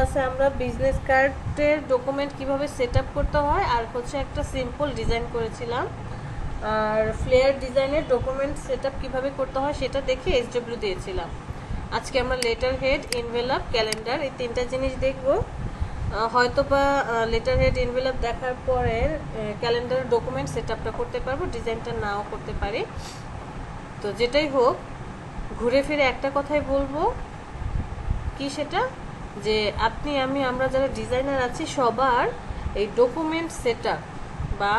ক্লাসে আমরা বিজনেস কার্ডের ডকুমেন্ট কিভাবে সেট আপ করতে হয় আর হচ্ছে একটা সিম্পল ডিজাইন করেছিলাম, আর ফ্লেয়ার ডিজাইনের ডকুমেন্ট সেট আপ কীভাবে করতে হয় সেটা দেখে SW দিয়েছিলাম। আজকে আমরা লেটার হেড, এনভেলপ, ক্যালেন্ডার এই তিনটা জিনিস দেখব। হয়তো বা লেটার হেড, এনভেলপ দেখার পরে ক্যালেন্ডারের ডকুমেন্ট সেট আপটা করতে পারবো, ডিজাইনটা নাও করতে পারি। তো যেটাই হোক, ঘুরে ফিরে একটা কথাই বলবো, কি সেটা, যে আপনি আমরা যারা ডিজাইনার আছি সবার এই ডকুমেন্ট সেট আপ বা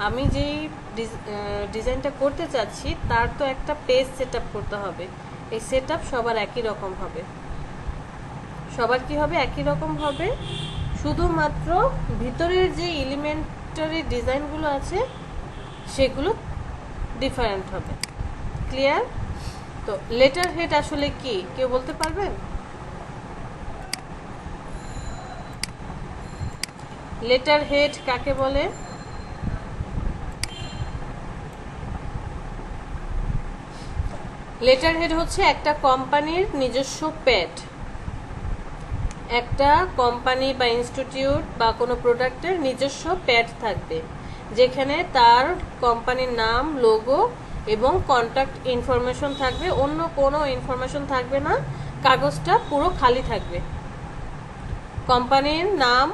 আমি যেই ডিজাইনটা করতে চাচ্ছি তার তো একটা পেজ সেট আপ করতে হবে। এই সেট আপ সবার একই রকম হবে। সবার কি হবে? একই রকম হবে, শুধুমাত্র ভিতরের যে এলিমেন্টারি ডিজাইনগুলো আছে সেগুলো ডিফারেন্ট হবে। ক্লিয়ার? তো লেটার হেড আসলে কি কেউ বলতে পারবেন? লেটার হেড কাকে বলে? লেটার হেড হচ্ছে একটা কোম্পানির নিজস্ব প্যাড। একটা কোম্পানি বা ইনস্টিটিউট বা কোনো প্রোডাক্টের নিজস্ব প্যাড থাকবে, যেখানে তার কোম্পানির নাম, লোগো এবং কন্ট্যাক্ট ইনফরমেশন থাকবে। অন্য কোনো ইনফরমেশন থাকবে না, কাগজটা পুরো খালি থাকবে। কোম্পানির নাম,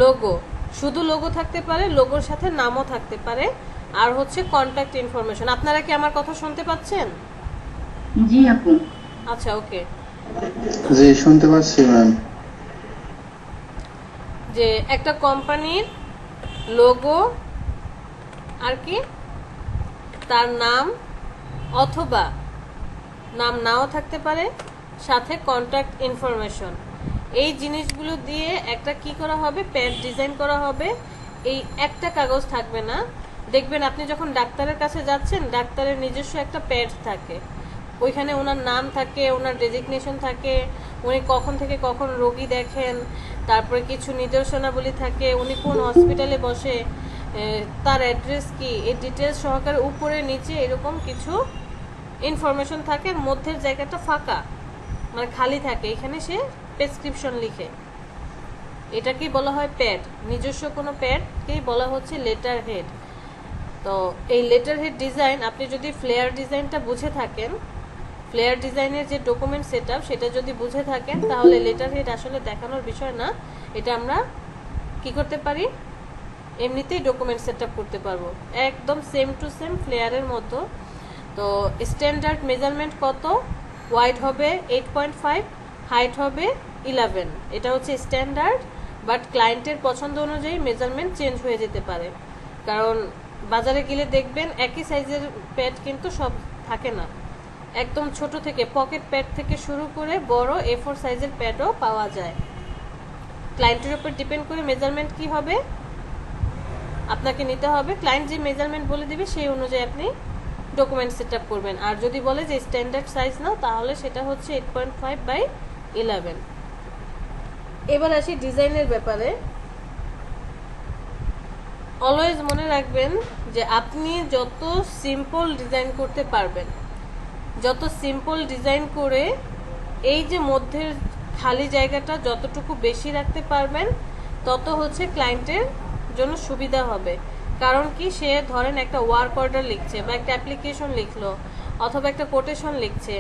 লোগো, শুধু লোগো থাকতে পারে, লোগোর সাথে নামও থাকতে পারে, আর হচ্ছে কন্ট্যাক্ট ইনফরমেশন। আপনারা কি আমার কথা শুনতে পাচ্ছেন? জি আপু। আচ্ছা, ওকে। জি শুনতে পাচ্ছি ম্যাম। যে একটা কোম্পানির লোগো, আর কি তার নাম, অথবা নাম নাও থাকতে পারে, সাথে কন্ট্যাক্ট ইনফরমেশন, এই জিনিসগুলো দিয়ে একটা কি করা হবে? প্যাড ডিজাইন করা হবে। এই একটা কাগজ থাকবে না। দেখবেন আপনি যখন ডাক্তারের কাছে যাচ্ছেন, ডাক্তারের নিজস্ব একটা প্যাড থাকে, ওইখানে ওনার নাম থাকে, ওনার ডেজিগনেশন থাকে, উনি কখন থেকে কখন রোগী দেখেন, তারপরে কিছু নির্দেশনাবলী থাকে, উনি কোন হসপিটালে বসে, তার অ্যাড্রেস কি, এই ডিটেলস সহকারে উপরে নিচে এরকম কিছু ইনফরমেশন থাকে। আর মধ্যের জায়গাটা ফাঁকা, মানে খালি থাকে, এখানে সে প্রেসক্রিপশন লিখে। এটাকেই বলা হয় প্যাড। নিজস্ব কোনো প্যাডকেই বলা হচ্ছে লেটার হেড। তো এই লেটার হেড ডিজাইন আপনি যদি ফ্লেয়ার ডিজাইনটা বুঝে থাকেন, ফ্লেয়ার ডিজাইনের যে ডকুমেন্ট সেট আপ সেটা যদি বুঝে থাকেন, তাহলে লেটার হেড আসলে দেখানোর বিষয় না। এটা আমরা কি করতে পারি? এমনিতেই ডকুমেন্ট সেট আপ করতে পারবো, একদম সেম টু সেম ফ্লেয়ারের মতো। তো স্ট্যান্ডার্ড মেজারমেন্ট কত? ওয়াইড হবে 8.5, হাইট হবে 11। এটা হচ্ছে স্ট্যান্ডার্ড, বাট ক্লায়েন্টের পছন্দ অনুযায়ী মেজারমেন্ট চেঞ্জ হয়ে যেতে পারে। কারণ বাজারে গেলে দেখবেন একই সাইজের প্যাড কিন্তু সব থাকে না। একদম ছোট থেকে, পকেট প্যাড থেকে শুরু করে বড় A4 সাইজের প্যাডও পাওয়া যায়। ক্লায়েন্টের উপর ডিপেন্ড করে মেজারমেন্ট কি হবে আপনাকে নিতে হবে। ক্লায়েন্ট যে মেজারমেন্ট বলে দিবে সেই অনুযায়ী আপনি ডকুমেন্ট সেট আপ করবেন। আর যদি বলে যে স্ট্যান্ডার্ড সাইজ নাও, তাহলে সেটা হচ্ছে 8.5/11। এবার আসি ডিজাইনের ব্যাপারে। অলওয়েজ মনে রাখবেন যে আপনি যত সিম্পল ডিজাইন করতে পারবেন, যত সিম্পল ডিজাইন করে এই যে মধ্যের খালি জায়গাটা যতটুকু বেশি রাখতে পারবেন, তত হচ্ছে ক্লায়েন্টের জন্য সুবিধা হবে। কারণ কি, সে ধরেন একটা ওয়ার্ক অর্ডার লিখছে বা একটা অ্যাপ্লিকেশন লিখলো, অথবা একটা কোটেশন লিখছে,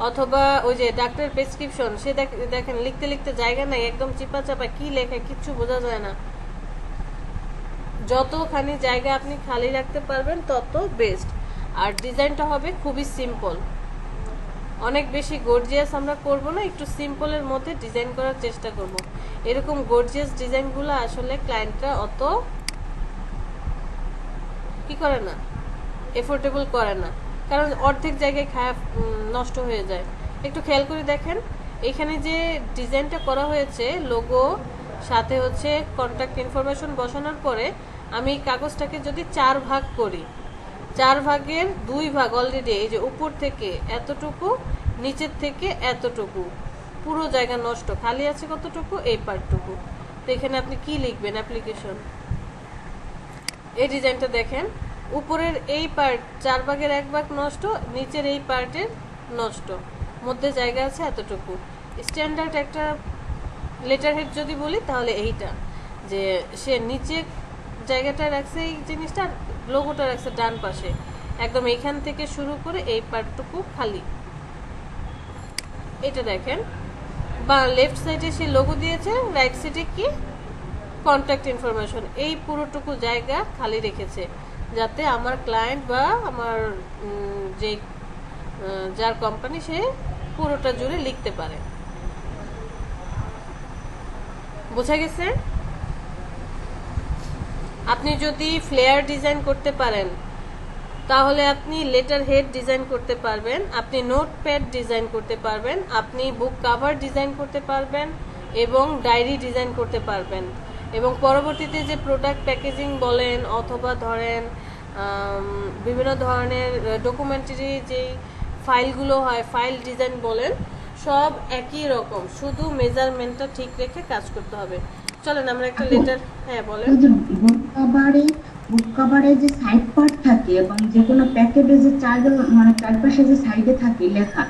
অথবা ওই যে ডাক্তারের প্রেসক্রিপশন, সে দেখেন লিখতে লিখতে জায়গা নাই, একদম চিপা চাপা, কি লেখে কিচ্ছু বোঝা যায় না। যতখানি জায়গা আপনি খালি রাখতে পারবেন তত বেস্ট। আর ডিজাইনটা হবে খুবই সিম্পল, অনেক বেশি গর্জিয়াস আমরা করব না, একটু সিম্পলের মধ্যে ডিজাইন করার চেষ্টা করব। এরকম গর্জিয়াস ডিজাইনগুলো আসলে ক্লায়েন্টরা অত কি করে না, এফোর্ডেবল করে না, কারণ অর্ধেক জায়গায় নষ্ট হয়ে যায়। একটু খেয়াল করে দেখেন, এখানে যে ডিজাইনটা করা হয়েছে, লোগো সাথে হচ্ছে কন্ট্যাক্ট ইনফরমেশন বসানোর পরে আমি কাগজটাকে যদি 4 ভাগ করি, 4 ভাগের 2 ভাগ অলরেডি এই যে উপর থেকে এতটুকু, নিচের থেকে এতটুকু, পুরো জায়গা নষ্ট, খালি আছে কতটুকু? এই পার্টটুকু। তো এখানে আপনি কি লিখবেন? অ্যাপ্লিকেশন। এই ডিজাইনটা দেখেন, উপরের এই পার্ট 4 ভাগের 1 ভাগ নষ্ট, নিচের এই পার্টের নষ্ট, মধ্যে জায়গা আছে এতটুকু। স্ট্যান্ডার্ড একটা লেটার হেড যদি বলি তাহলে এইটা, যে সে নিচে জায়গাটা রাখছে এই জিনিসটা, লোগোটা রাখছে ডান পাশে, একদম এইখান থেকে শুরু করে এই পার্টটুকু খালি। এটা দেখেন, বা লেফট সাইডে সে লোগো দিয়েছে, রাইট সাইডে কি কন্ট্যাক্ট ইনফরমেশন, এই পুরোটুকু জায়গা খালি রেখেছে যাতে আমার ক্লায়েন্ট বা আমার যে যার কোম্পানি সে পুরোটা জুড়ে লিখতে পারে। বোঝা গেছে? আপনি যদি ফ্লেয়ার ডিজাইন করতে পারেন তাহলে আপনি লেটার হেড ডিজাইন করতে পারবেন, আপনি নোটপ্যাড ডিজাইন করতে পারবেন, আপনি বুক কাভার ডিজাইন করতে পারবেন এবং ডায়েরি ডিজাইন করতে পারবেন। এবং পরবর্তীতে যে প্রোডাক্ট প্যাকেজিং বলেন অথবা ধরেন বিভিন্ন ধরনের ডকুমেন্টারি যেই ফাইলগুলো হয়, ফাইল ডিজাইন বলেন, সব একই রকম, শুধু মেজারমেন্টটা ঠিক রেখে কাজ করতে হবে। চলেন আমরা একটা লেটার, হ্যাঁ বলেন। এই যে বুক কভারে যে সাইড পার্ট থাকে এবং যে কোনো প্যাকেটে যে চারপাশে যে সাইডে থাকে লেখা,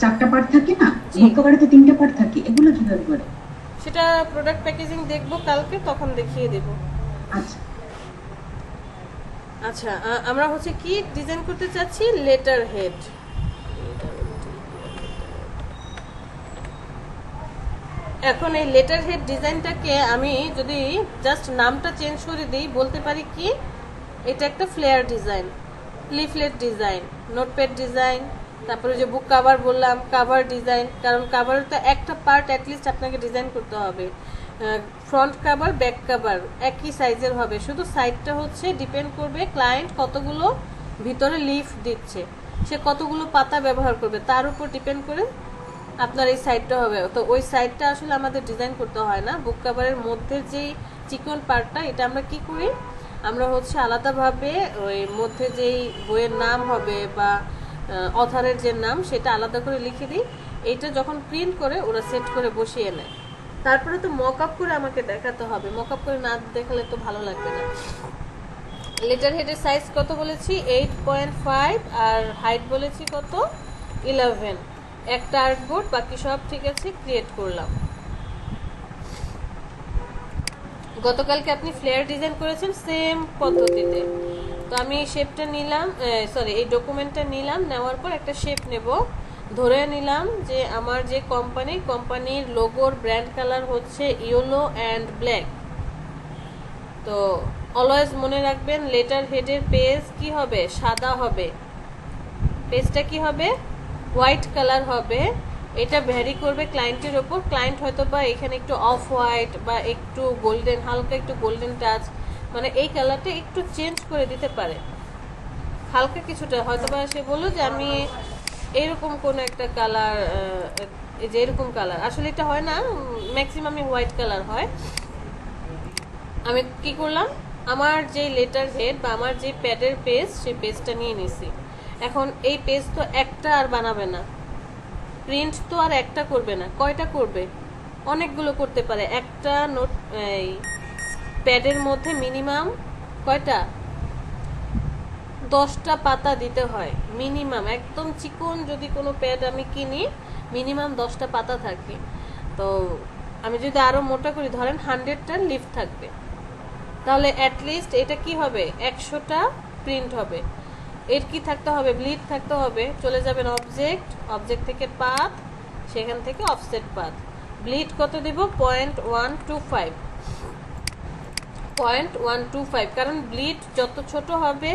4টা পার্ট থাকে না, বুক কভারে তো 3টা পার্ট থাকে, এগুলো কিভাবে করে? সেটা প্রোডাক্ট প্যাকেজিং দেখবো কালকে, তখন দেখিয়ে দেব। আচ্ছা আচ্ছা, আমরা হচ্ছে কি ডিজাইন করতে চাচ্ছি, লেটার হেড। এখন এই লেটার হেড ডিজাইনটাকে আমি যদি জাস্ট নামটা চেঞ্জ করে দিই, বলতে পারি কি এটা একটা flyer design, leaflet design, notepad design, তারপরে যে বুক কাভার বললাম কাভার ডিজাইন, কারণ কাভারের তো একটা পার্ট অ্যাটলিস্ট আপনাকে ডিজাইন করতে হবে। ফ্রন্ট কাভার ব্যাক কাভার একই সাইজের হবে, শুধু সাইডটা হচ্ছে ডিপেন্ড করবে ক্লায়েন্ট কতগুলো ভিতরে লিফ দিচ্ছে, সে কতগুলো পাতা ব্যবহার করবে তার উপর ডিপেন্ড করে আপনার এই সাইডটা হবে। তো ওই সাইডটা আসলে আমাদের ডিজাইন করতে হয় না। বুক কাভারের মধ্যে যেই চিকন পার্টটা, এটা আমরা কি করি, আমরা হচ্ছে আলাদাভাবে ওই মধ্যে যেই বইয়ের নাম হবে বা অথারের যে নাম সেটা আলাদা করে লিখে দিই। এইটা যখন প্রিন্ট করে ওরা সেট করে বসিয়ে নেয়, তারপরে তো মক আপ করে আমাকে দেখাতে হবে, মক আপ করে না দেখালে তো ভালো লাগবে না। লেটার হেডের সাইজ কত বলেছি, 8.5, আর হাইট বলেছি কত, 11। একটা আর্টবোর্ড, বাকি সব ঠিক আছে, ক্রিয়েট করলাম। গতকালকে আপনি ফ্লেয়ার ডিজাইন করেছেন সেম পদ্ধতিতে, তো আমি শেপটা নিলাম, সরি এই ডকুমেন্টটা নিলাম, নেওয়ার পর একটা শেপ নেব, ধরে নিলাম যে আমার যে কোম্পানির লোগোর ব্র্যান্ড কালার হচ্ছে ইয়েলো অ্যান্ড ব্ল্যাক। তো অলওয়েজ মনে রাখবেন লেটার হেডের পেজ কি হবে, সাদা হবে, পেজটা কি হবে, হোয়াইট কালার হবে। এটা ভ্যারি করবে ক্লায়েন্টের ওপর, ক্লায়েন্ট হয়তো বা এখানে একটু অফ হোয়াইট বা একটু গোল্ডেন, হালকা একটু গোল্ডেন টাচ, মানে এই কালারটা একটু চেঞ্জ করে দিতে পারে হালকা কিছুটা, হয়তো বা সে বললো যে আমি এরকম কোন একটা কালার, এই যে এরকম কালার, আসলে এটা হয় না, ম্যাক্সিমামই হোয়াইট কালার হয়। আমি কি করলাম, আমার যে লেটার হেড বা আমার যে প্যাডের পেজ, সেই পেজটা নিয়ে নিছি। এখন এই পেজ তো একটা আর বানাবে না, প্রিন্ট তো আর একটা করবে না, কয়টা করবে, অনেকগুলো করতে পারে। একটা নোট এই প্যাডের মধ্যে মিনিমাম কয়টা, 10টা পাতা দিতে হয় মিনিমাম। একদম চিকন যদি কোনো প্যাড আমি কিনি, মিনিমাম 10টা পাতা থাকে। তো আমি যদি আরো মোটা করি, ধরেন 100টা লিফ থাকবে, তাহলে অ্যাটলিস্ট এটা কি হবে, 100টা প্রিন্ট হবে। এর কি থাকতে হবে, ব্লিড থাকতে হবে। চলে যাবেন অবজেক্ট থেকে পাথ, সেখান থেকে অফসেট পাথ, ব্লিড কত দেব, 0.125, কারণ ব্লিড যত ছোট হবে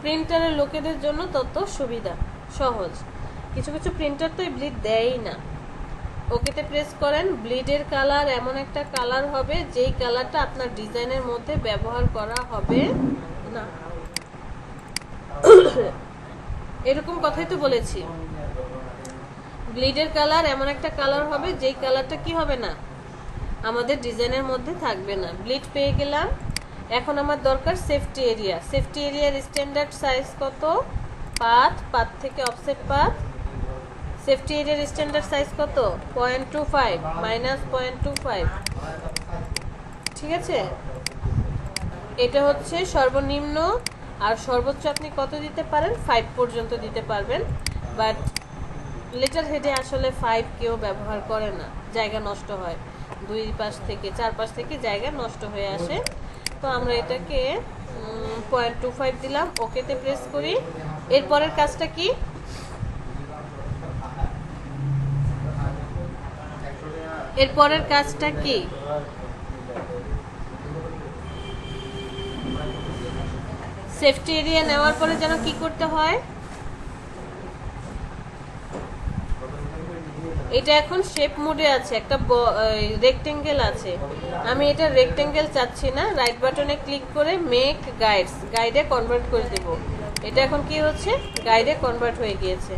প্রিন্টারের লোকেদের জন্য তত সুবিধা, সহজ। কিছু কিছু প্রিন্টার তো এই ব্লিড দেয়ই না। ওকেতে প্রেস করেন, ব্লিডের কালার এমন একটা কালার হবে যেই কালারটা আপনার ডিজাইনের মধ্যে ব্যবহার করা হবে না। এরকম কথাই তো বলেছি, ব্লিডের কালার এমন একটা কালার হবে যেই কালারটা কি হবে না, আমাদের ডিজাইনের মধ্যে থাকবে না। ব্লিড পেয়ে গেলাম। এখন আমার দরকার সেফটি এরিয়া। সেফটি এরিয়ার স্ট্যান্ডার্ড সাইজ কত, পাথ থেকে অফসেট পাথ। সেফটি এরিয়ার স্ট্যান্ডার্ড সাইজ কত, 0.25 -0.25, ঠিক আছে। এটা হচ্ছে সর্বনিম্ন, আর সর্বোচ্চ আপনি কত দিতে পারেন, 5 পর্যন্ত দিতে পারবেন। বাট লেটার হেডে আসলে 5 কেউ ব্যবহার করে না, জায়গা নষ্ট হয়। দুই পাশ থেকে চার পাশ থেকে জায়গা নষ্ট হয়ে আসে। তো আমরা এটাকে 0.25 দিলাম, ওকেতে প্রেস করি। এরপরের কাজটা কি? এরপরের কাজটা কি? সেফটি এরিয়া নেওয়ার পরে যেন কি করতে হয়, এটা এখন শেপ মোডে আছে, একটা রেক্টেঙ্গেল আছে। আমি এটা রেক্টেঙ্গেল চাচ্ছি না, রাইট বাটনে ক্লিক করে মেক গাইডস, গাইডে কনভার্ট করে দেব। এটা এখন কি হচ্ছে, গাইডে কনভার্ট হয়ে গিয়েছে।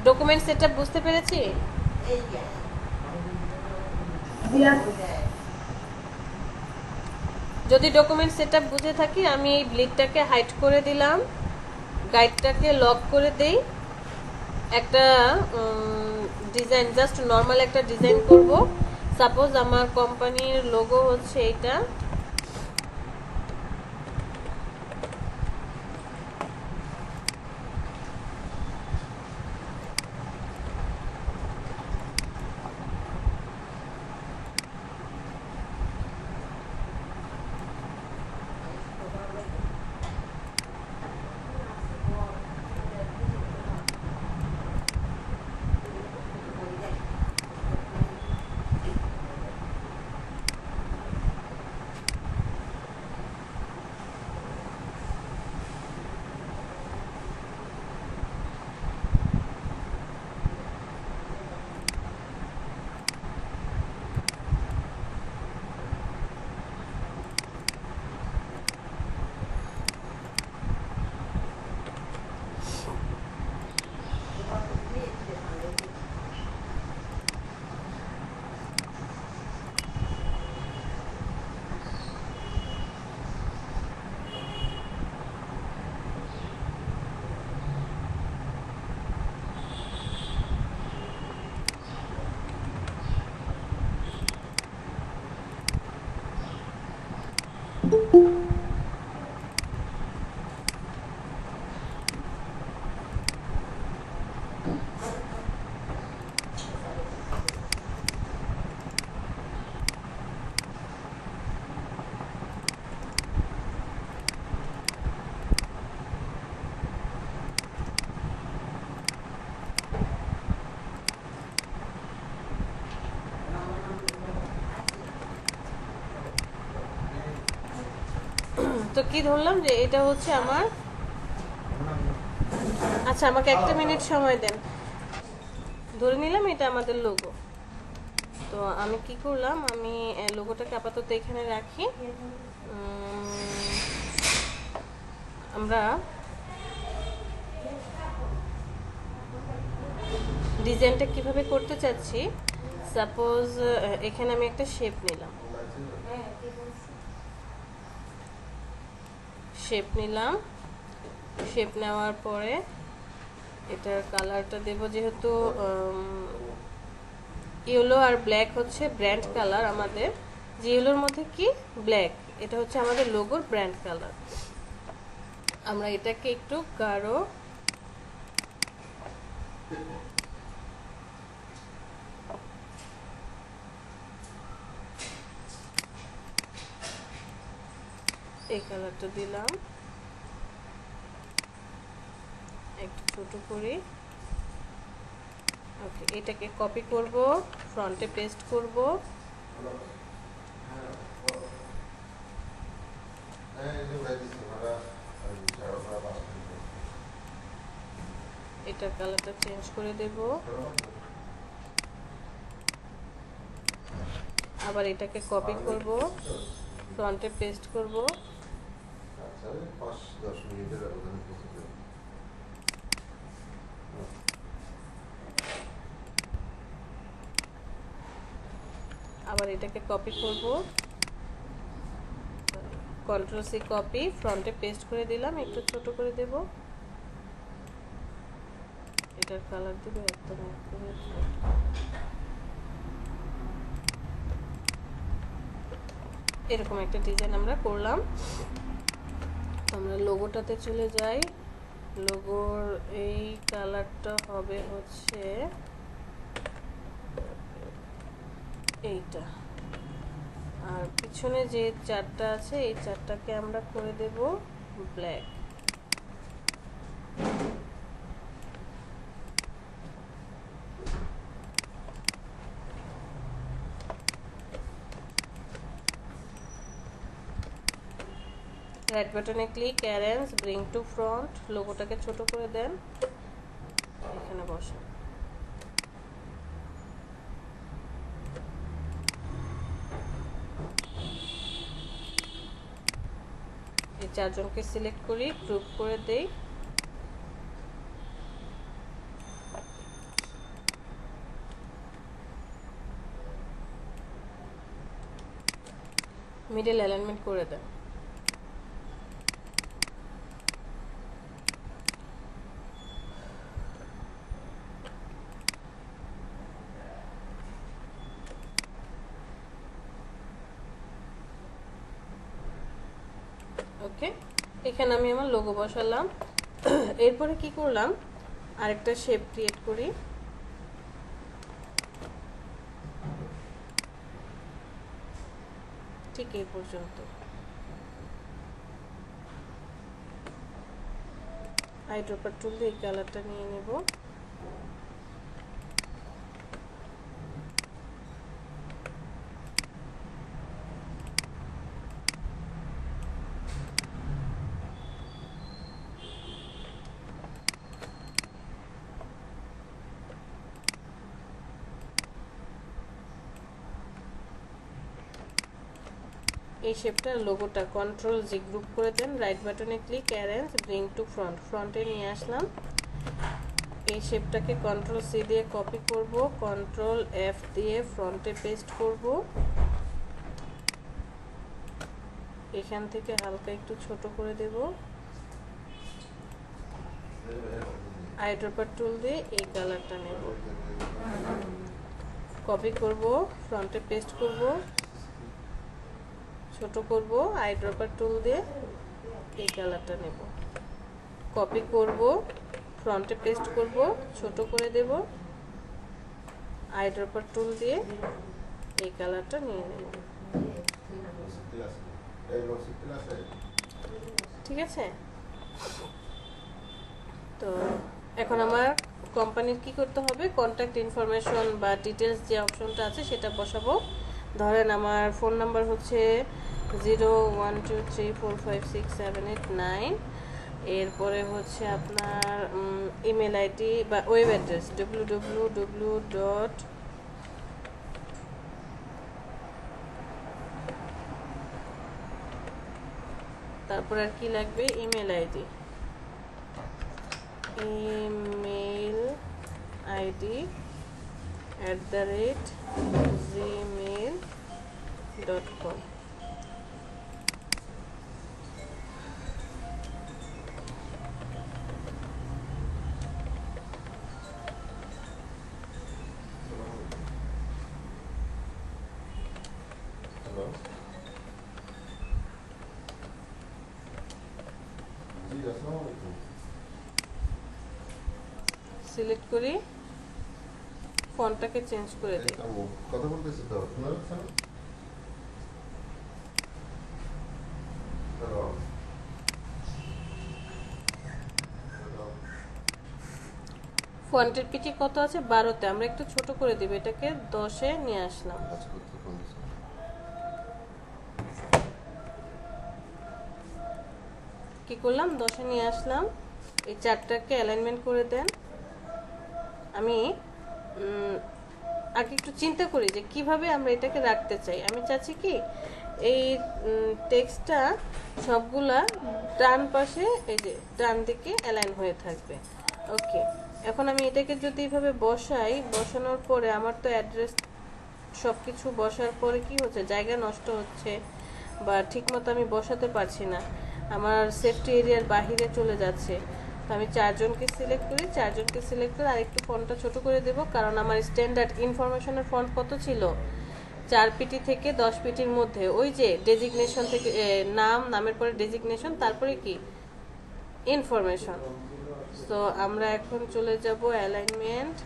ডকুমেন্ট সেটআপ বুঝতে পেরেছি? যদি ডকুমেন্ট সেটআপ বুঝে থাকি, আমি এই ব্লিডটাকে হাইড করে দিলাম, গাইডটাকে লক করে দেই, একটা ডিজাইন, জাস্ট নর্মাল একটা ডিজাইন করব। সাপোজ আমার কোম্পানির লোগো হচ্ছে এইটা, তো কি ধরলাম যে এটা হচ্ছে আমার, আচ্ছা আমাকে একটা মিনিট সময় দেন, ধরে নিলাম এটা আমাদের লোগো। তো আমি কি করলাম, আমি লোগোটাকে আপাতত এখানে রাখি। আমরা ডিজাইনটা কিভাবে করতে চাচ্ছি, সাপোজ এখানে আমি একটা শেপ নিলাম, শেপ নেওয়ার পরে এটার কালারটা দেব, যেহেতু ইয়েলো আর ব্ল্যাক হচ্ছে ব্র্যান্ড কালার আমাদের, যে ইয়েলোর মধ্যে কি ব্ল্যাক, এটা হচ্ছে আমাদের লোগোর ব্র্যান্ড কালার। আমরা এটাকে একটু গাঢ় এই কালারটা দিলাম, একটু ছোট করে। ওকে, এটাকে কপি করব, ফ্রন্টে পেস্ট করব, এটার কালারটা চেঞ্জ করে দেব, আবার এটাকে কপি করব, ফ্রন্টে পেস্ট করব, আবার এটাকে কপি করব, কন্ট্রোল সি কপি, ফ্রন্টে পেস্ট করে দিলাম, একটু ছোট করে দেব, এটার কালার দেব একদম এরকম একটা ডিজাইন আমরা করলাম। আমরা লোগোটাতে চলে যাই, লোগোর এই কালারটা হবে হচ্ছে এইটা, আর পিছনে যে চারটা আছে এই চারটাকে আমরা করে দেব ব্ল্যাক। রাইট বাটনে click, arrange, bring to front, লোগোটাকে ছোট করে দেন, এখানে বসে। এই চারজনকে সিলেক্ট করি, গ্রুপ করে দেই। মিডল অ্যালাইনমেন্ট করে দেন। ওকে, এখানে আমি আমার লোগো বসালাম। এরপরে কি করলাম, আরেকটা শেপ ক্রিয়েট করি। ঠিক এই পর্যন্ত। আইড্রপার টুল দিয়ে এই কালারটা নিয়ে নেব। এই শেপটার লোগোটা কন্ট্রোল জি, গ্রুপ করে দেন, রাইট বাটনে click, arrange, bring to front, ফ্রন্টে নিয়ে আসলাম। এই শেপটাকে কন্ট্রোল সি দিয়ে কপি করব, কন্ট্রোল এফ দিয়ে ফ্রন্টে পেস্ট করব। এখান থেকে হালকা একটু ছোট করে দেব। আইড্রপার টুল দিয়ে এই কালারটা নেব, কপি করব, ফ্রন্টে পেস্ট করব, ছোট করব। আইড্রপার টুল দিয়ে এই কালারটা নেব, কপি করব, ফ্রন্টে পেস্ট করব, ছোট করে দেব। আইড্রপার টুল দিয়ে এই কালারটা নিয়ে নেব। ঠিক আছে, তো এখন আমার কোম্পানির কি করতে হবে, কন্ট্যাক্ট ইনফরমেশন বা ডিটেলস যে অপশনটা আছে সেটা বসাবো। ধরেন আমার ফোন নাম্বার হচ্ছে 0123456789, এরপরে হচ্ছে আপনার ইমেল আইডি বা ওয়েব অ্যাড্রেস www. তারপর আর কি লাগবে, ইমেল আইডি, @gmail.com। সিলেক্ট করি, ফন্টটাকে চেঞ্জ করে দিই। কথা বলতেছি তো, শোনা যাচ্ছে না? হ্যালো, ফন্টের পিটি কত আছে, 12তে। আমরা একটু ছোট করে দিব, এটাকে 10-এ নিয়ে আসলাম। কাজ করতে ফোন দিচ্ছে। কি করলাম, 10-এ নিয়ে আসলাম। এই চারটাকে অ্যালাইনমেন্ট করে দেন। আমি আগে একটু চিন্তা করি যে কিভাবে আমরা এটাকে রাখতে চাই। আমি চাচ্ছি কি এই টেক্সটটা সবগুলা ডান পাশে, এই যে ডান দিকে অ্যালাইন হয়ে থাকবে। ওকে, এখন আমি এটাকে যদি এইভাবে বসাই, বসানোর পরে আমার তো অ্যাড্রেস সব কিছু বসার পরে কি হচ্ছে, জায়গা নষ্ট হচ্ছে বা ঠিকমতো আমি বসাতে পারছি না, আমার সেফটি এরিয়ার বাহিরে চলে যাচ্ছে। তো আমি চারজনকে সিলেক্ট করি, চারজনকে সিলেক্ট করে আরেকটু ফন্টটা ছোট করে দেব, কারণ আমার স্ট্যান্ডার্ড ইনফরমেশনের ফন্ট কত ছিল, 4 পিটি থেকে 10 পিটির মধ্যে। ওই যে ডেজিগনেশন থেকে নাম, নামের পরে ডেজিগনেশন, তারপরে কি ইনফরমেশন। তো আমরা এখন চলে যাব অ্যালাইনমেন্ট,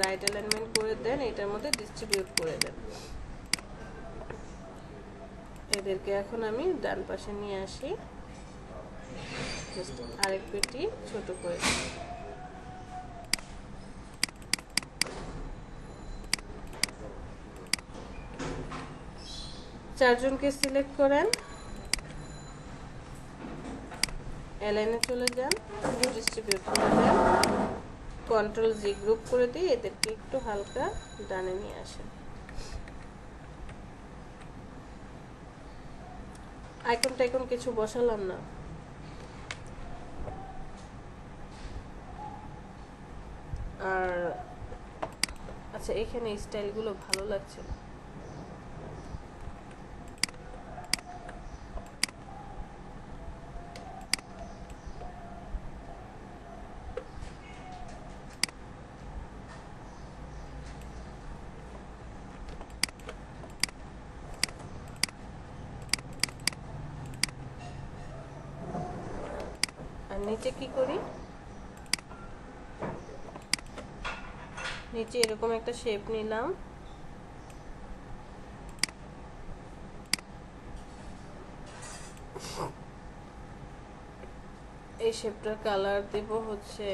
রাইট অ্যালাইনমেন্ট করে দেন, এটার মধ্যে ডিস্ট্রিবিউট করে দেন। এদেরকে এখন আমি ডান পাশে নিয়ে আসি, জাস্ট আরেক পেটি ছোট করে দিই। চারজনকে সিলেক্ট করেন, অ্যালাইনে চলে যান, ডিস্ট্রিবিউট করে দেন, কন্ট্রোল জি গ্রুপ করে দিয়ে এদেরকে একটু হালকা ডানে নিয়ে আসেন। আইকন টাইকন কিছু বসালাম না। আর আচ্ছা, এখানে স্টাইলগুলো ভালো লাগছে না। আর নিচে কি করি, নিচে এরকম একটা শেপ নিলাম, এই শেপটার কালার দেব হচ্ছে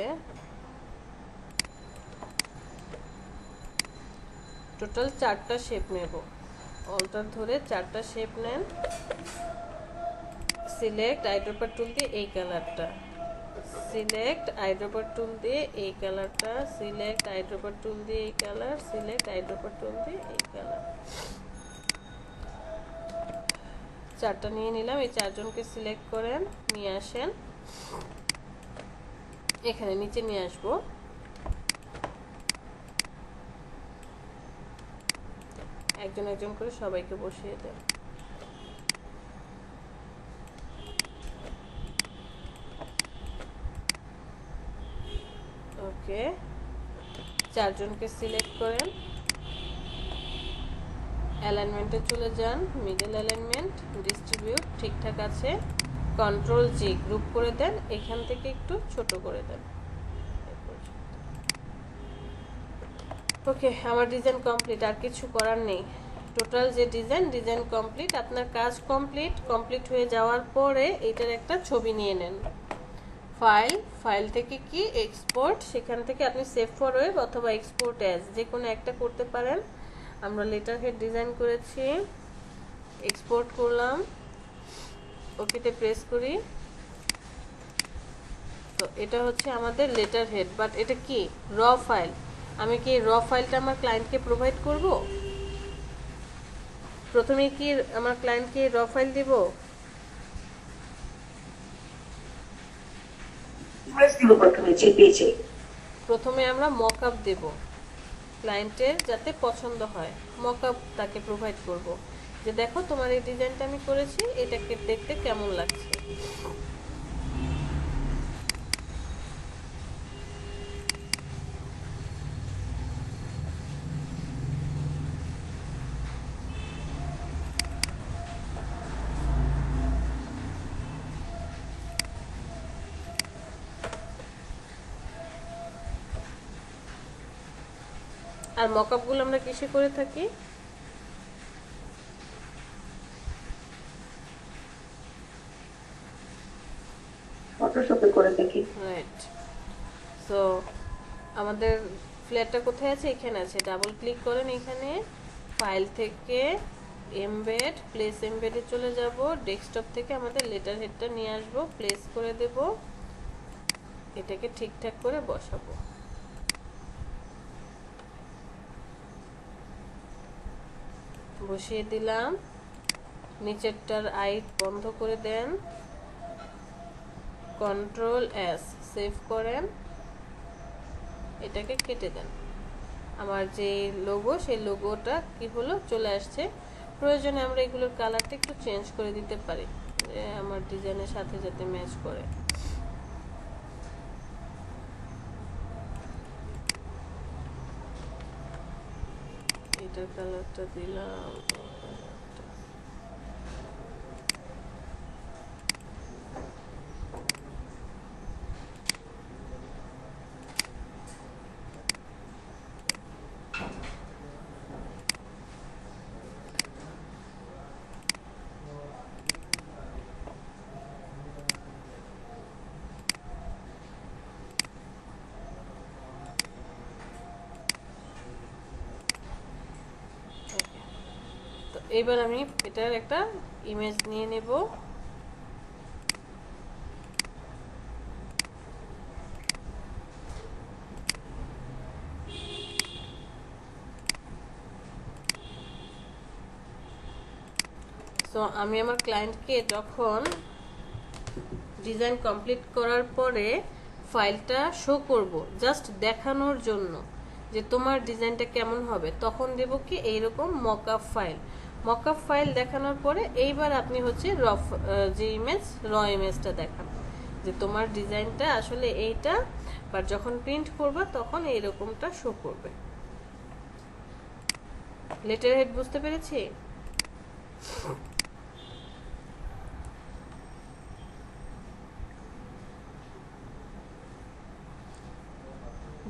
টোটাল 4টা শেপ নেব। অল্টার ধরে 4টা শেপ নেন, সিলেক্ট আইড্রপার টুল দিয়ে এই কালারটা, সিলেক্ট আইড্রপার টুল দিয়ে এই কালারটা, সিলেক্ট আইড্রপার টুল দিয়ে এই কালার, সিলেক্ট আইড্রপার টুল দিয়ে এই কালার। 4টা নিয়ে নিলাম। এই 4জনকে সিলেক্ট করেন, নিয়ে আসেন, এখানে নিচে নিয়ে আসবো। একজন একজন করে সবাইকে বসিয়ে দেন। ওকে, 4জনকে সিলেক্ট করেন, অ্যালাইনমেন্টে চলে যান, মিডল অ্যালাইনমেন্ট, ডিস্ট্রিবিউট ঠিকঠাক আছে, কন্ট্রোল জি গ্রুপ করে দেন, এখান থেকে একটু ছোট করে দেন। ওকে, আমার ডিজাইন কমপ্লিট, আর কিছু করার নেই। টোটাল যে ডিজাইন কমপ্লিট। আপনার কাজ কমপ্লিট হয়ে যাওয়ার পরে এটার একটা ছবি নিয়ে নেন। ফাইল থেকে কি এক্সপোর্ট, সেখান থেকে আপনি সেভ ফর ওয়েব অথবা এক্সপোর্ট অ্যাজ যে কোনো একটা করতে পারেন। আমরা লেটার হেড ডিজাইন করেছি, এক্সপোর্ট করলাম, ওকেতে প্রেস করি। তো এটা হচ্ছে আমাদের লেটার হেড, বাট এটা কি র ফাইল। আমি কি র ফাইলটা আমার ক্লায়েন্টকে প্রোভাইড করব? প্রথমে কি আমার ক্লায়েন্টকে র ফাইল দিব? প্রথমে আমরা মকআপ দেব, ক্লায়েন্টের যাতে পছন্দ হয়, মকআপ তাকে প্রোভাইড করব যে দেখো তোমার এই ডিজাইনটা আমি করেছি, এটাকে দেখতে কেমন লাগছে। আর মকআপগুলো আমরা কিসে করে থাকি? ফটোশপে করে থাকি। রাইট। সো আমাদের ফ্ল্যাটটা কোথায় আছে? এখানে আছে। ডাবল ক্লিক করেন, এখানে ফাইল থেকে এমবেড, প্লেস এমবেডে চলে যাব। ডেস্কটপ থেকে আমাদের লেটার হেডটা নিয়ে আসবো, প্লেস করে দেব, এটাকে ঠিকঠাক করে বসাবো। বসিয়ে দিলাম। নিচেরটার আই বন্ধ করে দেন, কন্ট্রোল এস সেভ করেন, এটাকে কেটে দেন। আমার যে লোগো, সেই লোগোটা কি হলো, চলে আসছে। প্রয়োজনে আমরা এগুলোর কালারটা একটু চেঞ্জ করে দিতে পারি, আমার ডিজাইনের সাথে যাতে ম্যাচ করে। এটার কালারটা দিলাম, এইবার আমি এটার একটা ইমেজ নিয়ে নেব। সো আমি আমার ক্লায়েন্টকে যখন ডিজাইন কমপ্লিট করার পরে ফাইলটা শো করব জাস্ট দেখানোর জন্য যে তোমার ডিজাইনটা কেমন হবে, তখন দেব কি এইরকম মকআপ ফাইল। মকআপ ফাইল দেখানোর পরে এইবার আপনি হচ্ছে যে র ইমেজটা দেখান যে তোমার ডিজাইনটা আসলে এইটা, বাট যখন প্রিন্ট করবা তখন এইরকমটা শো করবে। লেটার হেড বুঝতে পেরেছি?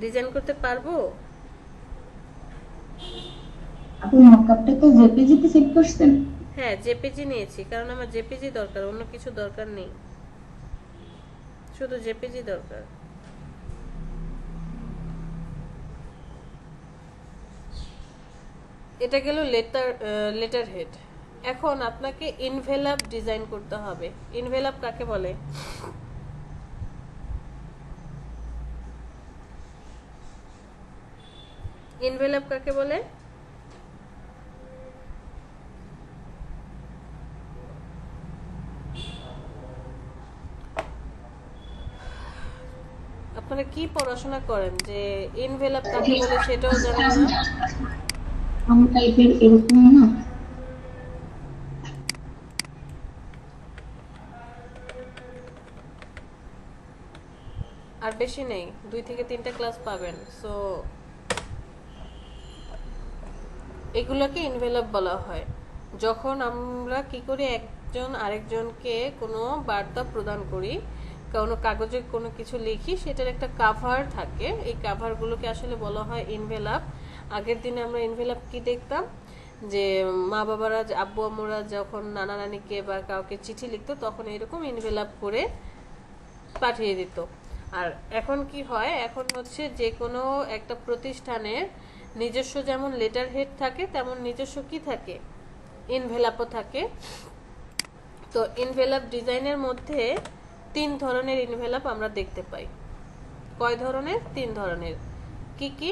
ডিজাইন করতে পারবো? আপনি মকআপটা তো জেপিজিতে সেভ করছেন? হ্যাঁ, জেপিজি নিয়েছি, কারণ আমার জেপিজি দরকার, অন্য কিছু দরকার নেই, শুধু জেপিজি দরকার। এটা গেল লেটার হেড। এখন আপনাকে ইনভেলাপ ডিজাইন করতে হবে। ইনভেলাপ কাকে বলে? ইনভেলাপ কাকে বলে? আপনারা কি পড়াশোনা করেন যে ইনভেলাপ কাকে বলে সেটাও জানেন না? আমার টাইপের এরকম না। আর বেশি নেই, 2 থেকে 3টা ক্লাস পাবেন। সো এগুলোকে ইনভেলপ বলা হয়। যখন আমরা কি করি, একজন আরেকজনকে কোনো বার্তা প্রদান করি, কোনো কাগজে কোনো কিছু লিখি, সেটার একটা কাভার থাকে, এই কাভারগুলোকে আসলে বলা হয় ইনভেলপ। আগের দিনে আমরা ইনভেলপ কি দেখতাম, যে মা বাবারা, আব্বু আম্মুরা যখন নানা নানিকে বা কাউকে চিঠি লিখতো তখন এরকম ইনভেলপ করে পাঠিয়ে দিত। আর এখন কি হয়, এখন হচ্ছে যে কোনো একটা প্রতিষ্ঠানের নিজস্ব যেমন লেটার হেড থাকে তেমন নিজস্ব কি থাকে, ইনভেলাপও থাকে। তো ইনভেলাপ ডিজাইনের মধ্যে 3 ধরনের ইনভেলাপ আমরা দেখতে পাই। কয় ধরনের? 3 ধরনের। কি কি?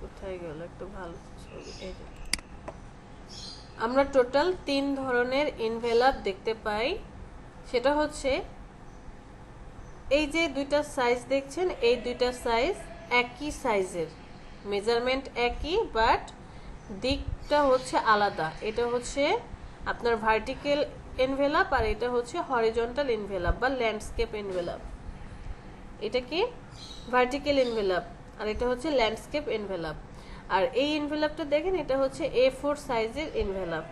কোথায় গেল একটা ভালো ছবি? এই যে আমরা টোটাল 3 ধরনের ইনভেলাপ দেখতে পাই। সেটা হচ্ছে এই যে 2টা সাইজ দেখছেন, এই 2টা সাইজ একই সাইজের, মেজারমেন্ট একই, বাট দিকটা হচ্ছে আলাদা। এটা হচ্ছে আপনার ভার্টিক্যাল এনভেলাপ আর এটা হচ্ছে হরিজন্টাল এনভেলাপ বা ল্যান্ডস্কেপ এনভেলাপ। এটা কি? ভার্টিক্যাল এনভেলাপ, আর এটা হচ্ছে ল্যান্ডস্কেপ এনভেলাপ। আর এই এনভেলাপটা দেখেন, এটা হচ্ছে A4 সাইজের এনভেলাপ।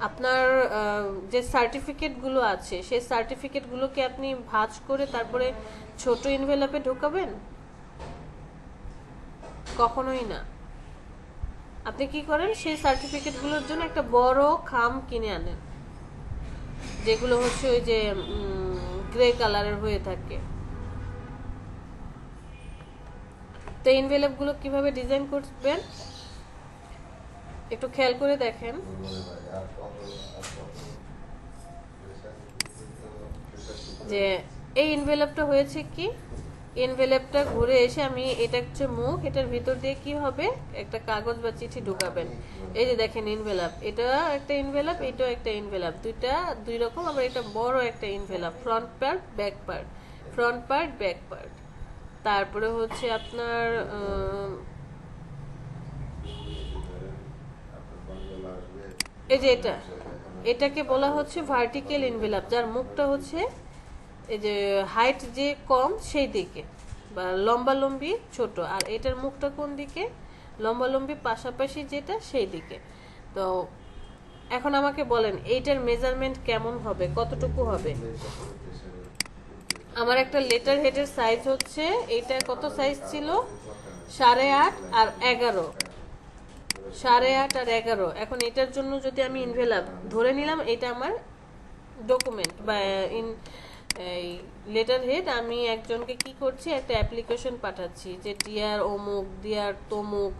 আপনার যে সার্টিফিকেটগুলো আছে সেই সার্টিফিকেটগুলোকে আপনি ভাঁজ করে তারপরে ছোট এনভেলাপে ঢোকাবেন? কখনোই না। আপনি কি করেন, সেই সার্টিফিকেটগুলোর জন্য একটা বড় খাম কিনে আনেন, যেগুলো হচ্ছে ওই যে গ্রে কালারের হয়ে থাকে। তো এনভেলপগুলো কিভাবে ডিজাইন করবেন একটু খেয়াল করে দেখেন। যে এই এনভেলপটা হয়েছে কি, এনভেলপটা ঘুরে এসে আমি, এটা হচ্ছে মুখ, এটার ভিতর দিয়ে কি হবে, একটা কাগজ বা চিঠি ঢুকাবেন। এই যে দেখেন এনভেলপ, এটা একটা এনভেলপ, এটাও একটা এনভেলপ, দুইটা দুই রকম। আবার এটা বড় একটা envelope, front part back part, front part back part. তারপরে হচ্ছে আপনার এই যে এটাকে বলা হচ্ছে ভার্টিক্যাল এনভেলপ, যার মুখটা হচ্ছে এই যে হাইট যে কম সেই দিকে, বা লম্বালম্বি ছোট, আর এটার মুখটা কোন দিকে, লম্বালম্বি পাশাপাশি যেটা সেই দিকে। তো এখন আমাকে বলেন এইটার মেজারমেন্ট কেমন হবে, কতটুকু হবে? আমার একটা লেটার হেডের সাইজ হচ্ছে, এইটা কত সাইজ ছিল, 8.5 আর 11, 8.5 আর 11। এখন এটার জন্য যদি আমি ইনভেলাপ ধরে নিলাম, এটা আমার ডকুমেন্ট বা ইন এই লেটার হেড আমি একজনকে কি করছি, একটা অ্যাপ্লিকেশন পাঠাচ্ছি যে ডিয়ার অমুক, ডিয়ার তমুক,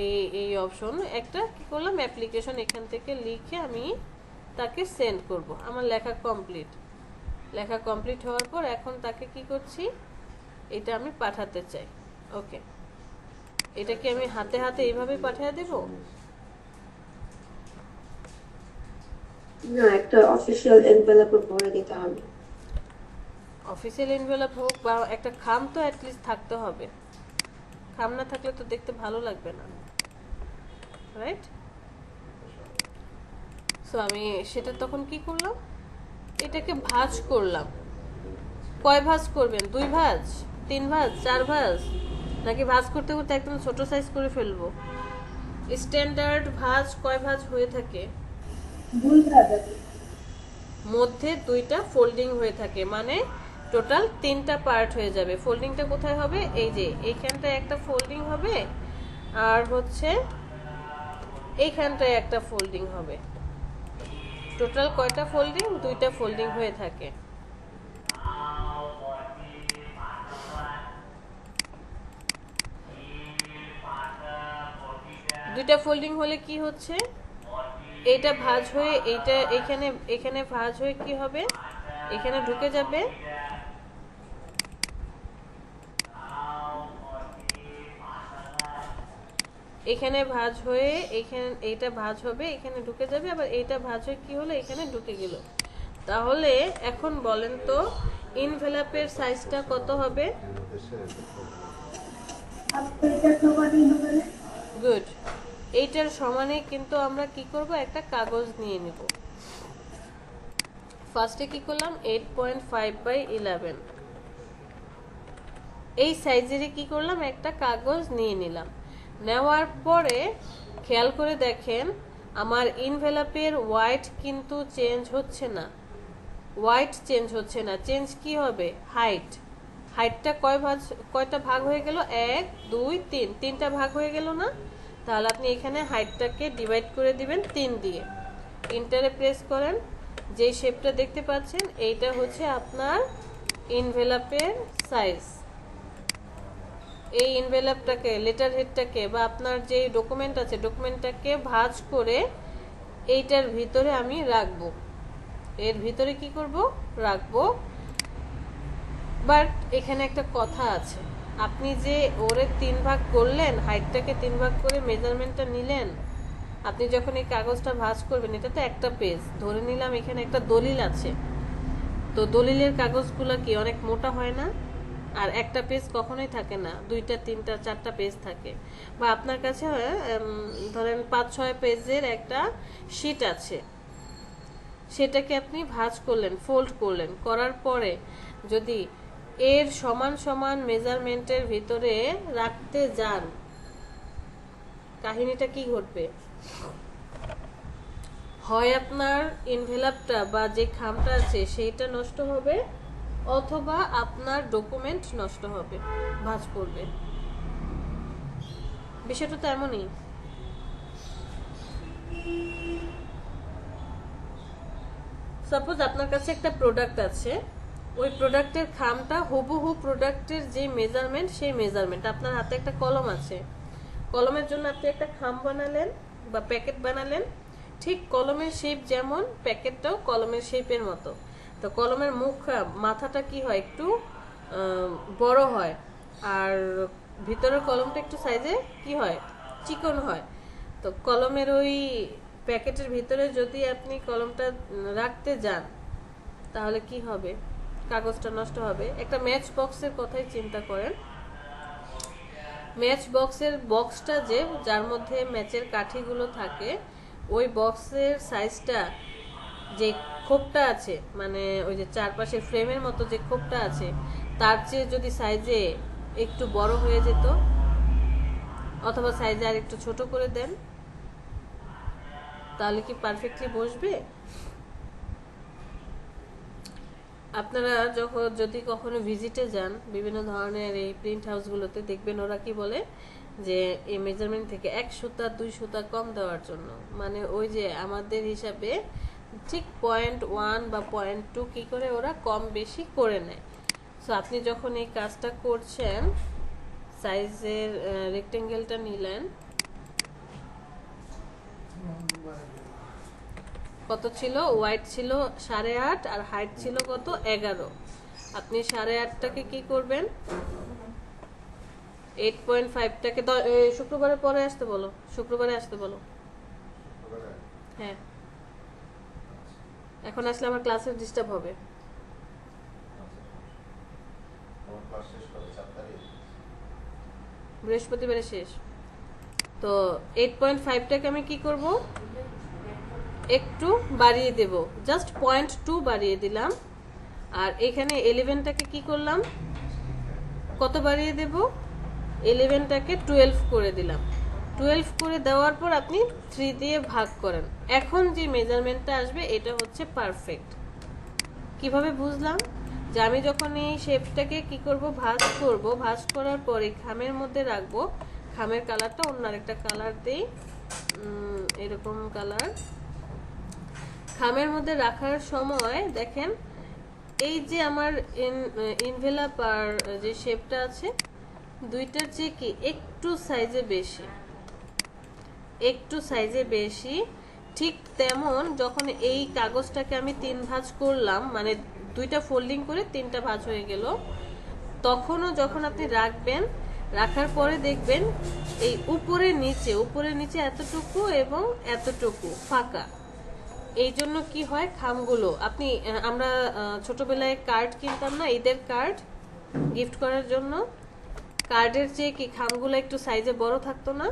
এই এই অপশন একটা কি করলাম অ্যাপ্লিকেশন এখান থেকে লিখে আমি তাকে সেন্ড করব। আমার লেখা কমপ্লিট হওয়ার পর এখন তাকে কি করছি, এটা আমি পাঠাতে চাই। ওকে, এটা কি আমি হাতে হাতে এইভাবে পাঠিয়ে দেব? না, একটা অফিসিয়াল এনভেলপে ভরে দিতে হবে। অফিসিয়াল এনভেলপ হোক বা একটা খাম তো অ্যাটলিস্ট থাকতে হবে, খাম না থাকলে তো দেখতে ভালো লাগবে না, রাইট? সো আমি সেটা তখন কি করলাম, এটাকে ভাঁজ করলাম। কয় ভাঁজ করবেন? 2 ভাঁজ, 3 ভাঁজ, 4 ভাঁজ, নাকি ভাঁজ করতে করতে একদম ছোট সাইজ করে ফেলবো? স্ট্যান্ডার্ড ভাঁজ কয় ভাঁজ হয়ে থাকে? 2 ভাগ আছে। মধ্যে 2টা ফোল্ডিং হয়ে থাকে, মানে টোটাল 3টা পার্ট হয়ে যাবে। ফোল্ডিংটা কোথায় হবে? এই যে এইখানটায় একটা ফোল্ডিং হবে, আর হচ্ছে এইখানটায় একটা ফোল্ডিং হবে। টোটাল কয়টা ফোল্ডিং? 2টা ফোল্ডিং হয়ে থাকে। দুইটা ফোল্ডিং হলে কি হচ্ছে, এইটা ভাঁজ হয়ে এইটা এখানে এখানে ভাঁজ হয়ে কি হবে, এখানে ঢুকে যাবে। এখানে ভাঁজ হয়ে এখানে এইটা ভাঁজ হবে, এখানে ঢুকে যাবে, আবার এইটা ভাঁজ হয়ে কি হলো, এখানে ঢুকে গেল। তাহলে এখন বলেন তো ইনভেলপের সাইজটা কত হবে? গুড। এইটার সমানে কিন্তু আমরা কি করব, একটা কাগজ নিয়ে নিব। ফার্স্টে কি করলাম, 8.5/11 এই সাইজেরই কি করলাম, একটা কাগজ নিয়ে নিলাম। নেওয়ার পরে খেয়াল করে দেখেন আমার ইনভেলপের ওয়াইড কিন্তু চেঞ্জ হচ্ছে না, চেঞ্জ কি হবে, হাইটটা কয়টা ভাগ হয়ে গেল, 1 2 3, 3টা ভাগ হয়ে গেল না? তাহলে আপনি এখানে হাইটটাকে ডিভাইড করে দিবেন 3 দিয়ে, ইন্টারে প্রেস করেন, যে শেপটা দেখতে পাচ্ছেন এইটা হচ্ছে আপনার ইনভেলপের সাইজ। এই ইনভেলপটাকে, লেটার হেডটাকে বা আপনার যে ডকুমেন্ট আছে ডকুমেন্টটাকে ভাঁজ করে এইটার ভিতরে আমি রাখবো। এর ভিতরে কি করব, রাখবো। বাট এখানে একটা কথা আছে, আপনি যে ওরে 3 ভাগ করলেন, হাইটটাকে 3 ভাগ করে মেজারমেন্টটা নিলেন, আপনি যখন এই কাগজটা ভাঁজ করবেন, এটা তো একটা পেজ, ধরে নিলাম এখানে একটা দলিল আছে, তো দলিলের কাগজগুলো কি অনেক মোটা হয় না? আর একটা পেজ কখনোই থাকে না, 2টা 3টা 4টা পেজ থাকে। বা আপনার কাছে ধরেন 5-6 পেজের একটা শিট আছে, সেটাকে আপনি ভাঁজ করলেন, ফোল্ড করলেন, করার পরে যদি এর সমান সমান মেজারমেন্টের ভিতরে রাখতে যান, কাহিনীটা কি ঘটবে? হয় আপনার এনভেলপটা বা যে খামটা আছে সেইটা নষ্ট হবে, অথবা আপনার ডকুমেন্ট নষ্ট হবে, ভাঁজ পড়বে। বিষয়টা তো এমনই। সাপোজ আপনার কাছে একটা প্রোডাক্ট আছে, ওই প্রোডাক্টের খামটা হুবহু প্রোডাক্টের যে মেজারমেন্ট সেই মেজারমেন্ট। আপনার হাতে একটা কলম আছে, কলমের জন্য আপনি একটা খাম বানালেন বা প্যাকেট বানালেন, ঠিক কলমের শেপ যেমন প্যাকেটটাও কলমের শেপের মতো। তো কলমের মাথাটা কি হয়, একটু বড় হয়, আর ভিতরের কলমটা একটু সাইজে কি হয়, চিকন হয়। তো কলমের ওই প্যাকেটের ভিতরে যদি আপনি কলমটা রাখতে যান, তাহলে কি হবে, কাগজটা নষ্ট হবে। একটা ম্যাচ বক্সের কথাই চিন্তা করেন, ম্যাচ বক্সের বক্সটা যে যার মধ্যে ম্যাচের কাঠিগুলো থাকে, ওই বক্সের সাইজটা, যে খোপটা আছে, মানে ওই যে চারপাশে ফ্রেমের মতো যে খোপটা আছে, তার চেয়ে যদি সাইজে একটু বড় হয়ে যেত, অথবা সাইজে আর একটু ছোট করে দেন, তাহলে কি পারফেক্টলি বসবে? আপনারা যদি কখনো ভিজিটে যান বিভিন্ন ধরনের এই প্রিন্ট হাউসগুলোতে, দেখবেন ওরা কি বলে যে এই মেজারমেন্ট থেকে 1 সুতা 2 সুতা কম দেওয়ার জন্য, মানে ওই যে আমাদের হিসাবে ঠিক 0.1 বা 0.2 কি করে ওরা কম বেশি করে নেয়। সো আপনি যখন এই কাজটা করছেন, সাইজের রেক্টেঙ্গেলটা নিলেন, কত ছিল, ওয়াইড ছিল 8.5 আর হাইট ছিল কত 11। আপনি 8.5টাকে কি করবেন, 8.5টাকে শুক্রবারে পরে আসতে বলো, শুক্রবারে আসতে বলো। হ্যাঁ, এখন আসলে আমার ক্লাসের ডিস্টার্ব হবে। আমার ক্লাস শেষ করে 4 তারিখ। বৃহস্পতিবারে শেষ। তো 8.5টাকে আমি কি করব, একটু বাড়িয়ে দেব, জাস্ট 0.2 বাড়িয়ে দিলাম। আর এখানে 11টাকে কি করলাম, কত বাড়িয়ে দেব, 11টাকে 12 করে দিলাম। 12 করে দেওয়ার পর আপনি 3 দিয়ে ভাগ করেন। এখন যে মেজারমেন্টটা আসবে এটা হচ্ছে পারফেক্ট। কিভাবে বুঝলাম, যে আমি যখন এই শেপটাকে কি করব, ভাঁজ করব, ভাঁজ করার পরে খামের মধ্যে রাখবো, খামের কালারটা অন্য আরেকটা কালার দেই, এরকম কালার। খামের মধ্যে রাখার সময় দেখেন এই যে আমার ইনভেলাপ আর যে শেপটা আছে, দুইটার চেয়ে কি একটু সাইজে বেশি, একটু সাইজে বেশি। ঠিক তেমন যখন এই কাগজটাকে আমি 3 ভাঁজ করলাম, মানে 2টা ফোল্ডিং করে 3টা ভাঁজ হয়ে গেল, তখনও যখন আপনি রাখবেন, রাখার পরে দেখবেন এই উপরে নিচে এতটুকু এবং এতটুকু ফাঁকা। এই জন্য কি হয়, খামগুলো আপনি আমরা ছোটবেলায় কার্ড কিনতাম না, ঈদের কার্ড গিফট করার জন্য, কার্ডের চেয়ে কি খামগুলো একটু সাইজে বড় থাকতো না?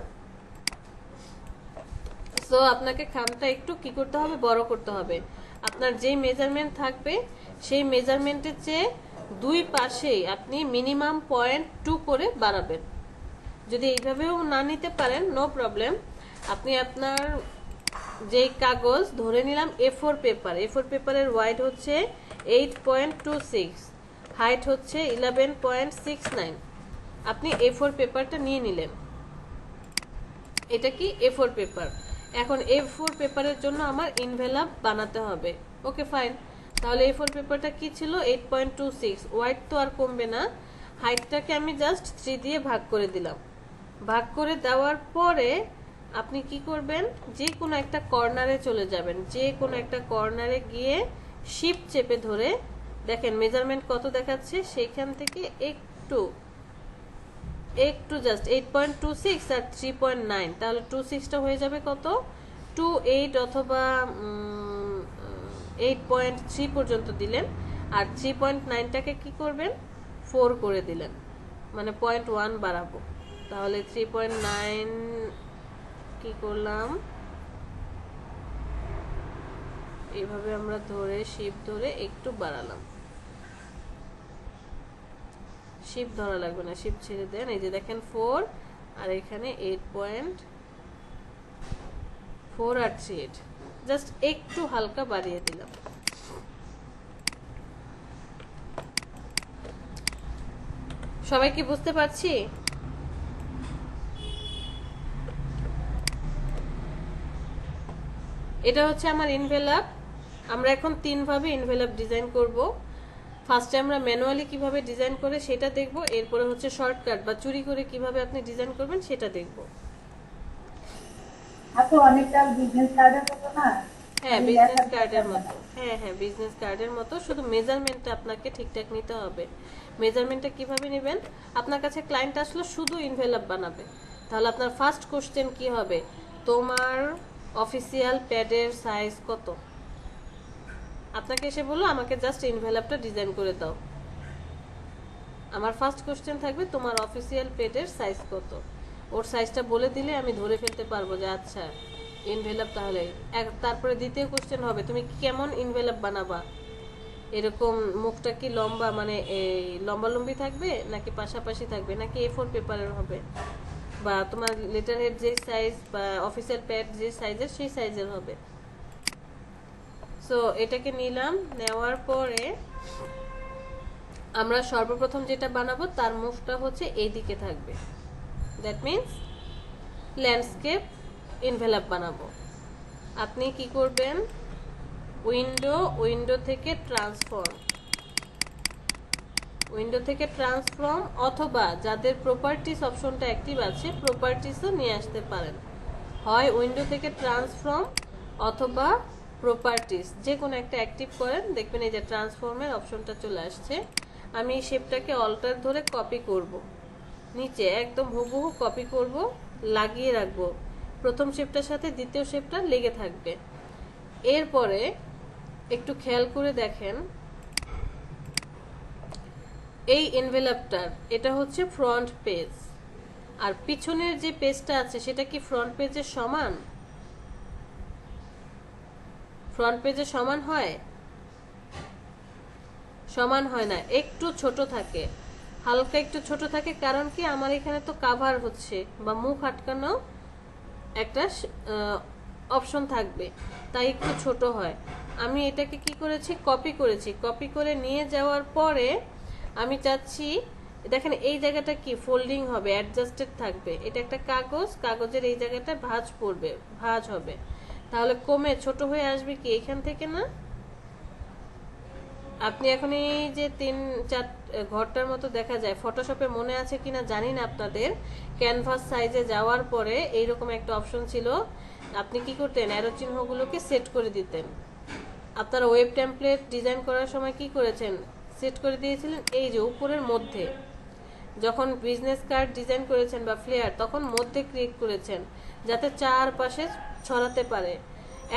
সো আপনাকে খামটা একটু কি করতে হবে, বড় করতে হবে। আপনার যেই মেজারমেন্ট থাকবে সেই মেজারমেন্টের চেয়ে 2 পাশেই আপনি মিনিমাম 0.2 করে বাড়াবেন। যদি এইভাবেও না নিতে পারেন, নো প্রবলেম। আপনি আপনার যেই কাগজ ধরে নিলাম A4 পেপার, A4 পেপারের ওয়াইড হচ্ছে 8.26, হাইট হচ্ছে 11.69। আপনি A4 পেপারটা নিয়ে নিলেন, এটা কি A4 পেপার। এখন A4 পেপারের জন্য আমার ইনভেলাপ বানাতে হবে। ওকে ফাইন, তাহলে A4 পেপারটা কি ছিল, 8.26, ওয়াইড তো আর কমবে না, হাইটটাকে আমি জাস্ট 3 দিয়ে ভাগ করে দিলাম। ভাগ করে দেওয়ার পরে আপনি কি করবেন, যে কোনো একটা কর্নারে চলে যাবেন, যে কোনো একটা কর্নারে গিয়ে শিফট চেপে ধরে দেখেন মেজারমেন্ট কত দেখাচ্ছে, সেইখান থেকে একটু জাস্ট 8.26 আর 3.9, তাহলে 26টা হয়ে যাবে কত, 28 অথবা 8.3 পর্যন্ত দিলেন। আর 3.9টাকে কি করবেন, 4 করে দিলেন, মানে 0.1 বাড়াবো। তাহলে 3.9 কি করলাম, এইভাবে আমরা ধরে শিপ ধরে একটু বাড়ালাম। শিপ ধরা লাগবে না, শিপ ছেড়ে দেন। এই যে দেখেন 4 আর এখানে 8.4 আর 3.8, জাস্ট একটু হালকা বাড়িয়ে দিলাম। সবাই কি বুঝতে পারছি? এটা হচ্ছে আমার ইনভেলাপ। আমরা এখন 3 ভাবে ইনভেলাপ ডিজাইন করব। ফার্স্টে আমরা ম্যানুয়ালি কিভাবে ডিজাইন করে সেটা দেখব, এরপরে হচ্ছে শর্টকাট বা চুরি করে কিভাবে আপনি ডিজাইন করবেন সেটা দেখব। আপু অনেকটা বিজনেস কার্ডের মতো না? হ্যাঁ, বিজনেস কার্ডের মতো। হ্যাঁ, বিজনেস কার্ডের মতো, শুধু মেজারমেন্টটা আপনাকে ঠিকঠাক নিতে হবে। মেজারমেন্টটা কিভাবে নেবেন, আপনার কাছে ক্লায়েন্ট আসলে শুধু ইনভেলাপ বানাবে, তাহলে আপনার ফার্স্ট কোশ্চেন কি হবে, তোমার অফিসিয়াল প্যাডের সাইজ কত? আপনাকে এসে বললো আমাকে জাস্ট ইনভেলাপটা ডিজাইন করে দাও, আমার ফার্স্ট কোশ্চেন থাকবে তোমার অফিসিয়াল প্যাডের সাইজ কত। ওর সাইজটা বলে দিলে আমি ধরে ফেলতে পারবো যে আচ্ছা ইনভেলাপ তাহলে। তারপরে দ্বিতীয় কোশ্চেন হবে তুমি কেমন ইনভেলাপ বানাবা, এরকম মুখটা কি লম্বা, মানে এই লম্বালম্বি থাকবে নাকি পাশাপাশি থাকবে নাকি A4 পেপারের হবে, বা তোমার লেটার হেড যে সাইজ বা অফিসিয়াল প্যাড যে সাইজের সেই সাইজের হবে। সো এটাকে নিলাম, নেওয়ার পরে আমরা সর্বপ্রথম যেটা বানাবো তার মুখটা হচ্ছে এই দিকে থাকবে, দ্যাট মিন্স ল্যান্ডস্কেপ ইনভেলাপ বানাবো। আপনি কি করবেন, উইন্ডো থেকে ট্রান্সফর্ম অথবা যাদের প্রপার্টিস অপশনটা অ্যাক্টিভ আছে প্রপার্টিসও নিয়ে আসতে পারেন। হয় উইন্ডো থেকে ট্রান্সফর্ম অথবা প্রপার্টিস যে কোনো একটা অ্যাক্টিভ করেন, দেখবেন এই যে ট্রান্সফর্মের অপশনটা চলে আসছে। আমি এই শেপটাকে অল্টার ধরে কপি করব, নিচে একদম হুবহু কপি করব, লাগিয়ে রাখবো। প্রথম শেপটার সাথে দ্বিতীয় শেপটা লেগে থাকবে। এরপরে একটু খেয়াল করে দেখেন, এই এনভেলপটার এটা হচ্ছে ফ্রন্ট পেজ, আর পিছনের যে পেজটা আছে সেটা কি ফ্রন্ট পেজের সমান? ফ্রন্ট পেজের সমান হয়? সমান হয় না, একটু ছোট থাকে, হালকা একটু ছোট থাকে। কারণ কি, আমার এখানে তো কাভার হচ্ছে বা মুখ আটকানো একটা অপশন থাকবে, তাই একটু ছোট হয়। আমি এটাকে কি করেছি, কপি করেছি। কপি করে নিয়ে যাওয়ার পরে আমি চাচ্ছি, দেখেন এই জায়গাটা কি ফোল্ডিং হবে, অ্যাডজাস্টেড থাকবে। এটা একটা কাগজ, কাগজের এই জায়গাটা ভাঁজ হবে, তাহলে কমে ছোট হয়ে আসবে কি এখান থেকে না? আপনি এখন এই যে 3-4 ঘরটার মতো দেখা যায়, ফটোশপে মনে আছে কিনা জানি না আপনাদের, ক্যানভাস সাইজে যাওয়ার পরে এইরকম একটা অপশন ছিল, আপনি কি করতেন, অ্যারো চিহ্নগুলোকে সেট করে দিতেন। আপনারা ওয়েব টেমপ্লেট ডিজাইন করার সময় কি করেছেন, সেট করে দিয়েছিলেন এই যে উপরের মধ্যে। যখন বিজনেস কার্ড ডিজাইন করেছেন বা ফ্লেয়ার, তখন মধ্যে ক্রিয়েট করেছেন যাতে চারপাশে ছড়াতে পারে।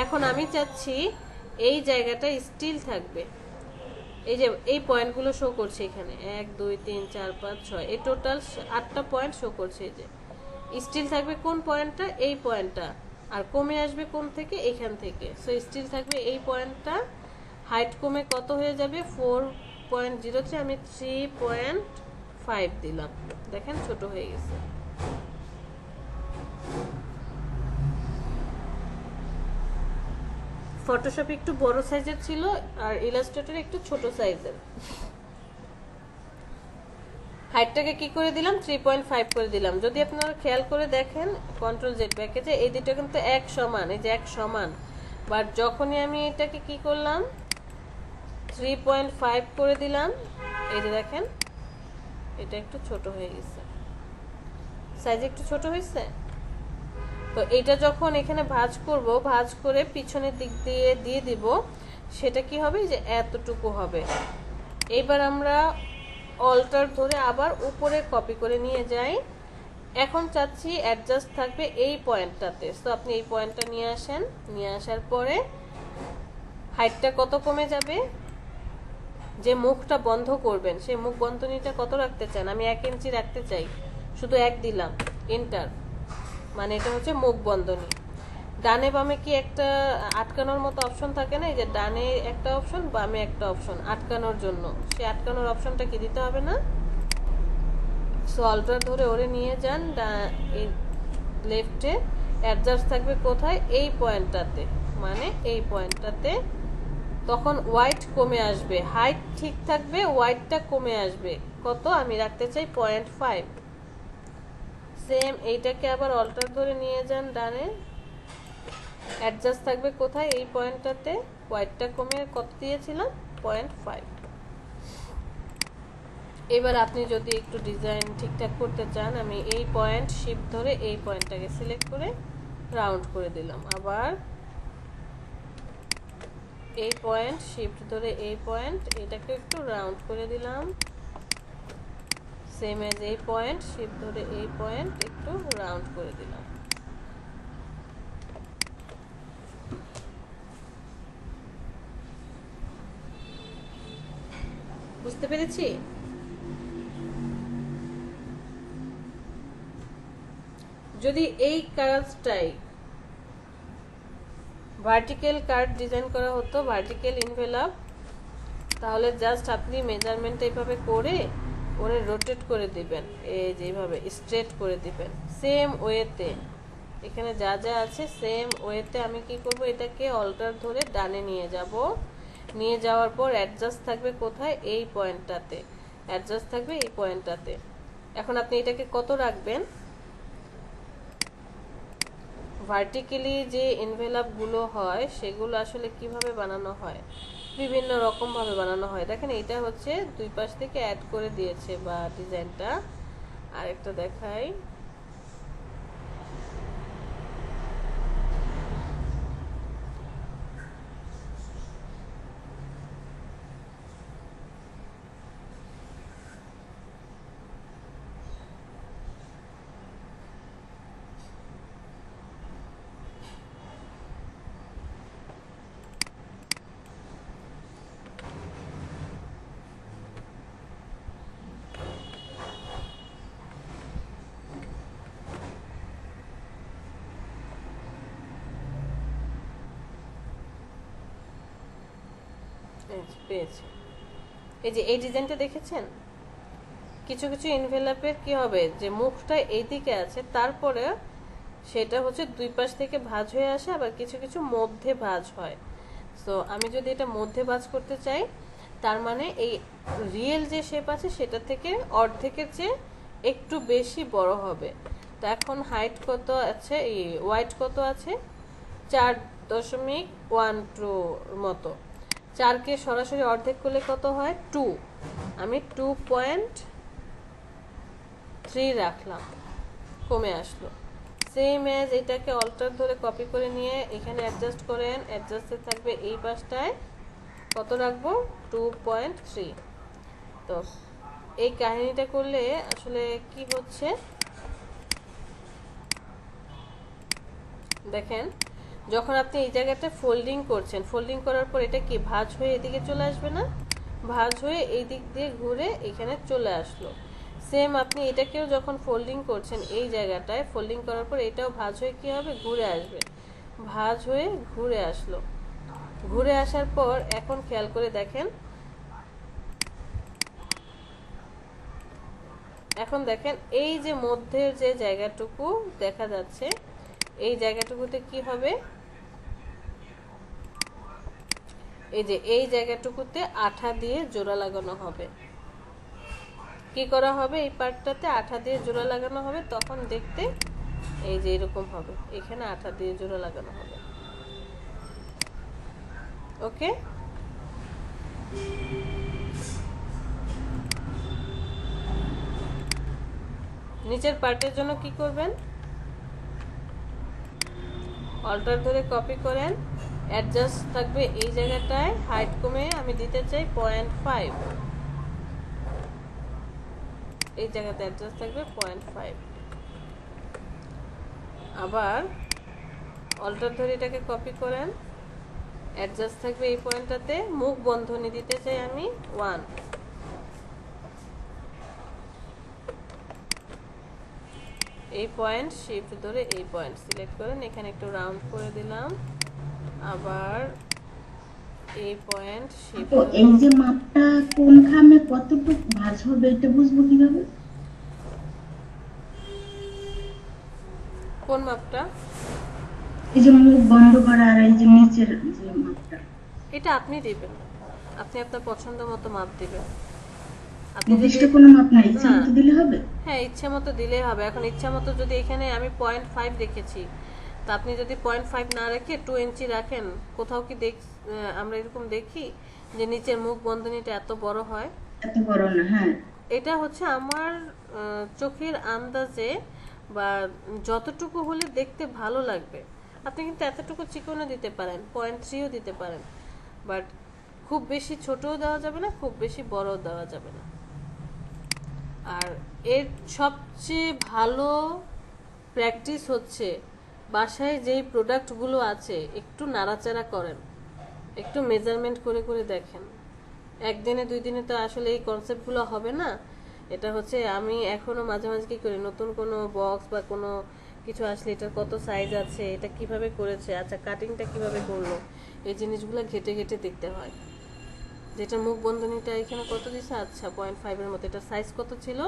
এখন আমি চাচ্ছি এই জায়গাটা স্টিল থাকবে, এই যে এই পয়েন্টগুলো শো করছে এখানে 1 2 3 4 5 6, এই টোটাল 8টা পয়েন্ট শো করছে। এই যে স্টিল থাকবে কোন পয়েন্টটা, এই পয়েন্টটা, আর কমে আসবে কোন থেকে, এখান থেকে। সো স্টিল থাকবে এই পয়েন্টটা, হাইট কমে কত হয়ে যাবে 4.03, আমি 3.5 দিলাম, দেখেন ছোট হয়ে গেছে। ফটোশপ একটু বড় সাইজের ছিল আর ইলাস্ট্রেটর একটু ছোট সাইজের। হাইটটাকে কি করে দিলাম, 3.5 করে দিলাম। যদি আপনারা খেয়াল করে দেখেন কন্ট্রোল জেড ব্যাকে, যে এই দুটো কিন্তু এক সমান, এই যে এক সমান, বাট যখনই আমি এটাকে কি করলাম 3.5 করে দিলাম, এই যে দেখেন এটা একটু ছোট হয়ে গেছে, সাইজ একটু ছোট হয়েছে। তো এটা যখন এখানে ভাঁজ করব, ভাঁজ করে পিছনের দিক দিয়ে দিব, সেটা কি হবে, যে এতটুকু হবে। এবার আমরা অল্টার ধরে আবার উপরে কপি করে নিয়ে যাই। এখন চাচ্ছি অ্যাডজাস্ট থাকবে এই পয়েন্টটাতে, তো আপনি এই পয়েন্টটা নিয়ে আসেন, নিয়ে আসার পরে হাইটটা কত কমে যাবে, যে মুখটা বন্ধ করবেন সেই মুখ বন্ধনীটা কত রাখতে চান, আমি 1 ইঞ্চি রাখতে চাই, শুধু 1 দিলাম, এন্টার, মানে এটা হচ্ছে মুখ বন্ধনী। ডানে বামে কি একটা আটকানোর মতো অপশন থাকে না, এই যে ডানে একটা অপশন, বামে একটা অপশন আটকানোর জন্য, সেই আটকানোর অপশনটা কি দিতে হবে না? সো অল্টার ধরে ওরে নিয়ে যান এই লেফটে, অ্যাডজাস্ট থাকবে কোথায়, এই পয়েন্টটাতে, মানে এই পয়েন্টটাতে। তখন হোয়াইট কমে আসবে, হাইট ঠিক থাকবে, হোয়াইটটা কমে আসবে কত, আমি রাখতে চাই 0.5। সেম এইটাকে আবার অল্টার ধরে নিয়ে যান ডানে, অ্যাডজাস্ট থাকবে কোথায়, এই পয়েন্টটাতে, হোয়াইটটা কমে কত দিয়েছিলাম 0.5। এবার আপনি যদি একটু ডিজাইন ঠিকঠাক করতে চান, আমি এই পয়েন্ট শিফট ধরে এই পয়েন্টটাকে সিলেক্ট করে রাউন্ড করে দিলাম, আবার এই পয়েন্ট শিফট ধরে এই পয়েন্ট, এটাকে একটু রাউন্ড করে দিলাম, সেম এজ এই পয়েন্ট শিফট ধরে এই পয়েন্ট একটু রাউন্ড করে দিলাম। বুঝতে পেরেছি? যদি এই কাজটাই ভার্টিক্যাল কার্ড ডিজাইন করা হতো, ভার্টিক্যাল এনভেলপ, তাহলে জাস্ট আপনি মেজারমেন্ট এইভাবে করে ওরে রোটেট করে দিবেন, এই যে এইভাবে স্ট্রেট করে দিবেন, সেম ওয়েতে এখানে যা যা আছে সেম ওয়েতে আমি কি করব, এটাকে অল্টার ধরে ডানে নিয়ে যাব, নিয়ে যাওয়ার পর অ্যাডজাস্ট থাকবে কোথায়, এই পয়েন্টটাতে, অ্যাডজাস্ট থাকবে এই পয়েন্টটাতে। এখন আপনি এটাকে কত রাখবেন, ভার্টিক্যালি যে এনভেলাপগুলো হয় সেগুলো আসলে কিভাবে বানানো হয়, বিভিন্ন রকমভাবে বানানো হয়। দেখেন এটা হচ্ছে দুই পাশ থেকে অ্যাড করে দিয়েছে বা ডিজাইনটা। আরেকটা দেখাই, পেয়েছি। এই যে এই ডিজাইনটা দেখেছেন, কিছু কিছু এনভেলাপের কি হবে যে মুখটা এইদিকে আছে, তারপরে সেটা হচ্ছে দুই পাশ থেকে ভাঁজ হয়ে আসে, আবার কিছু কিছু মধ্যে ভাঁজ হয়। সো আমি যদি এটা মধ্যে ভাঁজ করতে চাই, তার মানে এই রিয়েল যে শেপ আছে সেটা থেকে অর্ধেকের চেয়ে একটু বেশি বড় হবে। তো এখন হাইট কত আছে, এই ওয়াইড কত আছে, 4.12 মতো। 4কে সরাসরি অর্ধেক করলে কত হয়, 2। আমি 2.3 রাখলাম, কমে আসলো। সেম এজ এটাকে অল্টার ধরে কপি করে নিয়ে এখানে অ্যাডজাস্ট করেন, অ্যাডজাস্টে থাকবে এই পাশটায় কত রাখবো, 2.3। তো এই কাহিনীটা করলে আসলে কি হচ্ছে দেখেন, যখন আপনি এই জায়গাটা ফোল্ডিং করছেন, ফোল্ডিং করার পর এটা কি ভাঁজ হয়ে এদিকে চলে আসবে না, ভাঁজ হয়ে এই দিক দিয়ে ঘুরে এখানে চলে আসলো। সেম আপনি এটাকেও যখন ফোল্ডিং করছেন, এই জায়গাটায় ফোল্ডিং করার পর এটাও ভাঁজ হয়ে কি হবে, ঘুরে আসবে, ভাঁজ হয়ে ঘুরে আসলো। ঘুরে আসার পর এখন খেয়াল করে দেখেন, এখন দেখেন এই যে মধ্যের যে জায়গাটুকু দেখা যাচ্ছে, এই জায়গাটুকুতে কি হবে, এই যে এই জায়গাটুকুতে আঠা দিয়ে জোড়া লাগানো হবে। কি করা হবে, এই পার্টটাতে আঠা দিয়ে জোড়া লাগানো হবে, তখন দেখতে এই যে এরকম হবে, এখানে আঠা দিয়ে জোড়া লাগানো হবে। ওকে, নিচের পার্টের জন্য কি করবেন, অল্টার ধরে কপি করেন, অ্যাডজাস্ট থাকবে এই জায়গাটায়, হাইট কমে আমি দিতে চাই 0.5, এই জায়গাতে অ্যাডজাস্ট থাকবে 0.5। আবার অল্টার ধরে এটাকে কপি করেন, অ্যাডজাস্ট থাকবে এই পয়েন্টটাতে, মুখ বন্ধনী দিতে চাই আমি 1। এই পয়েন্ট শিফট ধরে এই পয়েন্ট সিলেক্ট করেন, এখানে একটু রাউন্ড করে দিলাম, আবার এই পয়েন্ট শিফট। তো এই যে মাপটা কোন খামে কতটুকু ভাঁজ হবে এটা বুঝবো কিভাবে? কোন মাপটা, এই যে মুখ বন্ধ করা আর এই যে নিচের যে মাপটা, এটা আপনি দিবেন, আপনি আপনার পছন্দ মতো মাপ দিবেন। আপনি নির্দিষ্ট যদি কোনো মাপ নাই, ইচ্ছা না, মতো দিলে হবে? হ্যাঁ ইচ্ছা মতো দিলেই হবে। এখন ইচ্ছা মতো যদি এখানে আমি 0.5 রেখেছি, তা আপনি যদি 0.5 না রেখে 2 ইঞ্চি রাখেন, কোথাও কি আমরা এরকম দেখি যে নিচের মুখ বন্ধনীটা এত বড় হয়? এত বড় না, হ্যাঁ। এটা হচ্ছে আমার চোখের আন্দাজে, বা যতটুকু হলে দেখতে ভালো লাগবে। আপনি কিন্তু এতটুকু চিকনও দিতে পারেন, 0.3ও দিতে পারেন, বাট খুব বেশি ছোটও দেওয়া যাবে না, খুব বেশি বড়ও দেওয়া যাবে না। আর এর সবচেয়ে ভালো প্র্যাকটিস হচ্ছে বাসায় যেই প্রোডাক্টগুলো আছে একটু নাড়াচাড়া করেন, একটু মেজারমেন্ট করে করে দেখেন। একদিনে 2 দিনে তো আসলে এই কনসেপ্টগুলো হবে না। এটা হচ্ছে আমি এখনো মাঝে মাঝে কি করি, নতুন কোনো বক্স বা কোনো কিছু আসলে এটার কত সাইজ আছে, এটা কিভাবে করেছে, আচ্ছা কাটিংটা কিভাবে করলো, এই জিনিসগুলো ঘেটে ঘেটে দেখতে হয়। যেটা মুখ বন্ধনীটা এখানে কত দিয়েছে, আচ্ছা 0.5 এর মতো, এটা সাইজ কত ছিল,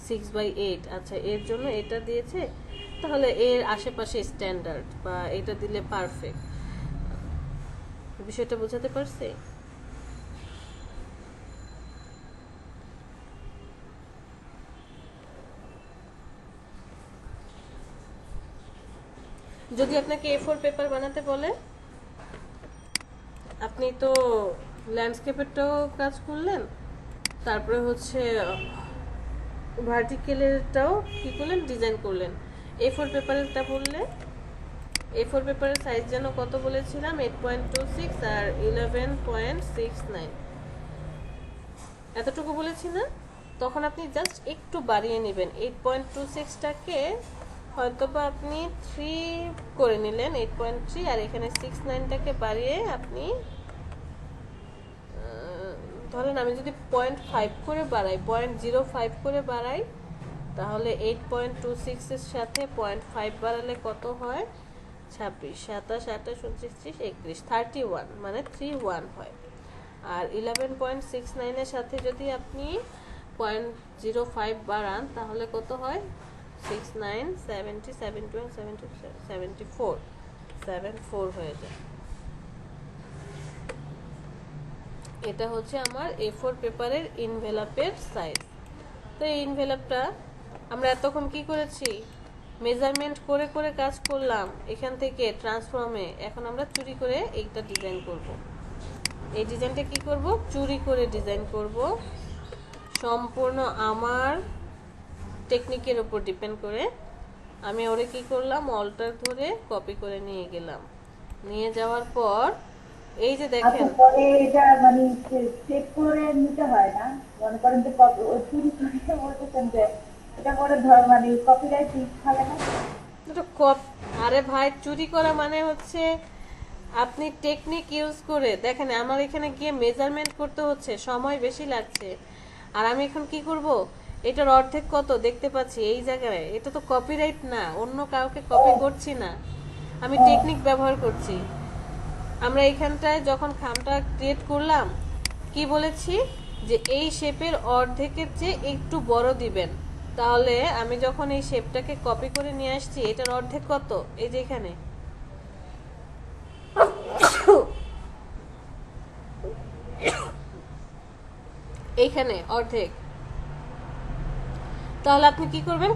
6/8, আচ্ছা এর জন্য এটা দিয়েছে, তাহলে এর আশেপাশে স্ট্যান্ডার্ড বা এটা দিলে পারফেক্ট। বিষয়টা বোঝাতে পারছি? যদি আপনাকে A4 পেপার বানাতে বলে, আপনি তো ল্যান্ডস্কেপেরটাও কাজ করলেন, তারপরে হচ্ছে ভার্টিক্যালেরটাও কি করলেন, ডিজাইন করলেন। A4 পেপারেরটা বললে, A4 পেপারের সাইজ যেন কত বলেছিলাম, 8.26 আর 11.69, এতটুকু বলেছি না? তখন আপনি জাস্ট একটু বাড়িয়ে নেবেন। 8.26টাকে হয়তো বা আপনি 3 করে নিলেন, 8.3, আর এখানে 69টাকে বাড়িয়ে আপনি ধরেন আমি যদি 0.5 করে বাড়াই, 0.05 করে বাড়াই, তাহলে 8.26 এর সাথে 0.5 বাড়ালে কত হয়? 26, 27, 28, 29, 30, 31, 31, মানে 31 হয়। আর 11.69 এর সাথে যদি আপনি 0.05 বাড়ান তাহলে কত হয়? 69, 70, 71, 74, 74 হয়ে যায়। এটা হচ্ছে আমার A4 পেপারের ইনভেলপের সাইজ। তো এই ইনভেলপটা আমরা এতক্ষণ কি করেছি, মেজারমেন্ট করে করে কাজ করলাম এখান থেকে ট্রান্সফর্মে। এখন আমরা চুরি করে এইটা ডিজাইন করব। এই ডিজাইনটা কি করব, চুরি করে ডিজাইন করব, সম্পূর্ণ আমার টেকনিকের উপর ডিপেন্ড করে। আমি ওরে কি করলাম, অল্টার ধরে কপি করে নিয়ে গেলাম। নিয়ে যাওয়ার পর এই যে আচ্ছা, দেখেন, পরে এটা মানে চেক করে নিতে হয় না? মনে করেন যে চুরি করে বলতেছেন যে এটা পরে মানে কপিরাইট হবে না? এটা আরে ভাই, চুরি করা মানে হচ্ছে আপনি টেকনিক ইউজ করে দেখেন। আমার এখানে গিয়ে মেজারমেন্ট করতে হচ্ছে, সময় বেশি লাগছে। আর আমি এখন কি করব, এটার অর্ধেক কত দেখতে পাচ্ছি এই জায়গায়। এটা তো কপিরাইট না, অন্য কাউকে কপি করছি না, আমি টেকনিক ব্যবহার করছি। আমরা এইখানটায় যখন খামটা ক্রিয়েট করলাম, কি বলেছি যে এই শেপের অর্ধেকের চেয়ে একটু বড় দিবেন। তাহলে আমি যখন এই শেপটাকে কপি করে নিয়ে আসছি, এটার অর্ধেক কত, এই যে এখানে, এইখানে অর্ধেক। তাহলে আপনি কি করবেন,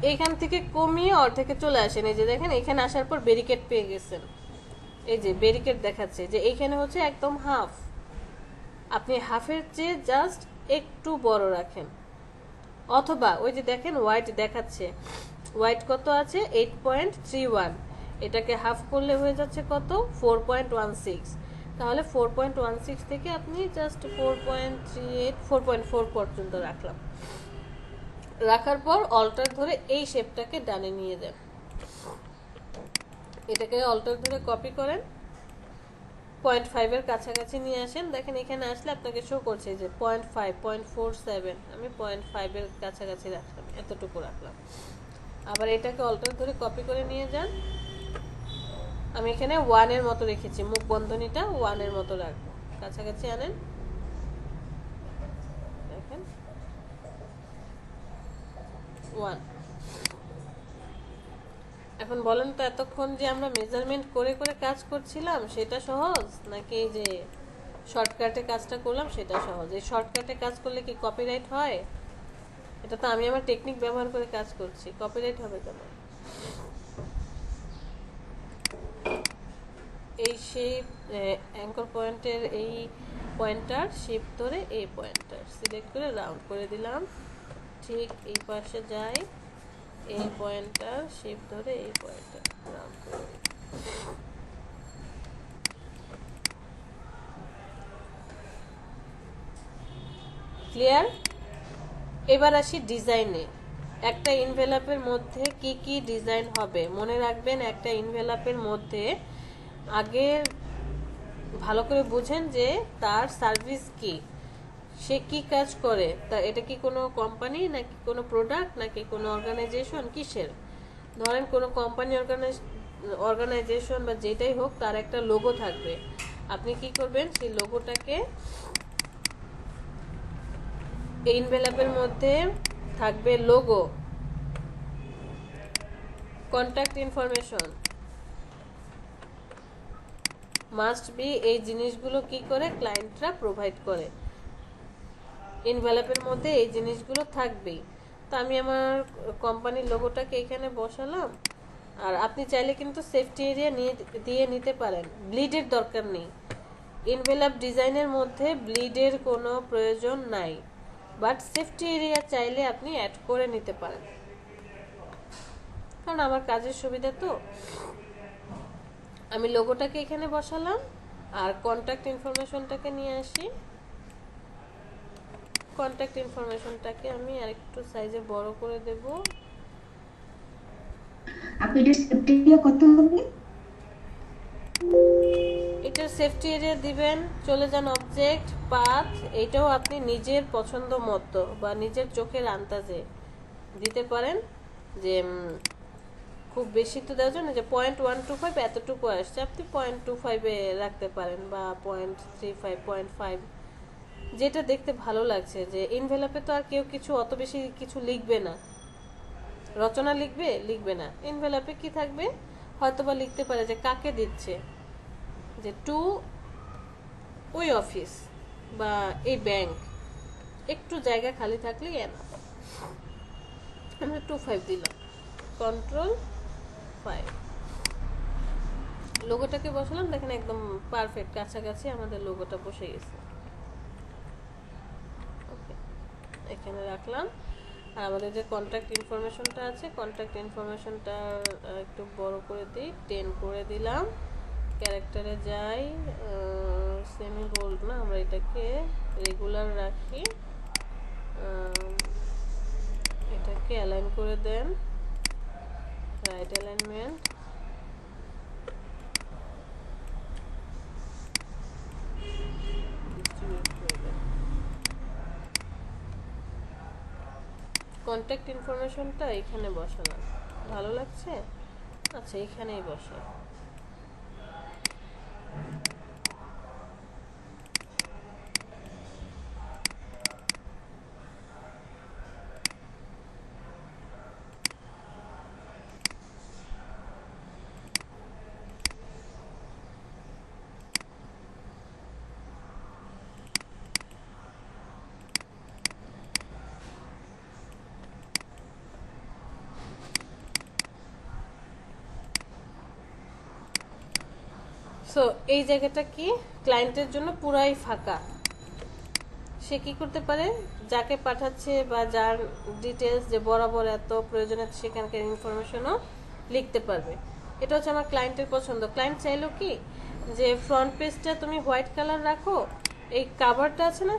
এইখান থেকে কমিয়ে অর্ধেকে চলে আসেন। এই যে দেখেন, এখানে আসার পর ব্যারিকেড পেয়ে গেছেন। এই যে ব্যারিকেড দেখাচ্ছে যে এইখানে হচ্ছে একদম হাফ, আপনি হাফের চেয়ে জাস্ট একটু বড় রাখেন। অথবা ওই যে দেখেন হোয়াইট দেখাচ্ছে, হোয়াইট কত আছে, 8.31, এটাকে হাফ করলে হয়ে যাচ্ছে কত, 4.16। তাহলে 4.16 থেকে আপনি জাস্ট 4.38, 4.4 পর্যন্ত রাখলাম। রাখার পর অল্টার ধরে এই শেপটাকে ডানে নিয়ে যান। এটাকে অল্টার ধরে কপি করেন, 0.5 এর কাছাকাছি নিয়ে আসেন। দেখেন এখানে আসলে আপনাকে শো করছে যে 0.5, 0.47, আমি 0.5 এর কাছাকাছি রাখলাম, এতটুকু রাখলাম। আবার এটাকে অল্টার ধরে কপি করে নিয়ে যান। আমি এখানে 1 এর মতো রেখেছি, মুখ বন্ধনীটা 1 এর মতো রাখবো, কাছাকাছি আনেন। দেখেন 1। এখন বলেন তো, এতক্ষণ যে আমরা মেজারমেন্ট করে করে কাজ করছিলাম সেটা সহজ, নাকি এই যে শর্টকাটে কাজটা করলাম সেটা সহজ? এই শর্টকাটে কাজ করলে কি কপিরাইট হয়? এটা তো আমি আমার টেকনিক ব্যবহার করে কাজ করছি, কপিরাইট হবে কেন? এই শেপ অ্যাঙ্কর পয়েন্টের এই পয়েন্টার শেপ ধরে এই পয়েন্টার সিলেক্ট করে রাউন্ড করে দিলাম, ঠিক এই পাশে যায়, এই পয়েন্টার শেপ ধরে এই পয়েন্টার রাউন্ড করে দিলাম। ক্লিয়ার? এবার আসি ডিজাইনে। একটা ইনভেলপের মধ্যে কি কি ডিজাইন হবে মনে রাখবেন। একটা ইনভেলপের মধ্যে আগে ভালো করে বুঝেন যে তার সার্ভিস কি, সে কি কাজ করে, তা এটা কি কোনো কোম্পানি নাকি কোনো প্রোডাক্ট নাকি কোনো অর্গানাইজেশন, কিসের? ধরেন কোনো কোম্পানি, অর্গানাইজেশন বা যেটাই হোক, তার একটা লোগো থাকবে। আপনি কি করবেন, সেই লোগোটাকে এই এনভেলপের মধ্যে থাকবে logo, contact information, must be, এই জিনিসগুলো কি করে ক্লায়েন্টরা প্রোভাইড করে। এনভেলপের মধ্যে এই জিনিসগুলো থাকবেই। তো আমি আমার কোম্পানির লোগোটাকে এখানে বসালাম, আর আপনি চাইলে কিন্তু সেফটি এরিয়া দিয়ে নিতে পারেন, ব্লিডের দরকার নেই। এনভেলাপ ডিজাইনের মধ্যে ব্লিডের কোনো প্রয়োজন নাই, বাট সেফটি এরিয়া চাইলে আপনি অ্যাড করে নিতে পারেন, কারণ আমার কাজের সুবিধা তো। আমি লোগোটাকে এখানে বসালাম আর কন্ট্যাক্ট ইনফরমেশনটাকে নিয়ে আসি। কন্ট্যাক্ট ইনফরমেশনটাকে আমি আরেকটু সাইজে বড় করে দেব। আপনি এটা সেফটি এরিয়া কত হবে? এটার সেফটি এরিয়া দিবেন, চলে যান অবজেক্ট পাথ, এটাও আপনি নিজের পছন্দ মতো বা নিজের চোখের আন্দাজে দিতে পারেন। যে খুব বেশি তো দেওয়ার জন্য যে 0.125 এতটুকু আসছে, আপনি 0.25-এ রাখতে পারেন বা 0.35, 0.5, যেটা দেখতে ভালো লাগছে। যে এনভেলপে তো আর কেউ কিছু অত বেশি কিছু লিখবে না, রচনা লিখবে না। এনভেলপে কি থাকবে, হয়তোবা লিখতে পারে যে কাকে দিচ্ছে, যে টু ওই অফিস বা এই ব্যাংক, একটু জায়গা খালি থাকলেই আমরা 25 দিলাম, Ctrl+5, লোগোটাকে বসালাম। দেখেন একদম পারফেক্ট কাছাকাছি আমাদের লোগোটা বসে গেছে। ওকে, এখানে রাখলাম। আর আমাদের যে কন্ট্যাক্ট ইনফরমেশনটা আছে, কন্ট্যাক্ট ইনফরমেশনটা একটু বড় করে দিই, 10 করে দিলাম। ক্যারেক্টারে যাই, সেমি বোল্ড না, আমরা এটাকে রেগুলার রাখি। এটাকে অ্যালাইন করে দেন, রাইট অ্যালাইনমেন্ট। কন্ট্যাক্ট ইনফরমেশনটা এখানে বসালাম, ভালো লাগছে। আচ্ছা, এখানেই বসে। সো এই জায়গাটা কি ক্লায়েন্টের জন্য পুরাই ফাঁকা। সে কি করতে পারে, যাকে পাঠাচ্ছে বা যার ডিটেলস যে বরাবর এত প্রয়োজনে সেখানকার ইনফরমেশনও লিখতে পারবে। এটা হচ্ছে আমার ক্লায়েন্টের পছন্দ। ক্লায়েন্ট চাইলো কি যে ফ্রন্ট পেজটা তুমি হোয়াইট কালার রাখো, এই কাভারটা আছে না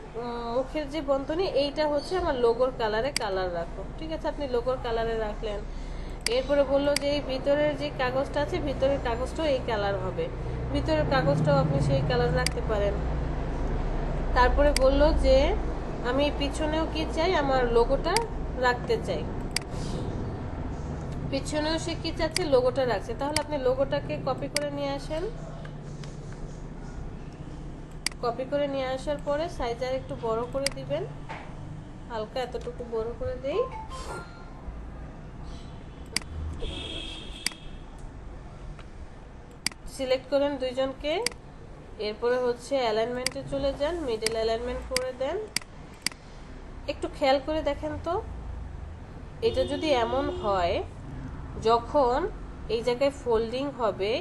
মুখের যে বন্ধনী, এইটা হচ্ছে আমার লোগোর কালার রাখো। ঠিক আছে, আপনি লোগোর কালারে রাখলেন। এরপরে বললো যে এই ভিতরের যে কাগজটা আছে, ভিতরের কাগজটাও এই কালার হবে, ভিতরের কাগজটাও আপনি সেই কালার রাখতে পারেন। তারপরে বললো যে আমি পিছনেও কি চাই, আমার লোগোটা রাখতে চাই, পিছনেও সে কি চাচ্ছে, লোগোটা রাখছে। তাহলে আপনি লোগোটাকে কপি করে নিয়ে আসেন। কপি করে নিয়ে আসার পরে সাইজ আর একটু বড় করে দিবেন, হালকা এতটুকু বড় করে দেই। সিলেক্ট করেন দুইজনকে, এরপরে হচ্ছে অ্যালাইনমেন্টে চলে যান, মিডল অ্যালাইনমেন্ট করে দেন। একটু খেয়াল করে দেখেন তো, এটা যদি এমন হয় যখন এই জায়গায় ফোল্ডিং হবে,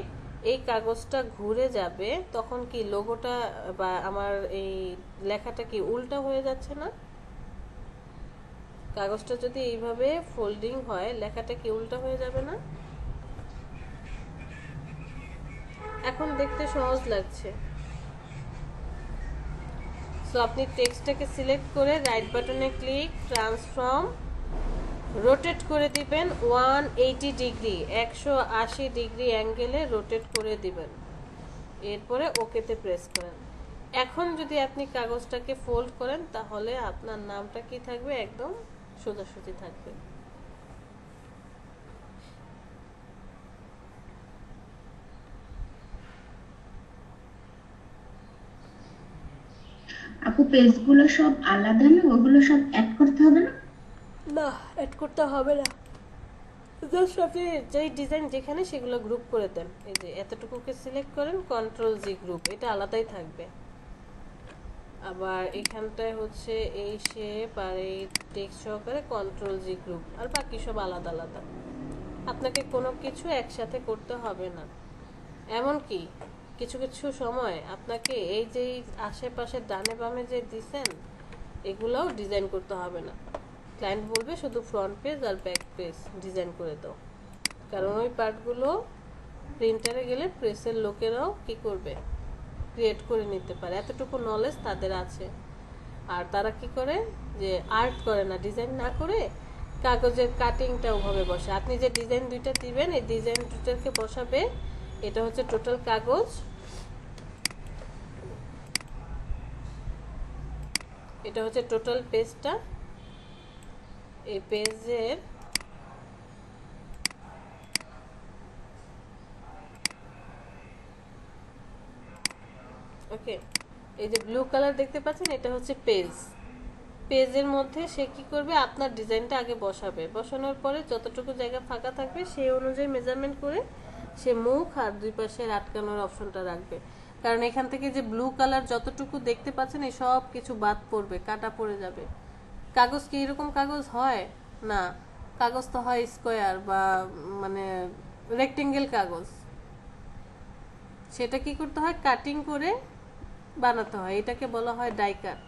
এই কাগজটা ঘুরে যাবে, তখন কি লোগোটা বা আমার এই লেখাটা কি উল্টা হয়ে যাচ্ছে না? কাগজটা যদি এইভাবে ফোল্ডিং হয়, লেখাটা কি উল্টা হয়ে যাবে না? এখন দেখতে সহজ লাগছে। সো আপনি টেক্সটটাকে সিলেক্ট করে রাইট বাটনে ক্লিক, ট্রান্সফর্ম, রোটেট করে দিবেন 180 ডিগ্রি, 180 ডিগ্রি অ্যাঙ্গেলে রোটেট করে দিবেন। এরপরে ওকেতে প্রেস করেন। এখন যদি আপনি কাগজটাকে ফোল্ড করেন, তাহলে আপনার নামটা কি থাকবে, একদম সোজাসুজি থাকবে। আপু পেজগুলো সব আলাদা না, ওগুলো সব অ্যাড করতে হবে না? না, অ্যাড করতে হবে না, জাস্ট আপনি যেই ডিজাইন যেখানে সেগুলো গ্রুপ করে দেন। এই যে এতটুকুকে সিলেক্ট করেন, Ctrl+G গ্রুপ, এটা আলাদাই থাকবে। আবার এখানটায় হচ্ছে এই শেপ আর এই টেক্সট সহকারে Ctrl+G গ্রুপ, আর বাকি সব আলাদা আলাদা। আপনাকে কোনো কিছু একসাথে করতে হবে না। এমনকি কিছু কিছু সময় আপনাকে এই যে আশেপাশে ডানে বামে যে দিছেন এগুলোও ডিজাইন করতে হবে না। ক্লায়েন্ট বলবে শুধু ফ্রন্ট পেজ আর ব্যাক পেজ ডিজাইন করে দাও, কারণ ওই পার্টগুলো প্রিন্টারে গেলে প্রেসের লোকেরাও কি করবে, ক্রিয়েট করে নিতে পারে, এতটুকু নলেজ তাদের আছে। আর তারা কি করে যে আর্ট করে না, ডিজাইন না করে কাগজের কাটিংটা ওভাবে বসে। আপনি যে ডিজাইন দুইটা দিবেন এই ডিজাইন দুটাকে বসাবে, এটা হচ্ছে টোটাল কাগজ, এটা হচ্ছে টোটাল পেজটা। এই পেজের ওকে, এই যে ব্লু কালার দেখতে পাচ্ছেন এটা হচ্ছে পেজ। পেজের মধ্যে সে কি করবে, আপনার ডিজাইনটা আগে বসাবে, বসানোর পরে যতটুকু জায়গা ফাঁকা থাকবে সেই অনুযায়ী মেজারমেন্ট করে সে মুখ আর দুই পাশে আটকানোর অপশনটা রাখবে। কারণ এখান থেকে যে ব্লু কালার যতটুকু দেখতে পাচ্ছেন এই সব কিছু বাদ পড়বে, কাটা পড়ে যাবে। কাগজ কি এরকম কাগজ হয় না, কাগজ তো হয় স্কোয়ার বা মানে রেক্টেঙ্গেল কাগজ, সেটা কি করতে হয়, কাটিং করে বানাতে হয়, এটাকে বলা হয় ডাই কাট।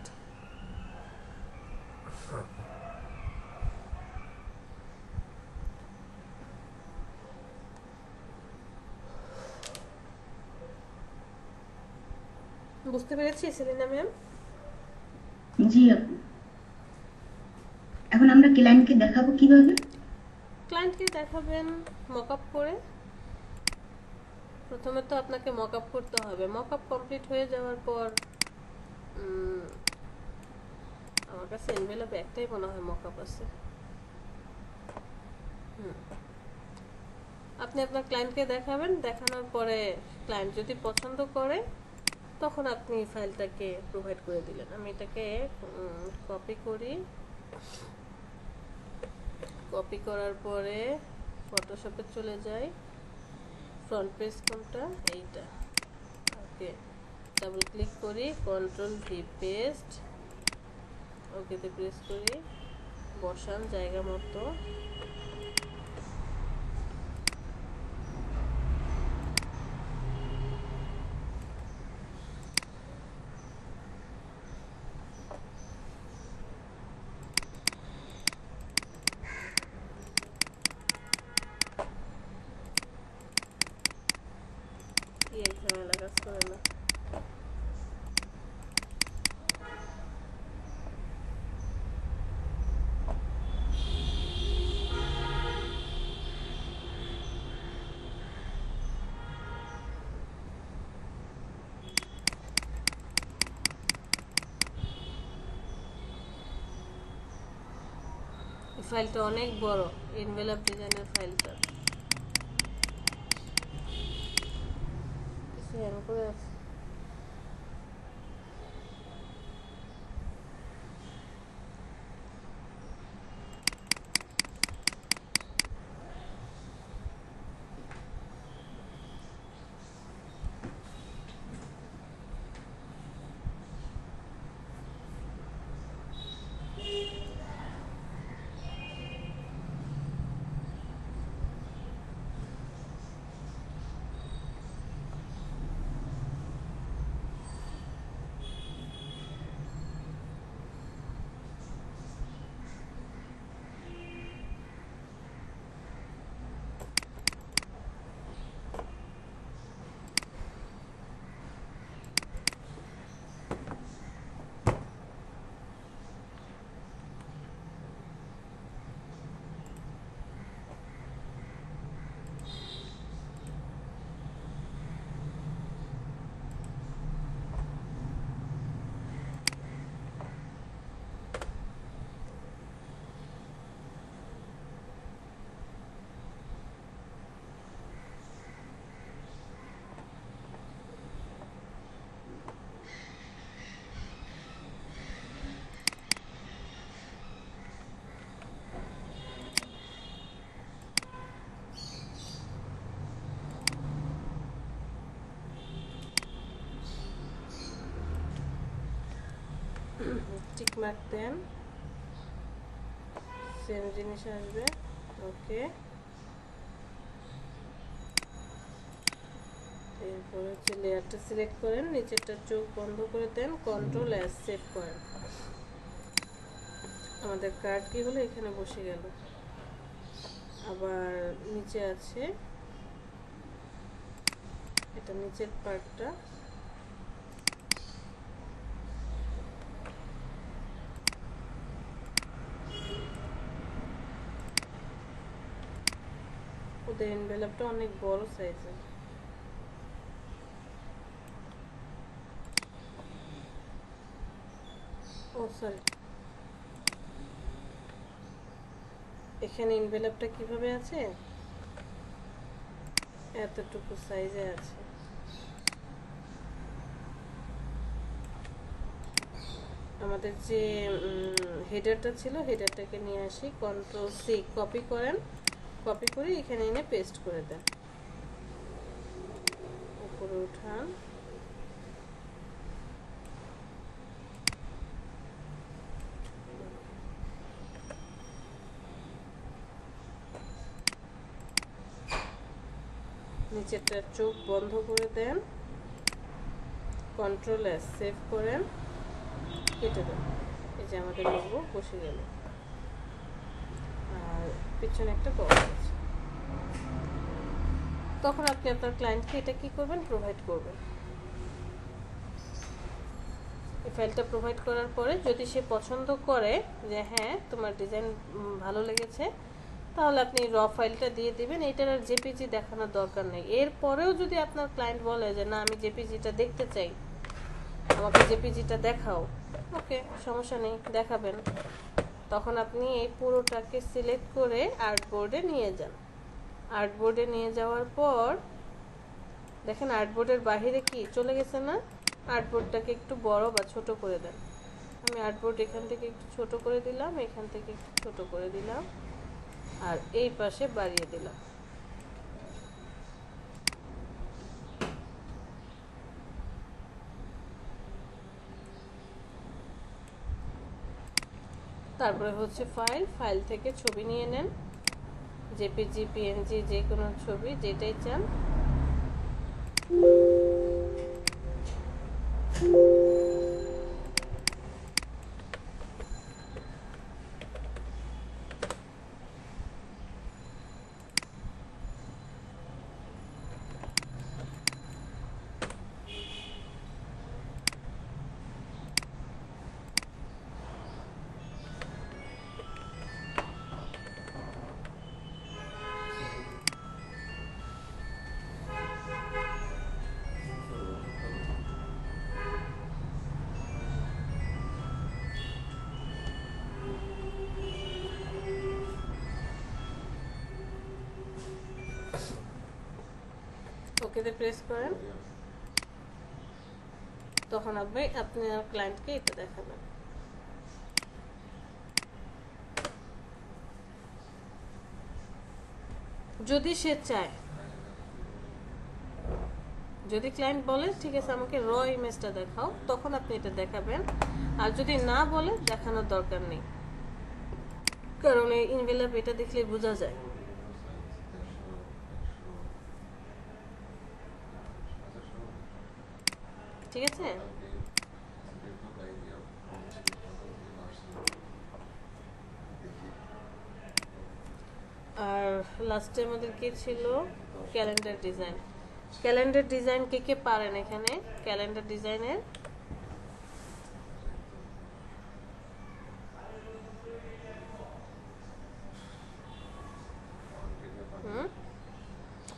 বুঝতে পেরেছি সেলিনা ম্যাম? জি আপু। এখন আমরা ক্লায়েন্টকে দেখাবো কিভাবে? ক্লায়েন্টকে দেখাবেন মকআপ করে। প্রথমে তো আপনাকে মকআপ করতে হবে, মকআপ কমপ্লিট হয়ে যাওয়ার পর আমার কাছে এনভেলপে একটাই মনে হয় মকআপ আছে। আপনি আপনার ক্লায়েন্টকে দেখাবেন, দেখানোর পরে ক্লায়েন্ট যদি পছন্দ করে তখন আপনি ফাইলটাকে প্রোভাইড করে দিলেন। আমি এটাকে কপি করি, কপি করার পরে ফটোশপে চলে যাই, ফ্রন্ট পেজ কোনটা, এইটা, ওকে, ডাবল ক্লিক করি, কন্ট্রোল ভি পেস্ট, ওকেতে প্রেস করি, বসান জায়গা মতো। এই ঝামেলা কাজ করে না। এই ফাইলটা অনেক বড়, এনভেলপ ডিজাইনের ফাইলটা কিছু হ্যাং করে আছে। টিক মার্ক দেন, সেম জিনিস আসবে, ওকে। এরপর হচ্ছে লেয়ারটা সিলেক্ট করেন, নিচেরটা চোখ বন্ধ করে দেন, কন্ট্রোল এস সেভ করেন। আমাদের কার্ড কি হলো, এখানে বসে গেল। আবার নিচে আছে, এটা নিচের পার্টটা, ওদের এনভেলপটা অনেক বড় সাইজের। ও সরি, এখানে এনভেলপটা কিভাবে আছে, এতটুকু সাইজে আছে। আমাদের যে হেডারটা ছিল, হেডারটাকে নিয়ে আসি, কন্ট্রোল সি কপি করেন, কপি করে এখানে এনে পেস্ট করে দেন, উপরে উঠান। নিচেরটা চোখ বন্ধ করে দেন, কন্ট্রোল এস সেভ করেন, কেটে দেন। এই যে আমাদের লোগো বসে গেল, আর পিছনে একটা বক্স আছে। তখন আপনি আপনার ক্লায়েন্টকে এটা কি করবেন, প্রোভাইড করবেন। এই ফাইলটা প্রোভাইড করার পরে যদি সে পছন্দ করে যে হ্যাঁ তোমার ডিজাইন ভালো লেগেছে, তাহলে আপনি র ফাইলটা দিয়ে দিবেন। এটার আর জেপিজি দেখানোর দরকার নেই। এরপরেও যদি আপনার ক্লায়েন্ট বলে যে না আমি জেপিজিটা দেখতে চাই, আমাকে জেপিজিটা দেখাও, ওকে সমস্যা নেই, দেখাবেন। তখন আপনি এই পুরোটাকে সিলেক্ট করে আর্টবোর্ডে নিয়ে যান। আর্টবোর্ডে নিয়ে যাওয়ার পর দেখেন আর্টবোর্ডের বাহিরে কি চলে গেছে না, আর্টবোর্ডটাকে একটু বড় বা ছোট করে দেন। আমি আর্টবোর্ড এখান থেকে একটু ছোট করে দিলাম, এখান থেকে একটু ছোট করে দিলাম, আর এই পাশে বাড়িয়ে দিলাম। তারপরে হচ্ছে ফাইল থেকে ছবি নিয়ে নেন, জেপিজি পিএনজি যে কোনো ছবি যেটাই চান। ওকেতে প্রেস করেন, তখন আপনি আপনার ক্লায়েন্টকে এটা দেখাবেন। যদি সে চায়, যদি ক্লায়েন্ট বলে ঠিক আছে আমাকে র ইমেজটা দেখাও, তখন আপনি এটা দেখাবেন। আর যদি না বলে, দেখানোর দরকার নেই, কারণ এই এনভেলপ এটা দেখলে বোঝা যায়। ঠিক আছে, আর লাস্টে আমাদের কি ছিল, ক্যালেন্ডার ডিজাইন। ক্যালেন্ডার ডিজাইন কে কে পারেন এখানে, ক্যালেন্ডার ডিজাইনের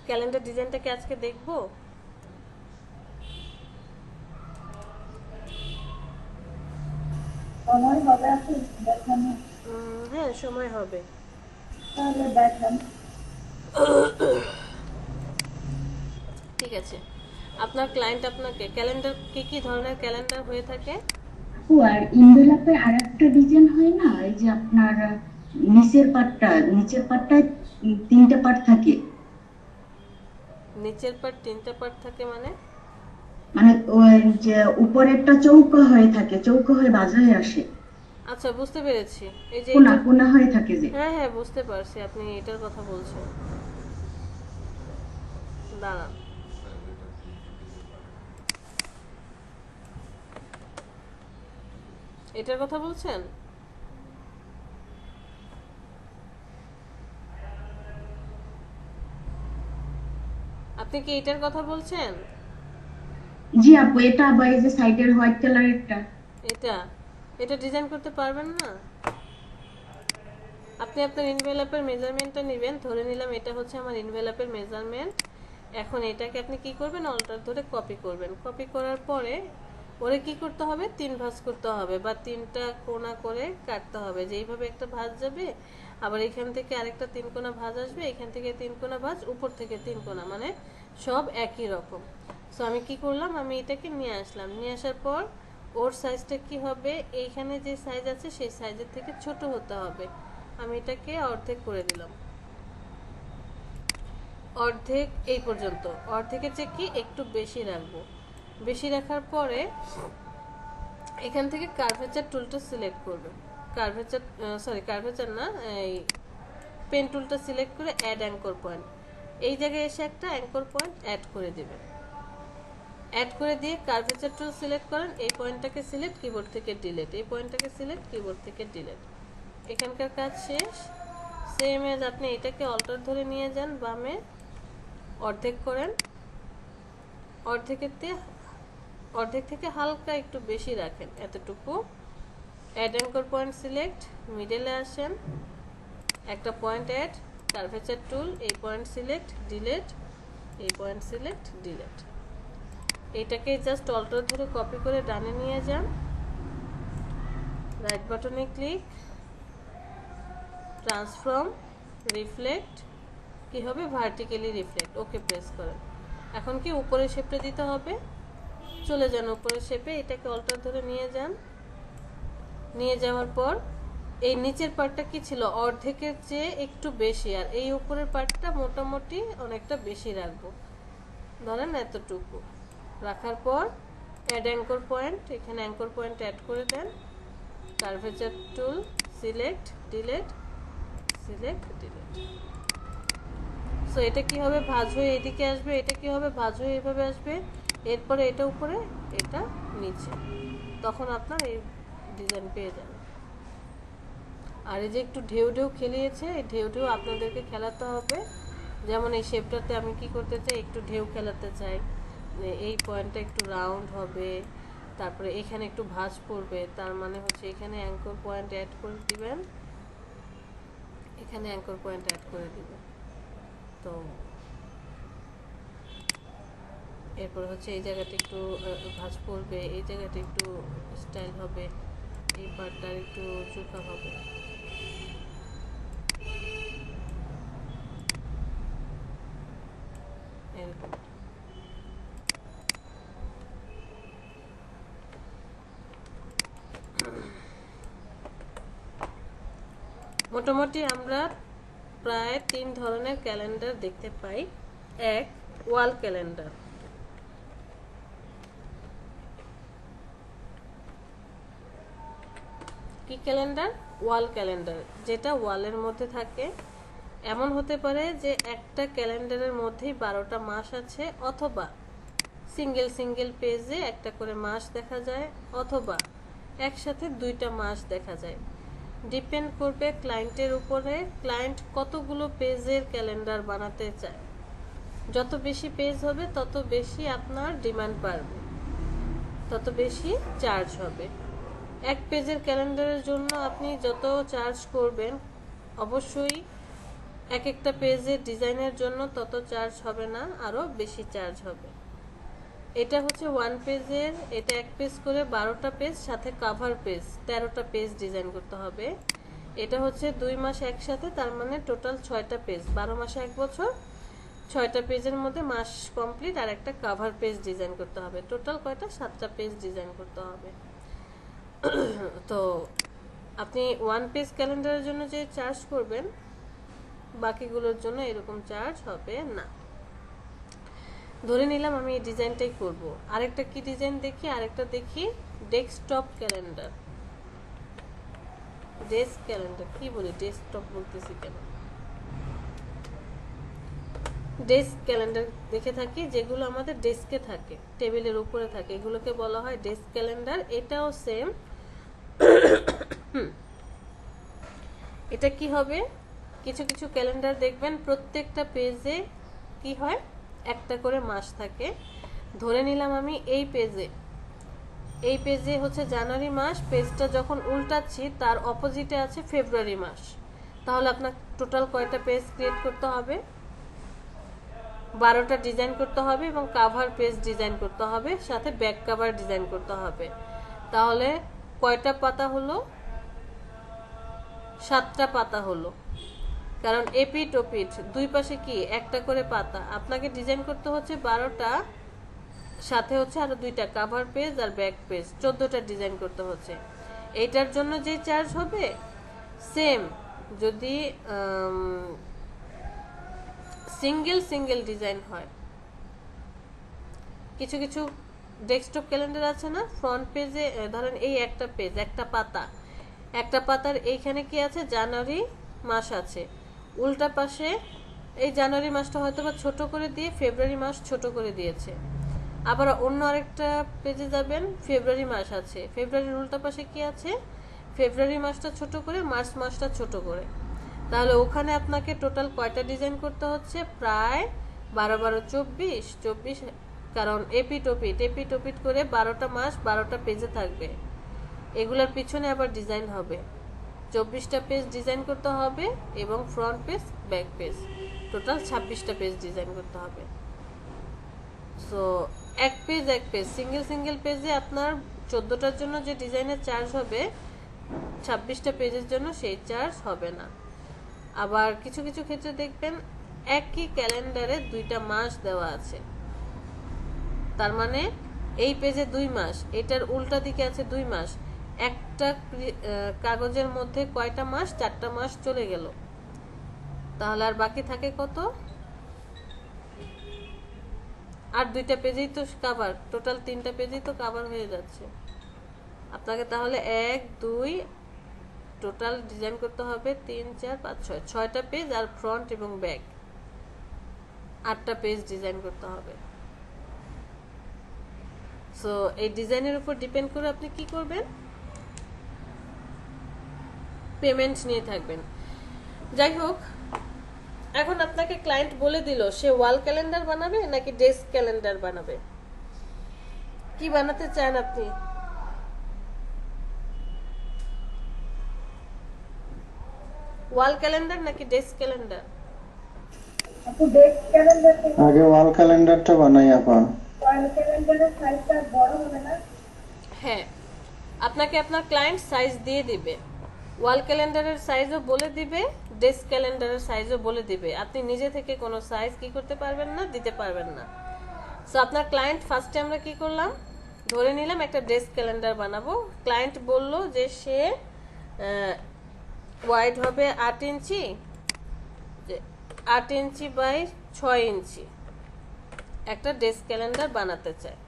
ক্যালেন্ডার ডিজাইনটাকে আজকে দেখবো। সময় হবে আপনি দেখানো, হ্যাঁ সময় হবে। তাহলে দেখান। ঠিক আছে, আপনার ক্লায়েন্ট আপনাকে ক্যালেন্ডার কি ধরনের ক্যালেন্ডার হয়ে থাকে? ও আর এনভেলপে আরেকটা ডিজাইন হয় না, এই যে আপনার নিচের পার্টটায় তিনটা পার্ট থাকে। নিচের পার্ট তিনটা পার্ট থাকে মানে মানে ওই যে উপরেরটা চৌকো হয়ে থাকে, চৌকো হয়ে বাঁধা হয়ে আসে, আচ্ছা বুঝতে পেরেছি। এই যে কোনা কোনা হয়ে থাকে যে। হ্যাঁ হ্যাঁ বুঝতে পারছি আপনি এটার কথা বলছেন। দাঁড়ান, এটার কথা বলছেন? আপনি কি এটার কথা বলছেন? জি আপু, এটা আবার এই যে সাইডের হোয়াইট কালারেরটা। এটা এটা ডিজাইন করতে পারবেন না? আপনি আপনার ইনভেলপের মেজারমেন্টটা নেবেন, ধরে নিলাম এটা হচ্ছে আমার ইনভেলপের মেজারমেন্ট। এখন এটাকে আপনি কি করবেন, অল্টার ধরে কপি করবেন। কপি করার পরে ওরে কি করতে হবে, 3 ভাঁজ করতে হবে বা 3টা কোণা করে কাটতে হবে। যে এইভাবে একটা ভাঁজ যাবে, আবার এখান থেকে আরেকটা 3 কোণা ভাঁজ আসবে, এখান থেকে 3 কোণা ভাঁজ, উপর থেকে 3 কোণা, মানে সব একই রকম। সো আমি কি করলাম, আমি এটাকে নিয়ে আসলাম। নিয়ে আসার পর ওর সাইজটা কি হবে, এইখানে যে সাইজ আছে সেই সাইজের থেকে ছোট হতে হবে। আমি এটাকে অর্ধেক করে দিলাম, অর্ধেক এই পর্যন্ত। অর্ধেকের চেয়ে কি একটু বেশি রাখবো। বেশি রাখার পরে এখান থেকে কার্ভেচার টুলটা সিলেক্ট করবে। কার্ভেচার না, এই পেন টুলটা সিলেক্ট করে অ্যাড অ্যাঙ্কর পয়েন্ট, এই জায়গায় এসে একটা অ্যাঙ্কর পয়েন্ট অ্যাড করে দিবেন। অ্যাড করে দিয়ে কার্ভেচার টুল সিলেক্ট করেন, এই পয়েন্টটাকে সিলেক্ট, কিবোর্ড থেকে ডিলিট, এই পয়েন্টটাকে সিলেক্ট, কিবোর্ড থেকে ডিলিট। এখানকার কাজ শেষ। সেম এজ আপনি এটাকে অল্টার ধরে নিয়ে যান বামে, অর্ধেক করেন, অর্ধেক থেকে হালকা একটু বেশি রাখেন, এতটুকু। অ্যাড অ্যাঙ্কর পয়েন্ট সিলেক্ট, মিডলে আসেন, একটা পয়েন্ট অ্যাড, কার্ভেচার টুল, এই পয়েন্ট সিলেক্ট, ডিলিট, এই পয়েন্ট সিলেক্ট, ডিলিট। এইটাকে জাস্ট অল্টার ধরে কপি করে ডানে নিয়ে যান, রাইট বাটনে ক্লিক, ট্রান্সফর্ম, রিফ্লেক্ট, কি হবে, ভার্টিক্যালি রিফ্লেক্ট, ওকে প্রেস করেন। এখন কি উপরের শেপটা দিতে হবে, চলে যান উপরের শেপে, এটাকে অল্টার ধরে নিয়ে যান। নিয়ে যাওয়ার পর এই নিচের পার্টটা কি ছিল, অর্ধেকের চেয়ে একটু বেশি, আর এই উপরের পার্টটা মোটামুটি অনেকটা বেশি রাখবো, ধরেন এতটুকু। রাখার পর অ্যাড অ্যাঙ্কর পয়েন্ট, এখানে অ্যাঙ্কর পয়েন্ট অ্যাড করে দেন, curvature tool select, delete, select, delete. So এটা কি হবে, ভাঁজ হয়ে এদিকে আসবে, এটা কি হবে, ভাঁজ হয়ে এভাবে আসবে, এরপরে এটা উপরে, এটা নিচে, তখন আপনার এই ডিজাইন পেয়ে যাবেন। আর এই যে একটু ঢেউ ঢেউ খেলিয়েছে, এই ঢেউ ঢেউ আপনাদেরকে খেলাতে হবে। যেমন এই শেপটাতে আমি কি করতে চাই, একটু ঢেউ খেলাতে চাই, এই পয়েন্টটা একটু রাউন্ড হবে, তারপরে এখানে একটু ভাঁজ পড়বে, তার মানে হচ্ছে এখানে অ্যাঙ্কর পয়েন্ট অ্যাড করে দিবেন, এখানে অ্যাঙ্কর পয়েন্ট অ্যাড করে দিবেন। তো এরপর হচ্ছে এই জায়গাটা একটু ভাঁজ পড়বে, এই জায়গাটা একটু স্টাইল হবে, এই পার্টটা একটু চোখা হবে। এরকম মোটামুটি আমরা প্রায় 3 ধরনের ক্যালেন্ডার দেখতে পাই। এক, ওয়াল ক্যালেন্ডার। কি ক্যালেন্ডার, ওয়াল ক্যালেন্ডার, যেটা ওয়ালের মধ্যে থাকে। এমন হতে পারে যে একটা ক্যালেন্ডারের মধ্যেই 12টা মাস আছে, অথবা সিঙ্গেল সিঙ্গেল পেজে একটা করে মাস দেখা যায়, অথবা একসাথে 2টা মাস দেখা যায়। ডিপেন্ড করবে ক্লায়েন্টের উপরে, ক্লায়েন্ট কতগুলো পেজের ক্যালেন্ডার বানাতে চায়। যত বেশি পেজ হবে তত বেশি আপনার ডিমান্ড বাড়বে, তত বেশি চার্জ হবে। এক পেজের ক্যালেন্ডারের জন্য আপনি যত চার্জ করবেন, অবশ্যই এক একটা পেজের ডিজাইনের জন্য তত চার্জ হবে না, আরও বেশি চার্জ হবে। এটা হচ্ছে 1 পেজের, এটা 1 পেজ করে 12টা পেজ, সাথে কভার পেজ 13টা পেজ ডিজাইন করতে হবে। এটা হচ্ছে 2 মাস একসাথে, তার মানে টোটাল 6টা পেজ, 12 মাসে 1 বছর, 6টা পেজের মধ্যে মাস কমপ্লিট, আর একটা কভার পেজ ডিজাইন করতে হবে। টোটাল কয়টা, 7টা পেজ ডিজাইন করতে হবে। তো আপনি 1 পেজ ক্যালেন্ডারের জন্য যে চার্জ করবেন, বাকিগুলোর জন্য এরকম চার্জ হবে না। ধরে নিলাম আমি এই ডিজাইনটাই করব। আরেকটা কি ডিজাইন দেখি, আরেকটা দেখি ডেস্কটপ ক্যালেন্ডার। ডেস্ক ক্যালেন্ডার কি বলি, ডেস্কটপ বলতেছি কেন, ডেস্ক ক্যালেন্ডার দেখে থাকি, যেগুলো আমাদের ডেস্কে থাকে, টেবিলের উপরে থাকে, এগুলোকে বলা হয় ডেস্ক ক্যালেন্ডার। এটাও সেম, এটা কি হবে, কিছু কিছু ক্যালেন্ডার দেখবেন প্রত্যেকটা পেজে কি হয়, একটা করে মাস থাকে। ধরে নিলাম আমি এই পেজে হচ্ছে জানুয়ারি মাস, পেজটা যখন উল্টাচ্ছি তার অপোজিটে আছে ফেব্রুয়ারি মাস। তাহলে আপনার টোটাল কয়টা পেজ ক্রিয়েট করতে হবে? 12টা ডিজাইন করতে হবে এবং কাভার পেজ ডিজাইন করতে হবে, সাথে ব্যাক কাভার ডিজাইন করতে হবে। তাহলে কয়টা পাতা হলো? 7টা পাতা হলো, কারণ এপিট ওপিট দুই পাশে কি একটা করে পাতা। আপনাকে ডিজাইন করতে হচ্ছে 12টা, সাথে হচ্ছে আরো 2টা কাভার পেজ আর ব্যাক পেজ, 14টা ডিজাইন করতে হচ্ছে। এইটার জন্য যে চার্জ হবে সেম, যদি সিঙ্গেল ডিজাইন হয়। কিছু কিছু ডেস্কটপ ক্যালেন্ডার আছে না, ফ্রন্ট পেজে ধরেন এই একটা পেজ, একটা পাতার এইখানে কি আছে, জানুয়ারি মাস আছে, উল্টা পাশে এই জানুয়ারি মাসটা হয়তো বা ছোট করে দিয়ে ফেব্রুয়ারি মাস ছোট করে দিয়েছে। আবার অন্য আরেকটা পেজে যাবেন, ফেব্রুয়ারি মাস আছে, ফেব্রুয়ারির উল্টা পাশে কি আছে, ফেব্রুয়ারি মাসটা ছোট করে মার্চ মাসটা ছোট করে। তাহলে ওখানে আপনাকে টোটাল কয়টা ডিজাইন করতে হচ্ছে? প্রায় 12 12 24, কারণ এপিট ওপিট করে 12টা মাস 12টা পেজে থাকবে। এগুলোর পিছনে আবার ডিজাইন হবে, 24টা পেজ ডিজাইন করতে হবে এবং front page back page total 26টা পেজ ডিজাইন করতে হবে। সো এক পেজ সিঙ্গেল পেজে আপনার 14টার জন্য যে ডিজাইনের চার্জ হবে, 26টা পেজের জন্য সেই চার্জ হবে না। আবার কিছু কিছু ক্ষেত্রে দেখবেন একই ক্যালেন্ডারে 2টা মাস দেওয়া আছে, তার মানে এই পেজে 2 মাস, এটার উল্টা দিকে আছে 2 মাস। একটা কাগজের মধ্যে কয়টা মাস? 4টা মাস চলে গেল। তাহলে আর বাকি থাকে কত? আর 2টা পেজেই তো কাভার, টোটাল 3টা পেজেই তো কাভার হয়ে যাচ্ছে। আপনাকে তাহলে 1 2 টোটাল ডিজাইন করতে হবে 3 4 5 6, 6টা পেজ আর ফ্রন্ট এবং ব্যাক 8টা পেজ ডিজাইন করতে হবে। সো এই ডিজাইনের উপর ডিপেন্ড করে আপনি কি করবেন, পেমেন্ট নিয়ে থাকবেন। যাই হোক, এখন আপনাকে ক্লায়েন্ট বলে দিল সে ওয়াল ক্যালেন্ডার বানাবে নাকি ডেস্ক ক্যালেন্ডার বানাবে, কি বানাতে চান আপনি? ওয়াল ক্যালেন্ডার নাকি ডেস্ক ক্যালেন্ডার? আপু ডেস্ক ক্যালেন্ডার থেকে আগে ওয়াল ক্যালেন্ডারটা বানাই আপা। ওয়াল ক্যালেন্ডারের সাইজটা বড় হবে না? হ্যাঁ, আপনাকে আপনার ক্লায়েন্ট সাইজ দিয়ে দিবে, ওয়াল ক্যালেন্ডারের সাইজও বলে দিবে, ডেস্ক ক্যালেন্ডারের সাইজও বলে দিবে। আপনি নিজে থেকে কোনো সাইজ কি করতে পারবেন না, দিতে পারবেন না। সো আপনার ক্লায়েন্ট ফার্স্টে আমরা কি করলাম, ধরে নিলাম একটা ডেস্ক ক্যালেন্ডার বানাবো। ক্লায়েন্ট বলল যে সে ওয়াইড হবে 8 ইঞ্চি, 8 ইঞ্চি বাই 6 ইঞ্চি একটা ডেস্ক ক্যালেন্ডার বানাতে চায়।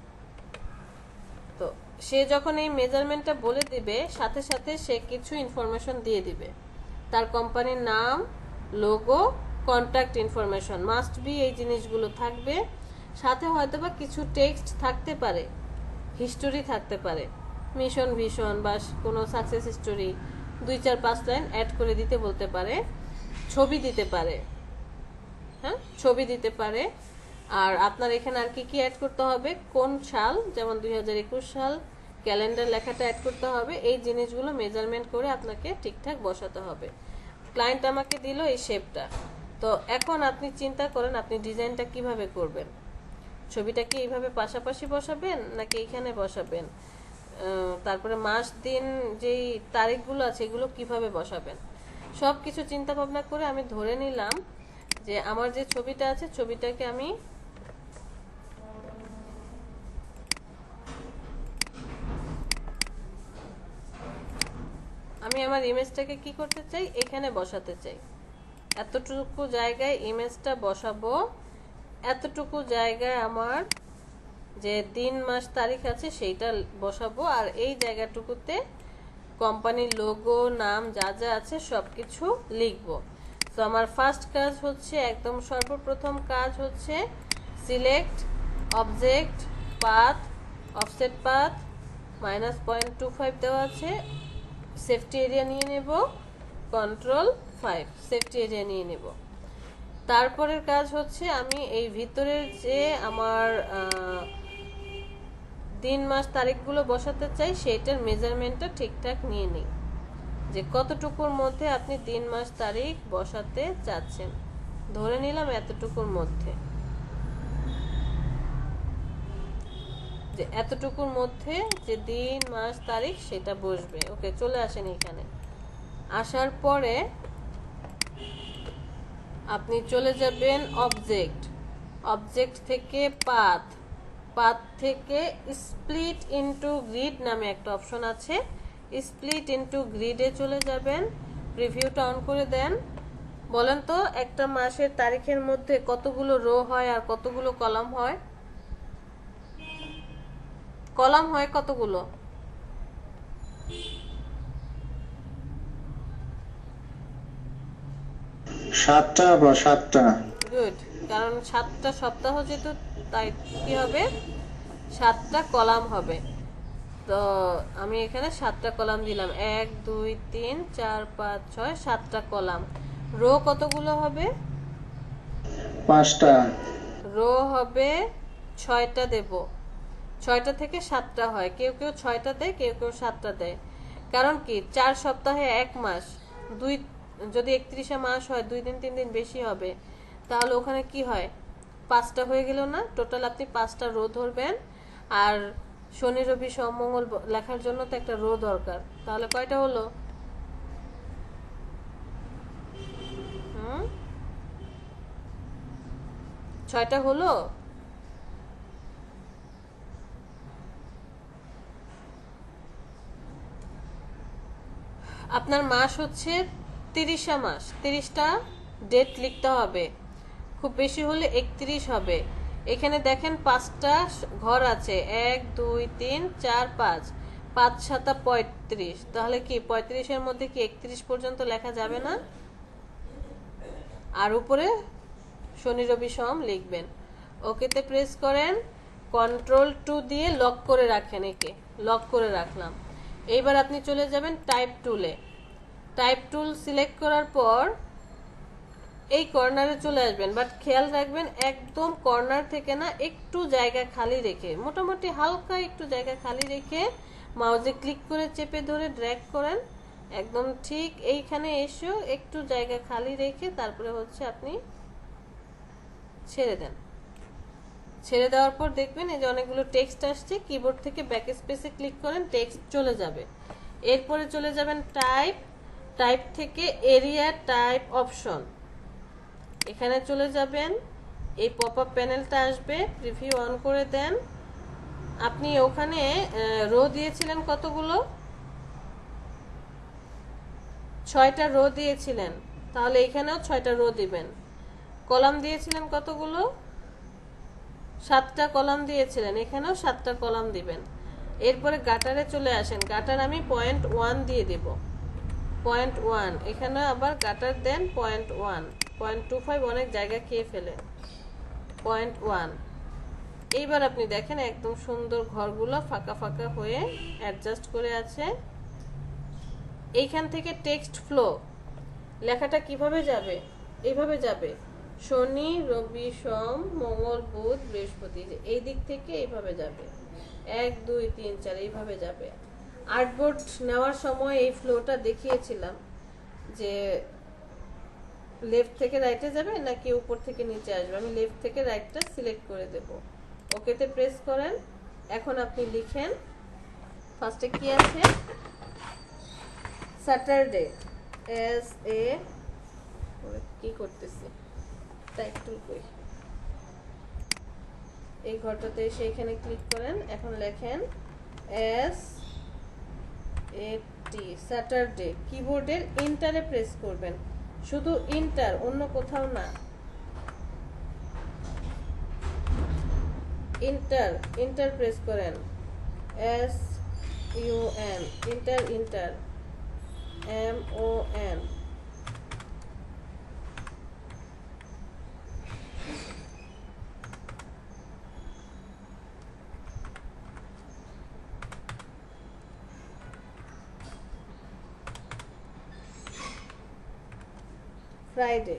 তো সে যখন এই মেজারমেন্টটা বলে দিবে, সাথে সাথে সে কিছু ইনফরমেশন দিয়ে দিবে, তার কোম্পানির নাম, logo, contact information must be, এই জিনিসগুলো থাকবে। সাথে হয়তো বা কিছু টেক্সট থাকতে পারে, হিস্টোরি থাকতে পারে, মিশন ভিশন বা কোনো সাকসেস স্টোরি 2 4 5 লাইন অ্যাড করে দিতে বলতে পারে, ছবি দিতে পারে, হ্যাঁ ছবি দিতে পারে। আর আপনার এখানে আর কি কি অ্যাড করতে হবে, কোন সাল, যেমন 2021 সাল, ক্যালেন্ডার লেখাটা অ্যাড করতে হবে। এই জিনিসগুলো মেজারমেন্ট করে আপনাকে ঠিকঠাক বসাতে হবে। ক্লায়েন্ট আমাকে দিল এই শেপটা, তো এখন আপনি চিন্তা করেন আপনি ডিজাইনটা কিভাবে করবেন। ছবিটা কি এইভাবে পাশাপাশি বসাবেন নাকি এইখানে বসাবেন, তারপরে মাস দিন যেই তারিখগুলো আছে এগুলো কিভাবে বসাবেন, সব কিছু চিন্তা ভাবনা করে আমি ধরে নিলাম যে আমার যে ছবিটা আছে ছবিটাকে আমি আমার ইমেজটাকে কি করতে চাই, এখানে বসাতে চাই। এতটুকু জায়গায় ইমেজটা বসাবো, এতটুকু জায়গায় আমার যে দিন মাস তারিখ আছে সেইটা বসাবো, আর এই জায়গাটুকুতে কোম্পানির লোগো, নাম যা যা আছে সবকিছু লিখবো। তো আমার ফার্স্ট কাজ হচ্ছে, একদম সর্বপ্রথম কাজ হচ্ছে select object path, offset path -0.25 দেওয়া আছে, সেফটি এরিয়া নিয়ে নেব, Ctrl+5 সেফটি এরিয়া নিয়ে নেব। তারপরের কাজ হচ্ছে আমি এই ভিতরের যে আমার দিন মাস তারিখগুলো বসাতে চাই সেইটার মেজারমেন্টটা ঠিকঠাক নিয়ে নিই, যে কতটুকুর মধ্যে আপনি দিন মাস তারিখ বসাতে চাচ্ছেন। ধরে নিলাম এতটুকুর মধ্যে, যে এতটুকুর মধ্যে যে দিন মাস তারিখ সেটা বসবে। ওকে, চলে আসেন এখানে। আসার পরে আপনি চলে যাবেন অবজেক্ট থেকে পাথ থেকে স্প্লিট ইনটু গ্রিড নামে একটা অপশন আছে, স্প্লিট ইনটু গ্রিডে চলে যাবেন। প্রিভিউটা অন করে দেন। বলেন তো একটা মাসের তারিখের মধ্যে কতগুলো রো হয় আর কতগুলো কলাম হয়? কলাম হয় কতগুলো? 7টা বা 7টা। গুড, কারণ 7টা সপ্তাহ যেহেতু, তাই কি হবে? 7টা কলাম হবে। তো আমি এখানে 7টা কলাম দিলাম, 1 2 3 4 5 6, 7টা কলাম। রো কতগুলো হবে? 5টা। রো হবে 6টা দেব। 6টা থেকে 7টা হয়, কেউ কেউ 6টা দেয়, কেউ কেউ 7টা দেয়। কারণ কি, 4 সপ্তাহে 1 মাস, যদি 31 মাস হয় 2 দিন 3 দিন বেশি হবে, তাহলে ওখানে কি হয়, 5টা হয়ে গেল না? টোটাল আপনি 5টা রো ধরবেন। আর শনি রবি সোম মঙ্গল লেখার জন্য তো একটা রো দরকার, তাহলে কয়টা হলো? 6টা হলো। আপনার মাস হচ্ছে 30 মাস, 30টা ডেট লিখতে হবে, খুব বেশি হলে 31 হবে। এখানে দেখেন 5টা ঘর আছে, 1 2 3 4 5, 5 7 35, তাহলে কি 35-এর মধ্যে কি 31 পর্যন্ত লেখা যাবে না? আর উপরে শনি রবি সোম লিখবেন। ওকেতে প্রেস করেন, Ctrl+2 দিয়ে লক করে রাখেন, একে লক করে রাখলাম। এইবার আপনি চলে যাবেন টাইপ টুলে। টাইপ টুল সিলেক্ট করার পর এই কর্নারে চলে আসবেন, বাট খেয়াল রাখবেন একদম কর্নার থেকে না, একটু জায়গা খালি রেখে, মোটামুটি হালকা একটু জায়গা খালি রেখে মাউসে ক্লিক করে চেপে ধরে ড্র্যাগ করেন, একদম ঠিক এইখানে এসেও একটু জায়গা খালি রেখে তারপরে হচ্ছে আপনি ছেড়ে দেন। ছেড়ে দেওয়ার পর দেখবেন এই যে অনেকগুলো টেক্সট আসছে, কিবোর্ড থেকে ব্যাক স্পেসে ক্লিক করেন, টেক্সট চলে যাবে। এরপরে চলে যাবেন টাইপ থেকে এরিয়া টাইপ অপশন, এখানে চলে যাবেন। এই পপ আপ প্যানেলটা আসবে, প্রিভিউ অন করে দেন। আপনি ওখানে রো দিয়েছিলেন কতগুলো? 6টা রো দিয়েছিলেন, তাহলে এখানেও 6টা রো দিবেন। কলাম দিয়েছিলেন কতগুলো? 7টা কলাম দিয়েছিলেন, এখানেও 7টা কলাম দিবেন। এরপরে গাটারে চলে আসেন, গাটার আমি 0.1 দিয়ে দেব, 0.1। এখানে আবার গাটার দেন 0.1, 0.25 অনেক জায়গা খেয়ে ফেলে, 0.1। এইবার আপনি দেখেন একদম সুন্দর ঘরগুলো ফাঁকা ফাঁকা হয়ে অ্যাডজাস্ট করে আছে। এইখান থেকে টেক্সট ফ্লো, লেখাটা কিভাবে যাবে? এইভাবে যাবে, শনি রবি সোম মঙ্গল বুধ বৃহস্পতি, এই দিক থেকে এইভাবে যাবে, 1 2 3 4 এইভাবে যাবে। আর্টবোর্ড নেওয়ার সময় এই ফ্লোটা দেখিয়েছিলাম, যে লেফট থেকে রাইটে যাবে নাকি উপর থেকে নিচে আসবে। আমি লেফট থেকে রাইটটা সিলেক্ট করে দেব। ওকেতে প্রেস করেন। এখন আপনি লিখেন, ফার্স্টে কি আছে? স্যাটারডে, SA, কি করতেছি, টাইপ টুল কই, এই ঘরটাতে এসে এখানে ক্লিক করেন। এখন লেখেন SAT, স্যাটারডে। কিবোর্ডের ইন্টারে প্রেস করবেন, শুধু ইন্টার, অন্য কোথাও না। ইন্টার প্রেস করেন, SUN, ইন্টার MON। ফ্রাইডে।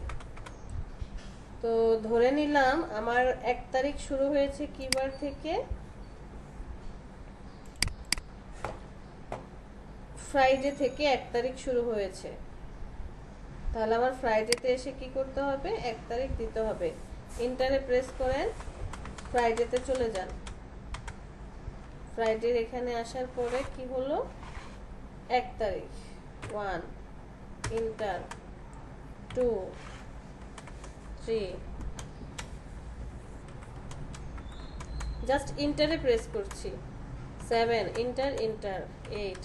তো ধরে নিলাম আমার 1 তারিখ শুরু হয়েছে কি বার থেকে? ফ্রাইডে থেকে 1 তারিখ শুরু হয়েছে। তাহলে আমার ফ্রাইডেতে এসে কি করতে হবে? 1 তারিখ দিতে হবে। ইন্টারে প্রেস করেন, ফ্রাইডেতে চলে যান। ফ্রাইডের এখানে আসার পরে কি হলো? 1 তারিখ 1, ইন্টার 2, 3, জাস্ট ইন্টারে প্রেস করছি। 7, ইন্টার 8,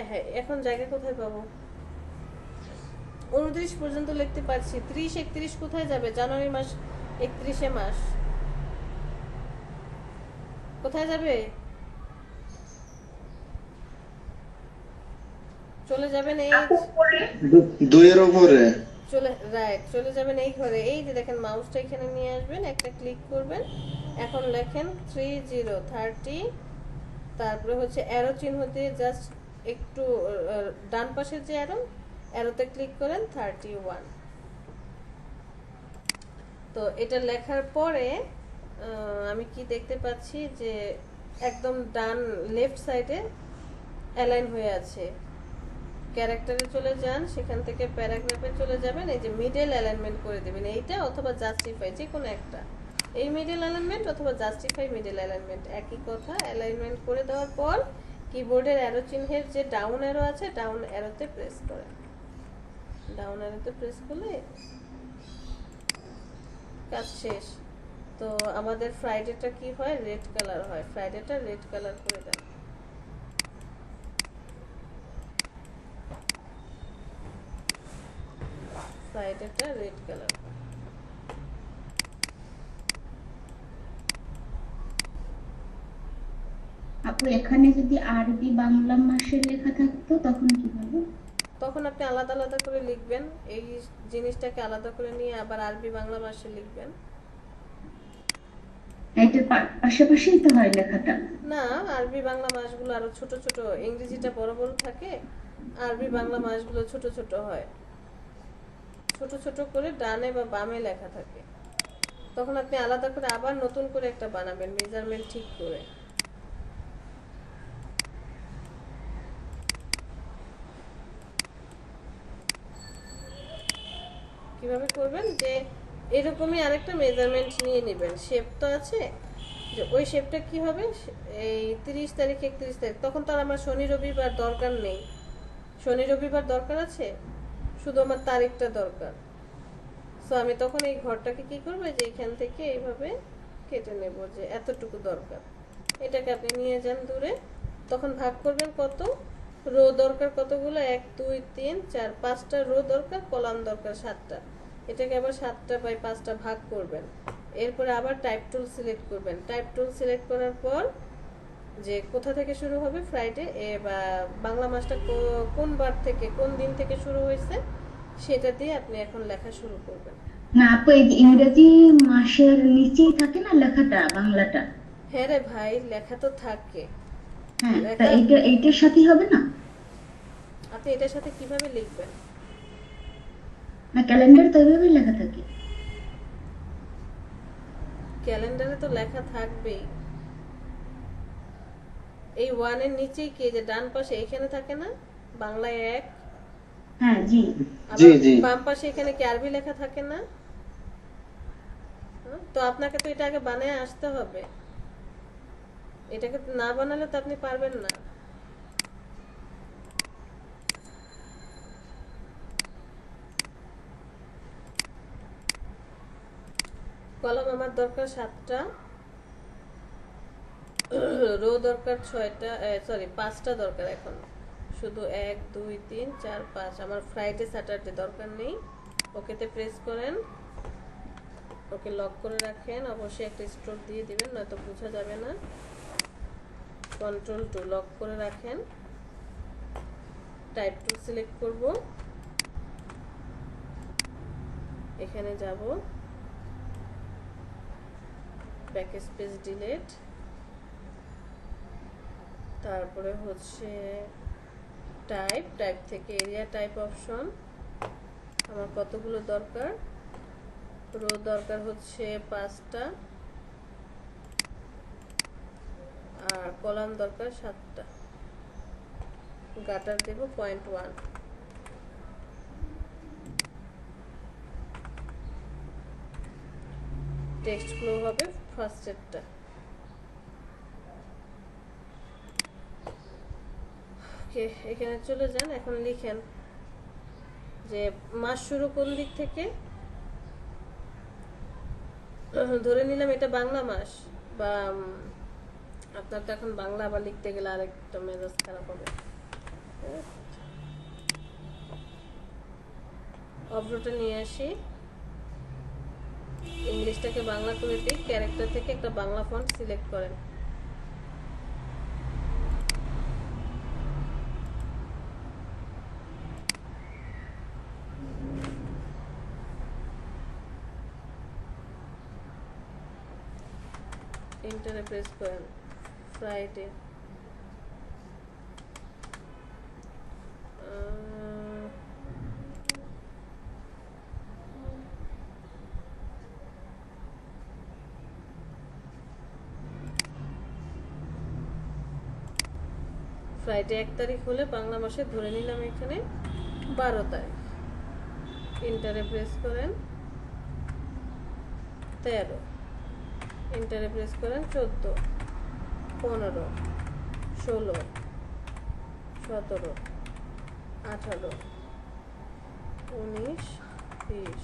হ্যাঁ, এখন জায়গা কোথায় পাবো? 29 পর্যন্ত লিখতে পারছি। 30, 31 কোথায় যাবে? জানুয়ারি মাস 31 মাস কোথায় যাবে? চলে যাবেন এই 2 এর উপরে। চলে যাবেন এই ঘরে। এই যে দেখেন, মাউসটা এখানে নিয়ে আসবেন, একটা ক্লিক করবেন। এখন লেখেন 30, তারপরে হচ্ছে অ্যারো চিহ্ন দিয়ে জাস্ট একটু ডান পাশের যে অ্যারোতে ক্লিক করেন 31। তো এটা লেখার পরে আমি কি দেখতে পাচ্ছি যে একদম ডান লেফট সাইডে অ্যালাইন হয়ে আছে। ক্যারেক্টারে চলে যান, সেখান থেকে প্যারাগ্রাফে চলে যাবেন। এই যে মিডল অ্যালাইনমেন্ট করে দেবেন, এইটা অথবা জাস্টিফাই, যে কোনো একটা। এই মিডল অ্যালাইনমেন্ট অথবা জাস্টিফাই মিডল অ্যালাইনমেন্ট একই কথা। অ্যালাইনমেন্ট করে দেওয়ার পর কিবোর্ডের অ্যারো চিহ্নের যে ডাউন অ্যারো আছে, ডাউন অ্যারোতে প্রেস করেন। ডাউন অ্যারোতে প্রেস করলে কাজ শেষ। তো আমাদের ফ্রাইডেটা কি হয়? রেড কালার হয়। ফ্রাইডেটা রেড কালার করে দেন। ফ্রাইডেটা রেড কালার। আপু এখানে যদি আরবি বাংলা মাসের লেখা থাকতো তখন কি হবে? তখন আপনি আলাদা আলাদা করে লিখবেন। এই জিনিসটাকে আলাদা করে নিয়ে আবার আরবি বাংলা মাসে লিখবেন। এটার পাশাপাশিই তো হয় লেখাটা। না, আরবি বাংলা মাসগুলো আরো ছোট ছোট, ইংরেজিটা বড় বড় থাকে, আরবি বাংলা মাসগুলো ছোট ছোট হয়। ছোট ছোট করে ডানে বা বামে লেখা থাকে। তখন আপনি আলাদা করে আবার নতুন করে একটা বানাবেন, মেজারমেন্ট ঠিক করে। কিভাবে করবেন? যে এরকমই আরেকটা মেজারমেন্ট নিয়ে নেবেন। শেপ তো আছে, যে ওই শেপটা কি হবে? এই 30 তারিখ 31 তারিখ, তখন তো আর আমার শনি রবিবার দরকার নেই। শনি রবিবার দরকার আছে, শুধু আমার তারিখটা দরকার। সো আমি তখন এই ঘরটাকে কি করবো? যে এখান থেকে এইভাবে কেটে নেব, যে এতটুকু দরকার। এটাকে আপনি নিয়ে যান দূরে। তখন ভাগ করবেন কত রো দরকার? কতগুলো? 1, 2, 3, 4, 5টা রো দরকার, কলাম দরকার 7টা। এটাকে আবার 7টা বাই 5টা ভাগ করবেন। এরপরে আবার টাইপ টুল সিলেক্ট করবেন। টাইপ টুল সিলেক্ট করার পর যে কোথা থেকে শুরু হবে ফ্রাইডে, বা বাংলা মাসটা কোন বার থেকে, কোন দিন থেকে শুরু হয়েছে, সেটা দিয়ে আপনি এখন লেখা শুরু করবেন। না আপু, এই যে ইংরেজি মাসের নিচেই থাকে না লেখাটা, বাংলাটা? হ্যাঁ রে ভাই, লেখা তো থাকে। হ্যাঁ, তা এইটার সাথেই হবে না? আপনি এটার সাথে কিভাবে লিখবেন? না, ক্যালেন্ডার তো ওইভাবেই লেখা থাকে। ক্যালেন্ডারে তো লেখা থাকবেই। এই 1 এর নিচেই কি, যে ডান পাশে এখানে থাকে না বাংলায় 1? হ্যাঁ জি জি জি। বাম পাশে এখানে কি আরবি লেখা থাকে না? তো আপনাকে তো এটা আগে বানায় আসতে হবে। এটাকে না বানালে তো আপনি পারবেন না। কলাম আমার দরকার 7টা, রো দরকার 6টা, সরি 5টা দরকার। এখন শুধু 1, 2, 3, 4, 5। আমার ফ্রাইডে স্যাটারডে দরকার নেই। ওকেতে প্রেস করেন। ওকে লক করে রাখেন, অবশ্যই একটা স্ট্রোক দিয়ে দিবেন, নয়তো বোঝা যাবে না। কন্ট্রোল টু লক করে রাখেন। টাইপ টুল সিলেক্ট করব, এখানে যাব ব্যাকস্পেস ডিলিট, তারপরে হচ্ছে টাইপ থেকে এরিয়া টাইপ অপশন। আমার কতগুলো দরকার, রো দরকার হচ্ছে 5টা, আর কলাম দরকার 7টা। গাটার দেব 0.1। টেক্সট ফ্লো হবে ফার্স্টেরটা। ওকে, এখানে চলে যান। এখন লিখেন যে মাস শুরু কোন দিক থেকে। ধরে নিলাম এটা বাংলা মাস, বা আপনার তো এখন বাংলা আবার লিখতে গেলে আরেকটা মেজাজ খারাপ হবে। অব্রটা নিয়ে আসি, ইংলিশটাকে বাংলা করে দিই। ক্যারেক্টার থেকে একটা বাংলা ফন্ট সিলেক্ট করেন। এন্টারে প্রেস করেন। ফ্রাইডে, ফ্রাইডে 1 তারিখ হলে বাংলা মাসে ধরে নিলাম এখানে 12 তারিখ। এন্টারে প্রেস করেন। 13, এন্টারে প্রেস করেন। 14, 15, 16, 17, 18, 19, 20।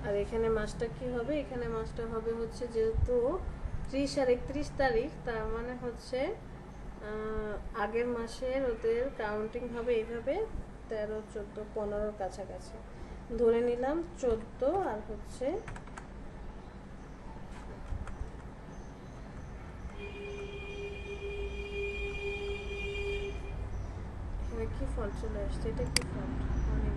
আর এখানে মাসটা কি হবে, এখানে মাসটা হবে হচ্ছে যেহেতু 30 আর 31 তারিখ, তার মানে হচ্ছে আগের মাসের ওদের কাউন্টিং হবে এইভাবে 13, 14, 15 কাছাকাছি। ধরে নিলাম 14 আর হচ্ছে এখানে কি ফন্ট চলে আসছে, এটা কি ফন্ট, অনেক।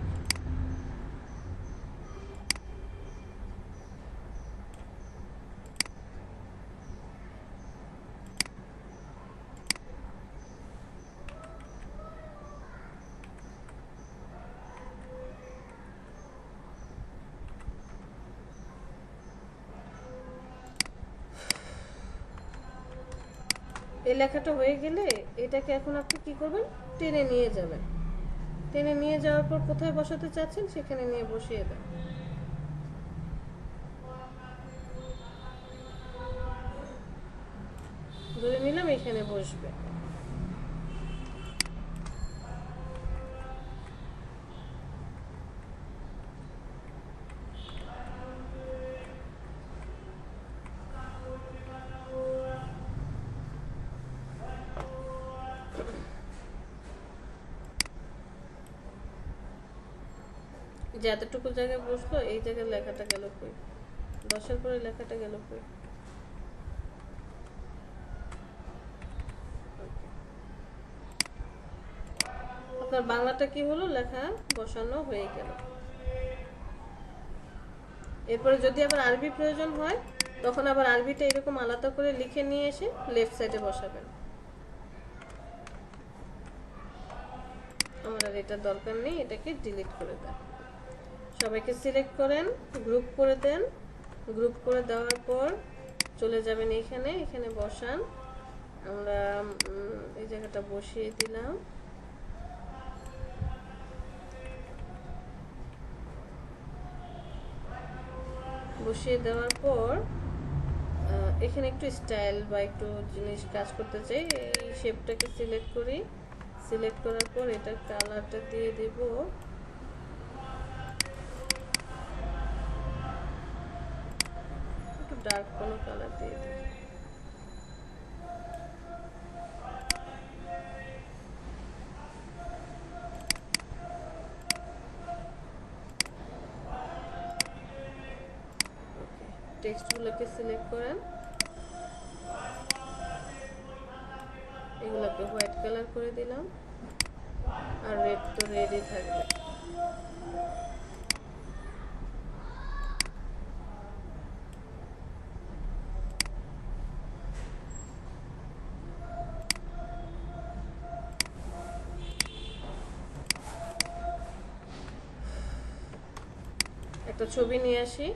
এই লেখাটা হয়ে গেলে এটাকে এখন আপনি কি করবেন, টেনে নিয়ে যাবেন। টেনে নিয়ে যাওয়ার পর কোথায় বসাতে চাচ্ছেন সেখানে নিয়ে বসিয়ে দেন। ধরে নিলাম এখানে বসবে। যে এতটুকু জায়গায় বসলো, এই জায়গায় লেখাটা গেল কই, 10-এর পরে লেখাটা গেল কই। আপনার বাংলাটা কি হলো, লেখা বসানো হয়ে গেল। এরপরে যদি আবার আরবি প্রয়োজন হয় তখন আবার আরবিটা এরকম আলাদা করে লিখে নিয়ে এসে লেফট সাইডে বসাবেন। আমার আর এটা দরকার নেই, এটাকে ডিলিট করে দেন। সবাইকে সিলেক্ট করেন, গ্রুপ করে দেন। গ্রুপ করে দেওয়ার পর চলে যাবেন এখানে, এখানে বসান। আমরা এই জায়গাটা বসিয়ে দিলাম। বসিয়ে দেওয়ার পর এখানে একটু স্টাইল বা একটু জিনিস কাজ করতে চাই, এই শেপটাকে সিলেক্ট করি। সিলেক্ট করার পর এটার কালারটা দিয়ে দেব একটু ডার্ক কোনো কালার দিয়ে দেব। টেক্সটগুলোকে সিলেক্ট করেন, এগুলোকে হোয়াইট কালার করে দিলাম, আর রেড তো রেডই থাকবে। একটা ছবি নিয়ে আসি,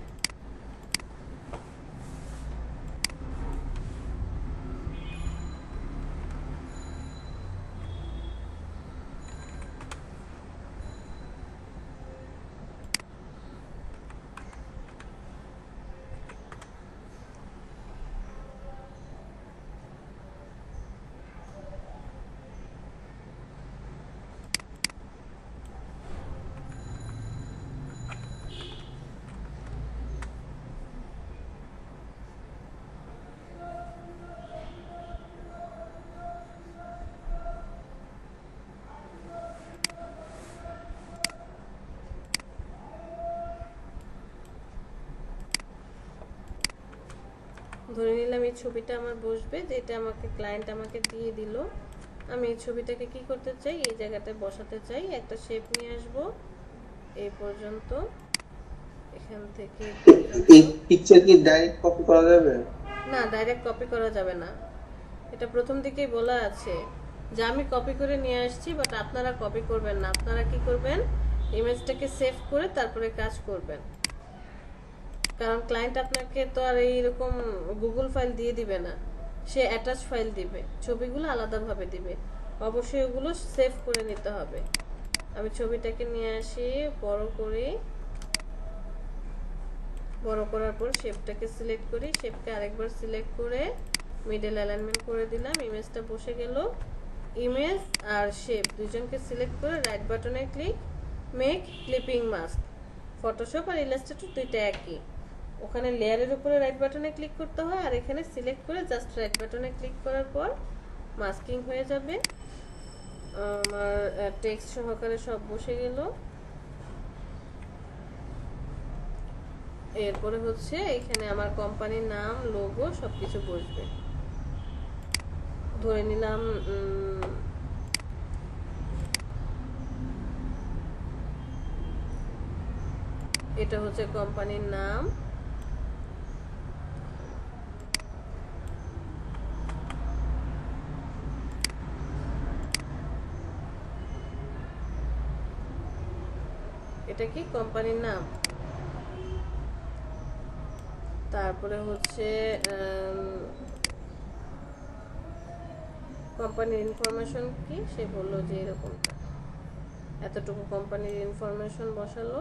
ধরে নিলাম এই ছবিটা আমার বসবে, যেটা আমাকে ক্লায়েন্ট আমাকে দিয়ে দিল। আমি এই ছবিটাকে কি করতে চাই, এই জায়গাটায় বসাতে চাই। একটা শেপ নিয়ে আসব এই পর্যন্ত, এখান থেকে এই পিকচার কি ডাইরেক্ট কপি করা যাবে? না, ডাইরেক্ট কপি করা যাবে না। এটা প্রথম দিকেই বলা আছে যে আমি কপি করে নিয়ে আসছি, বাট আপনারা কপি করবেন না। আপনারা কি করবেন, ইমেজটাকে সেভ করে তারপরে কাজ করবেন। কারণ ক্লায়েন্ট আপনাকে তো আর এইরকম গুগল ফাইল দিয়ে দিবে না, সে অ্যাটাচ ফাইল দিবে, ছবিগুলো আলাদাভাবে দিবে। অবশ্যই ওগুলো সেভ করে নিতে হবে। আমি ছবিটাকে নিয়ে আসি, বড় করি, বড় করার পর শেপটাকে সিলেক্ট করি। শেপকে আরেকবার সিলেক্ট করে মিডল অ্যালাইনমেন্ট করে দিলাম, ইমেজটা বসে গেল। ইমেজ আর শেপ দুজনকে সিলেক্ট করে রাইট বাটনে click, make clipping mask. Photoshop আর ইলাস্ট্রেটর দুইটা একই, ওখানে লেয়ারের উপরে রাইট বাটনে ক্লিক করতে হয়, আর এখানে সিলেক্ট করে জাস্ট রাইট বাটনে ক্লিক করার পর মাস্কিং হয়ে যাবে। আমার টেক্সট সহকারে সব বসে গেল। এরপরে হচ্ছে এখানে আমার কোম্পানির নাম, লোগো সবকিছু বসবে। ধরে নিলাম এটা হচ্ছে কোম্পানির নাম, এটা কি কোম্পানির নাম। তারপরে হচ্ছে কোম্পানির ইনফরমেশন কি, সে বললো যে এরকমটা, এতটুকু কোম্পানির ইনফরমেশন বসালো।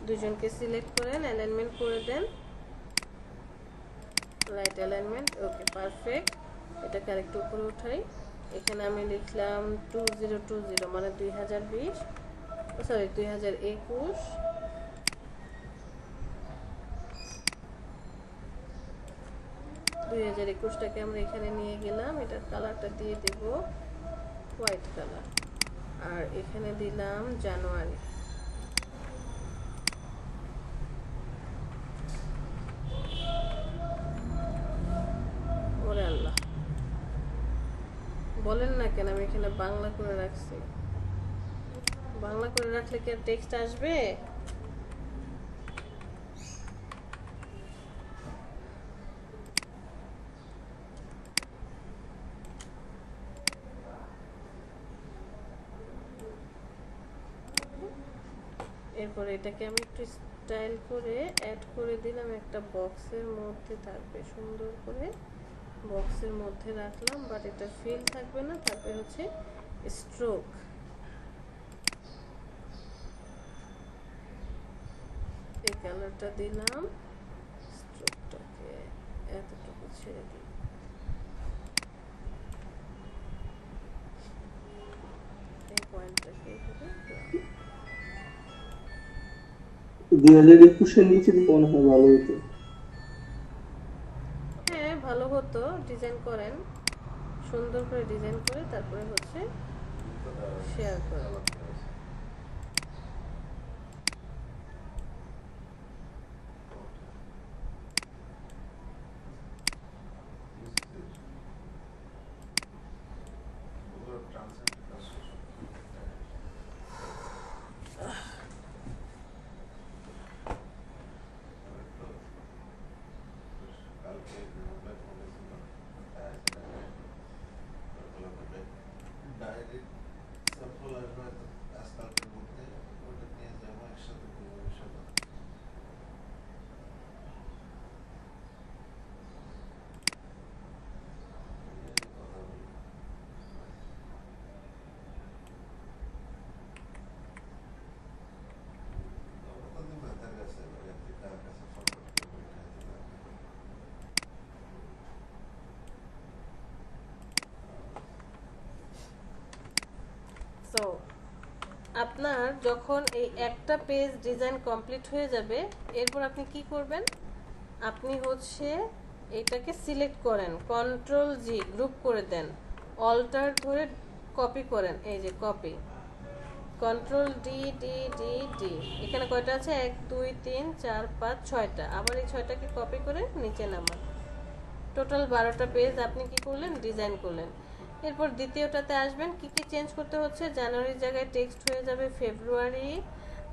দুজনকে সিলেক্ট করেন, অ্যালাইনমেন্ট করে দেন, রাইট অ্যালাইনমেন্ট, ওকে পারফেক্ট। এটাকে আরেকটু উপরে উঠাই। এখানে আমি লিখলাম 2020 মানে 2020, সরি 2021। টাকে আমরা এখানে নিয়ে গেলাম, এটার কালারটা দিয়ে দেব হোয়াইট কালার, আর এখানে দিলাম জানুয়ারি। ওরে আল্লাহ, বলেন না কেন আমি এখানে বাংলা করে রাখছি। বাংলা করে রাখলে কি আর টেক্সট আসবে? এরপরে এটাকে আমি একটু স্টাইল করে অ্যাড করে দিলাম, একটা বক্সের মধ্যে থাকবে, সুন্দর করে বক্সের মধ্যে রাখলাম, বাট এটা ফিল থাকবে না, থাকবে হচ্ছে স্ট্রোক। এই কালারটা দিলাম, স্ট্রোকটাকে এতটুকু ছেড়ে দিই। এই পয়েন্টটাকে এইভাবে দিলাম। 2021-এর নিচে দিলে মনে হয় ভালো হতো। হ্যাঁ ভালো হতো, ডিজাইন করেন, সুন্দর করে ডিজাইন করে তারপরে হচ্ছে শেয়ার করেন। সো আপনার যখন এই একটা পেজ ডিজাইন কমপ্লিট হয়ে যাবে, এরপর আপনি কি করবেন, আপনি হচ্ছে এটাকে সিলেক্ট করেন, কন্ট্রোল জি গ্রুপ করে দেন, অল্টার ধরে কপি করেন, এই যে copy, control D D D D, এখানে কয়টা আছে, 1 2 3 4 5 6টা, আবার এই 6টাকে কপি করে নিচে নামান, টোটাল 12টা পেজ আপনি কি করলেন, ডিজাইন করলেন। এরপর দ্বিতীয়টাতে আসবেন, কি কি চেঞ্জ করতে হচ্ছে, জানুয়ারির জায়গায় টেক্সট হয়ে যাবে ফেব্রুয়ারি,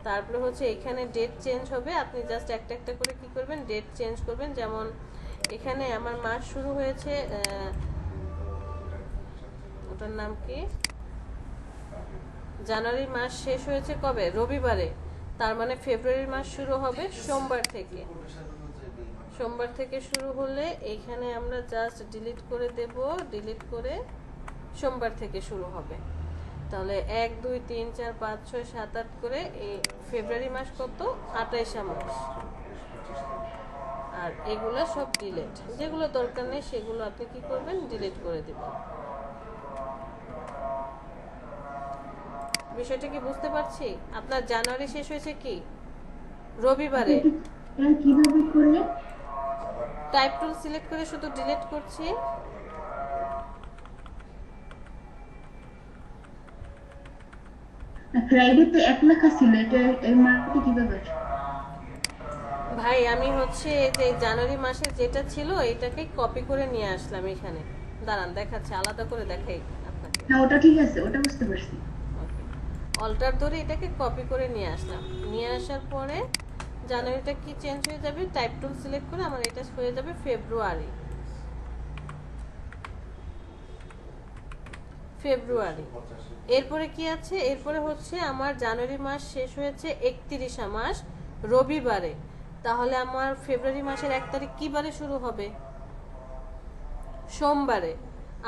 তারপরে হচ্ছে এখানে ডেট চেঞ্জ হবে, আপনি জাস্ট একটা একটা করে কি করবেন, ডেট চেঞ্জ করবেন। যেমন এখানে আমার মাস শুরু হয়েছে, ওটার নাম কি, জানুয়ারি মাস শেষ হয়েছে কবে, রবিবারে, তার মানে ফেব্রুয়ারির মাস শুরু হবে সোমবার থেকে। সোমবার থেকে শুরু হলে এইখানে আমরা জাস্ট ডিলিট করে দেব, ডিলিট করে সোমবার থেকে শুরু হবে। তাহলে 1 2 3 4 5 6 7 8 করে এই ফেব্রুয়ারি মাস কত, 28 মাস। আর এগুলো সব ডিলিট, যেগুলো দরকার নেই সেগুলো আপনি কি করবেন, ডিলিট করে দিবেন। বিষয়টা কি বুঝতে পারছি? আপনার জানুয়ারি শেষ হয়েছে কি, রবিবারে। এটা কিভাবে করলে? টাইপ টুল সিলেক্ট করে শুধু ডিলিট করছি, ফ্রাইডেতে 1 লেখা ছিল, এটা এর মানটা কিভাবে? ভাই আমি হচ্ছে এই যে জানুয়ারি মাসের যেটা ছিল এটাকে কপি করে নিয়ে আসলাম এখানে, দাঁড়ান দেখাচ্ছি, আলাদা করে দেখাই আপনাকে। না ওটা ঠিক আছে, ওটা বুঝতে পারছি। অল্টার ধরে এটাকে কপি করে নিয়ে আসলাম, নিয়ে আসার পরে জানুয়ারিটা কি চেঞ্জ হয়ে যাবে, টাইপ টুল সিলেক্ট করে আমার এটা হয়ে যাবে ফেব্রুয়ারি। ফেব্রুয়ারি এরপরে কি আছে, এরপরে হচ্ছে আমার জানুয়ারি মাস শেষ হয়েছে 31 মাস রবিবারে, তাহলে আমার ফেব্রুয়ারি মাসের 1 তারিখ কি বারে শুরু হবে, সোমবারে।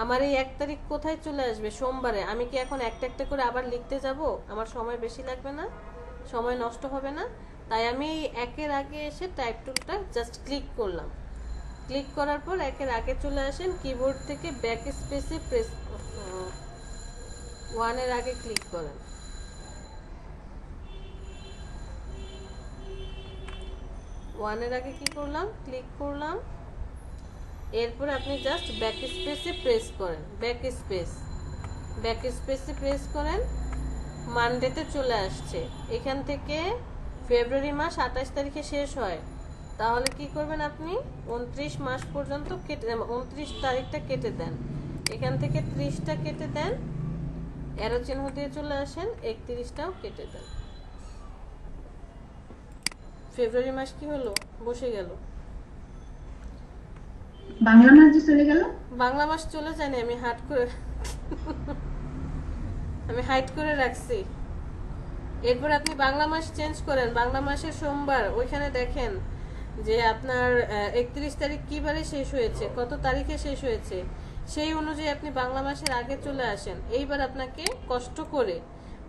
আমার এই 1 তারিখ কোথায় চলে আসবে, সোমবারে। আমি কি এখন একটা একটা করে আবার লিখতে যাব, আমার সময় বেশি লাগবে না, সময় নষ্ট হবে না, তাই আমি একের আগে এসে টাইপ টুলটা জাস্ট ক্লিক করলাম, ক্লিক করার পর একের আগে চলে আসেন, কিবোর্ড থেকে ব্যাক স্পেসে প্রেস 1 এর আগে ক্লিক করেন, 1 এর আগে কি করলাম, ক্লিক করলাম, এরপরে আপনি জাস্ট ব্যাক স্পেসে প্রেস করেন, ব্যাক স্পেসে প্রেস করেন, মানডেতে চলে আসছে, এখান থেকে ফেব্রুয়ারি মাস 28 তারিখে শেষ হয়, তাহলে কি করবেন আপনি 29 মাস পর্যন্ত কেটে 29 তারিখটা কেটে দেন, এখান থেকে 30টা কেটে দেন, অ্যারো চিহ্ন দিয়ে চলে আসেন, 31টাও কেটে দেন। ফেব্রুয়ারি মাস কি হলো, বসে গেল। বাংলা মাস যে চলে গেল, বাংলা মাস চলে যায়নি, আমি হাইড করে রাখছি। এরপর আপনি বাংলা মাস চেঞ্জ করেন, বাংলা মাসের সোমবার ওইখানে দেখেন যে আপনার 31 তারিখ কি বারে শেষ হয়েছে, কত তারিখে শেষ হয়েছে, সেই অনুযায়ী আপনি বাংলা মাসের আগে চলে আসেন। এইবার আপনাকে কষ্ট করে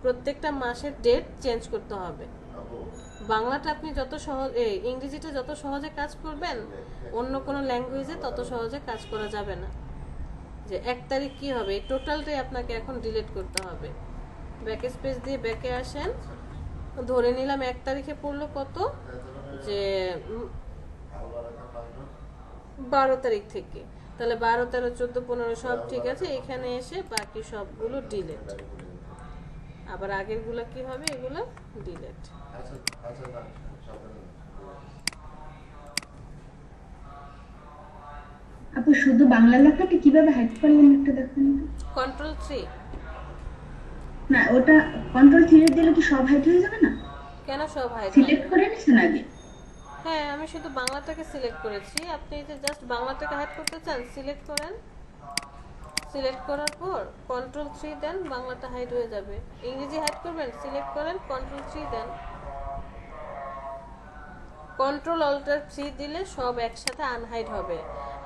প্রত্যেকটা মাসের ডেট চেঞ্জ করতে হবে। বাংলাটা আপনি যত সহজ, ইংরেজিটা যত সহজে কাজ করবেন, অন্য কোনো ল্যাঙ্গুয়েজে তত সহজে কাজ করা যাবে না। যে 1 তারিখ কি হবে, এই টোটালটাই আপনাকে এখন ডিলিট করতে হবে। ব্যাক স্পেস দিয়ে ব্যাকে আসেন, ধরে নিলাম 1 তারিখে পড়লো কত, যে 12 তারিখ থেকে, তাহলে 12, 13, 14, 15 সব ঠিক আছে। এখানে এসে বাকি সবগুলো ডিলিট। আবার আগের গুলো কি হবে, এগুলো ডিলিট। আচ্ছা আচ্ছা না সাবধানে আপু শুধু বাংলা লেখাটা কিভাবে হাইড করলেন একটু দেখান তো। Ctrl+3। না, ওটা Ctrl+3 দিলে কি সব হাইড হয়ে যাবে না? কেন সব হাইড সিলেক্ট হবে? করে নিছেন আগে? হ্যাঁ, আমি শুধু বাংলাটাকে সিলেক্ট করেছি। আপনি যে জাস্ট বাংলাটাকে হাইড করতে চান, সিলেক্ট করেন। সিলেক্ট করার পর Ctrl+3 দেন, বাংলাটা হাইড হয়ে যাবে। ইংরেজি হাইড করবেন, সিলেক্ট করেন, Ctrl+3 দেন। Ctrl+Alt+3 দিলে সব একসাথে আনহাইড হবে।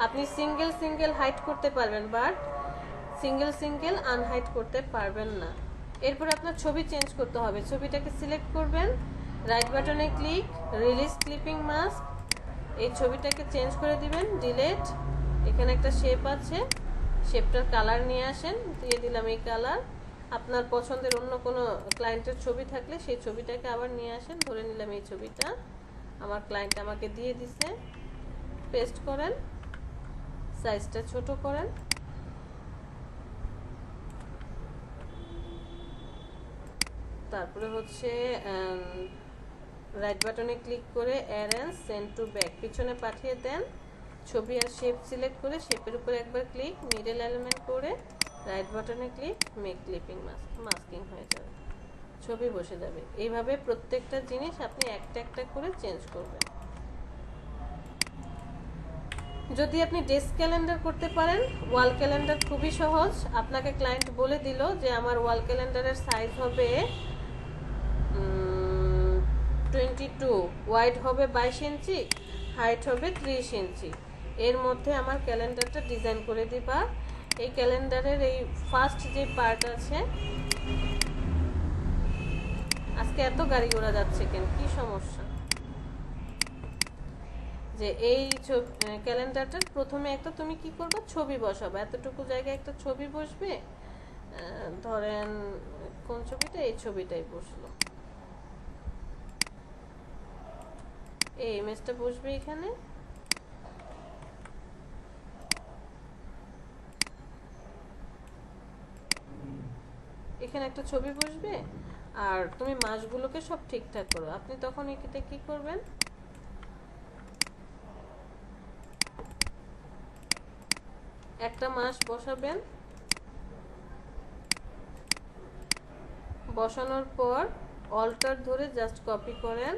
আপনি সিঙ্গেল সিঙ্গেল হাইড করতে পারবেন, বাট সিঙ্গেল সিঙ্গেল আনহাইড করতে পারবেন না। এরপর আপনার ছবি চেঞ্জ করতে হবে। ছবিটাকে সিলেক্ট করবেন, রাইট বাটনে ক্লিক, রিলিজ ক্লিপিং মাস্ক, এই ছবিটাকে চেঞ্জ করে দিবেন, ডিলিট। এখানে একটা শেপ আছে, শেপটার কালার নিয়ে আসেন, দিয়ে দিলাম এই কালার। আপনার পছন্দের অন্য কোনো ক্লায়েন্টের ছবি থাকলে সেই ছবিটাকে আবার নিয়ে আসেন, ধরে নিলাম এই ছবিটা আমার ক্লায়েন্ট আমাকে দিয়ে দিছে। পেস্ট করেন, সাইজটা ছোট করেন, তারপরে হচ্ছে রাইট বাটনে ক্লিক করে অ্যারেঞ্জ সেন্ড টু ব্যাক, পিছনে পাঠিয়ে দেন। ছবি আর শেপ সিলেক্ট করে শেপের উপরে একবার ক্লিক, মিডল এলিমেন্ট করে রাইট বাটনে ক্লিক, মেক ক্লিপিং মাস্কিং হয়ে যাবে, ছবি বসে যাবে। এইভাবে প্রত্যেকটা জিনিস আপনি একটা একটা করে চেঞ্জ করবেন। যদি আপনি ডেস্ক ক্যালেন্ডার করতে পারেন, ওয়াল ক্যালেন্ডার খুবই সহজ। আপনাকে ক্লায়েন্ট বলে দিল যে আমার ওয়াল ক্যালেন্ডারের সাইজ হবে 22, ওয়াইড হবে 22 ইঞ্চি, হাইট হবে 30 ইঞ্চি। এর মধ্যে আমার ক্যালেন্ডারটা ডিজাইন করে দিবা। এই ক্যালেন্ডারের এই ফার্স্ট যে পার্ট আছে, আজকে এত গাড়ি ঘোড়া যাচ্ছে কেন, কি সমস্যা? যে এই ক্যালেন্ডারটার প্রথমে একটা তুমি কি করবে, ছবি বসাবে। এতটুকু জায়গায় একটা ছবি বসবে, ধরেন কোন ছবিটা, এই ছবিটাই বসলো, এই ইমেজটা বসবে এখানে। এখানে একটা ছবি বসবে, আর তুমি মাসগুলোকে সব ঠিকঠাক করো। আপনি তখন এটাতে কি করবেন, একটা মাস বসাবেন, বসানোর পর অল্টার ধরে জাস্ট কপি করেন।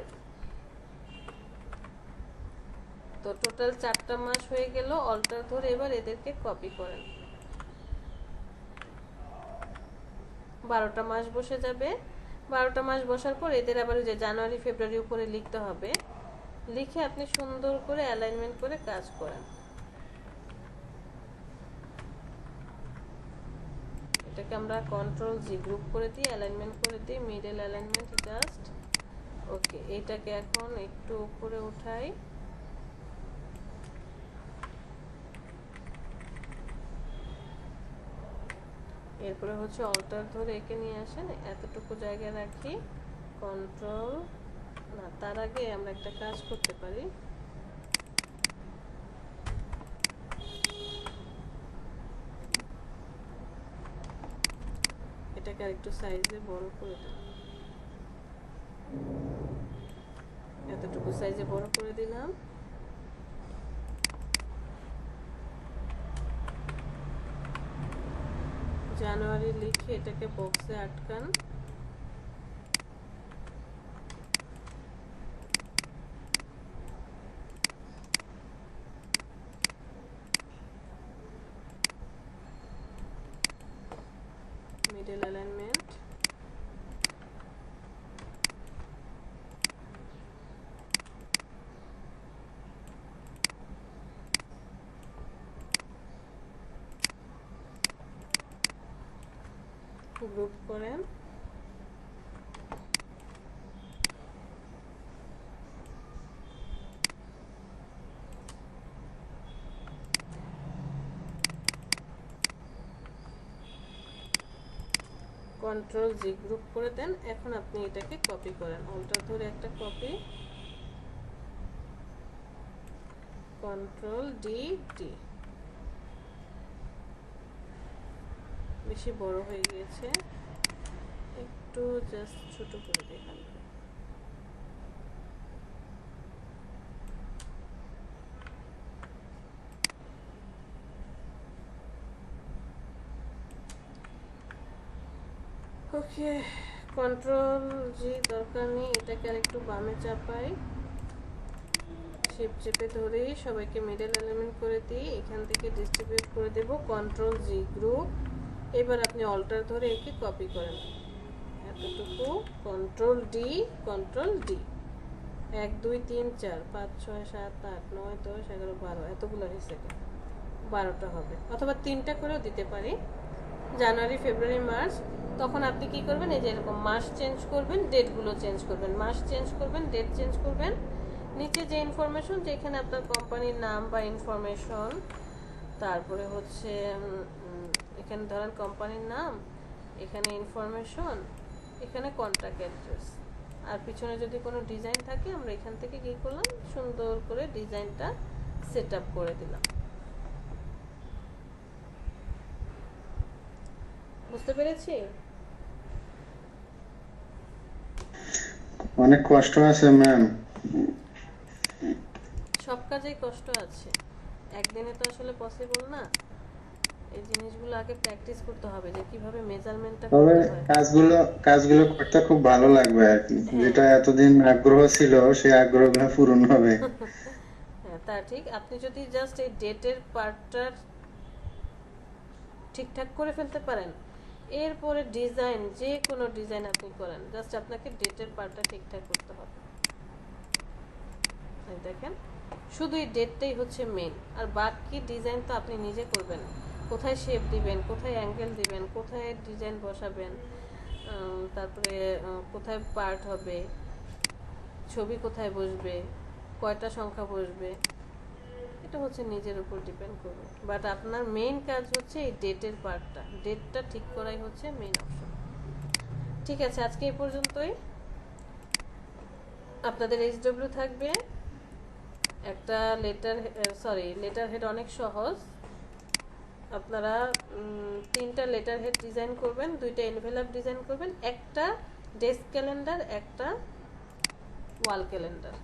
তো টোটাল 4টা মাস হয়ে গেল। অল্টার ধরে এবার এদেরকে কপি করেন, 12টা মাস বসে যাবে। 12টা মাস বসার পর এদের আবার যে জানুয়ারি ফেব্রুয়ারি উপরে লিখতে হবে, লিখে আপনি সুন্দর করে অ্যালাইনমেন্ট করে কাজ করেন। এটাকে আমরা Ctrl+G গ্রুপ করে দিই, অ্যালাইনমেন্ট করে দিই, মিডল অ্যালাইনমেন্ট জাস্ট ওকে। এইটাকে এখন একটু উপরে উঠাই, এরপরে হচ্ছে অল্টার ধরে একে নিয়ে আসেন, এতটুকু জায়গায় রাখি, কন্ট্রোল না, তার আগে আমরা একটা কাজ করতে পারি। এটাকে আরেকটু সাইজে বড় করে দিই, এতটুকু সাইজে বড় করে দিলাম। জানুয়ারি লিখে এটাকে বক্সে আটকান, মিডল অ্যালাইনমেন্ট, গ্রুপ করেন। কন্ট্রোল জি গ্রুপ করে দেন। এখন আপনি এটাকে কপি করেন, অল্টার ধরে একটা কপি, কন্ট্রোল ডি ডি। বেশি বড় হয়ে গিয়েছে, একটু জাস্ট ছোট করে দেখান। ওকে, কন্ট্রোল জি দরকার নেই, এটাকে আর একটু বামে চাপাই, শিফট চেপে ধরেই সবাইকে মিডল এলিমেন্ট করে দিই, এখান থেকে ডিস্ট্রিবিউট করে দেব কন্ট্রোল জি গ্রুপ। এবার আপনি অল্টার ধরে একে কপি করেন এতটুকু, কন্ট্রোল ডি, কন্ট্রোল ডি, 1 2 3 4 5 6 7 8 9 10 11 12, এতগুলো হয়েছে, 12টা হবে, অথবা 3টা করেও দিতে পারি। জানুয়ারি ফেব্রুয়ারি মার্চ, তখন আপনি কি করবেন, এই যে এরকম মাস চেঞ্জ করবেন, ডেটগুলো চেঞ্জ করবেন, মাস চেঞ্জ করবেন, ডেট চেঞ্জ করবেন। নিচে যে ইনফরমেশন, যেখানে আপনার কোম্পানির নাম বা ইনফরমেশন, তারপরে হচ্ছে এখানে ধরেন কোম্পানির নাম, এখানে ইনফরমেশন, এখানে কন্ট্যাক্ট অ্যাড্রেস, আর পিছনে যদি কোনো ডিজাইন থাকে আমরা এখান থেকে কি করলাম, সুন্দর করে ডিজাইনটা সেট আপ করে দিলাম। বুঝতে পেরেছি? অনেক কষ্ট আছে ম্যাম। সব কাজেই কষ্ট আছে, একদিনে তো আসলে পসিবল না। এই জিনিসগুলো আগে প্র্যাকটিস করতে হবে, যে কিভাবে মেজারমেন্টটা তবে করতে হয়। কাজগুলো করতে খুব ভালো লাগবে আর কি, যেটা এতদিন আগ্রহ ছিল সেই আগ্রহগুলো পূরণ হবে। হ্যাঁ, তা ঠিক। আপনি যদি জাস্ট এই ডেটের পার্টটা ঠিকঠাক করে ফেলতে পারেন, এরপরে ডিজাইন, যে কোনো ডিজাইন আপনি করেন, জাস্ট আপনাকে ডেটের পার্টটা ঠিকঠাক করতে হবে। এই দেখেন, শুধু এই ডেটটাই হচ্ছে মেইন, আর বাকি ডিজাইন তো আপনি নিজে করবেন। কোথায় শেপ দিবেন, কোথায় অ্যাঙ্গেল দিবেন, কোথায় ডিজাইন বসাবেন, তারপরে কোথায় পার্ট হবে, ছবি কোথায় বসবে, কয়টা সংখ্যা বসবে, এটা হচ্ছে নিজের উপর ডিপেন্ড করবে। বাট আপনার মেইন কাজ হচ্ছে এই ডেটের পার্টটা, ডেটটা ঠিক করাই হচ্ছে মেইন অপশন। ঠিক আছে, আজকে এই পর্যন্তই। আপনাদের এইচডব্লিউ থাকবে একটা লেটার হেড অনেক সহজ। আপনারা 3টা লেটার হেড ডিজাইন করবেন, 2টা এনভেলপ ডিজাইন করবেন, একটা ডেস্ক ক্যালেন্ডার, একটা ওয়াল ক্যালেন্ডার।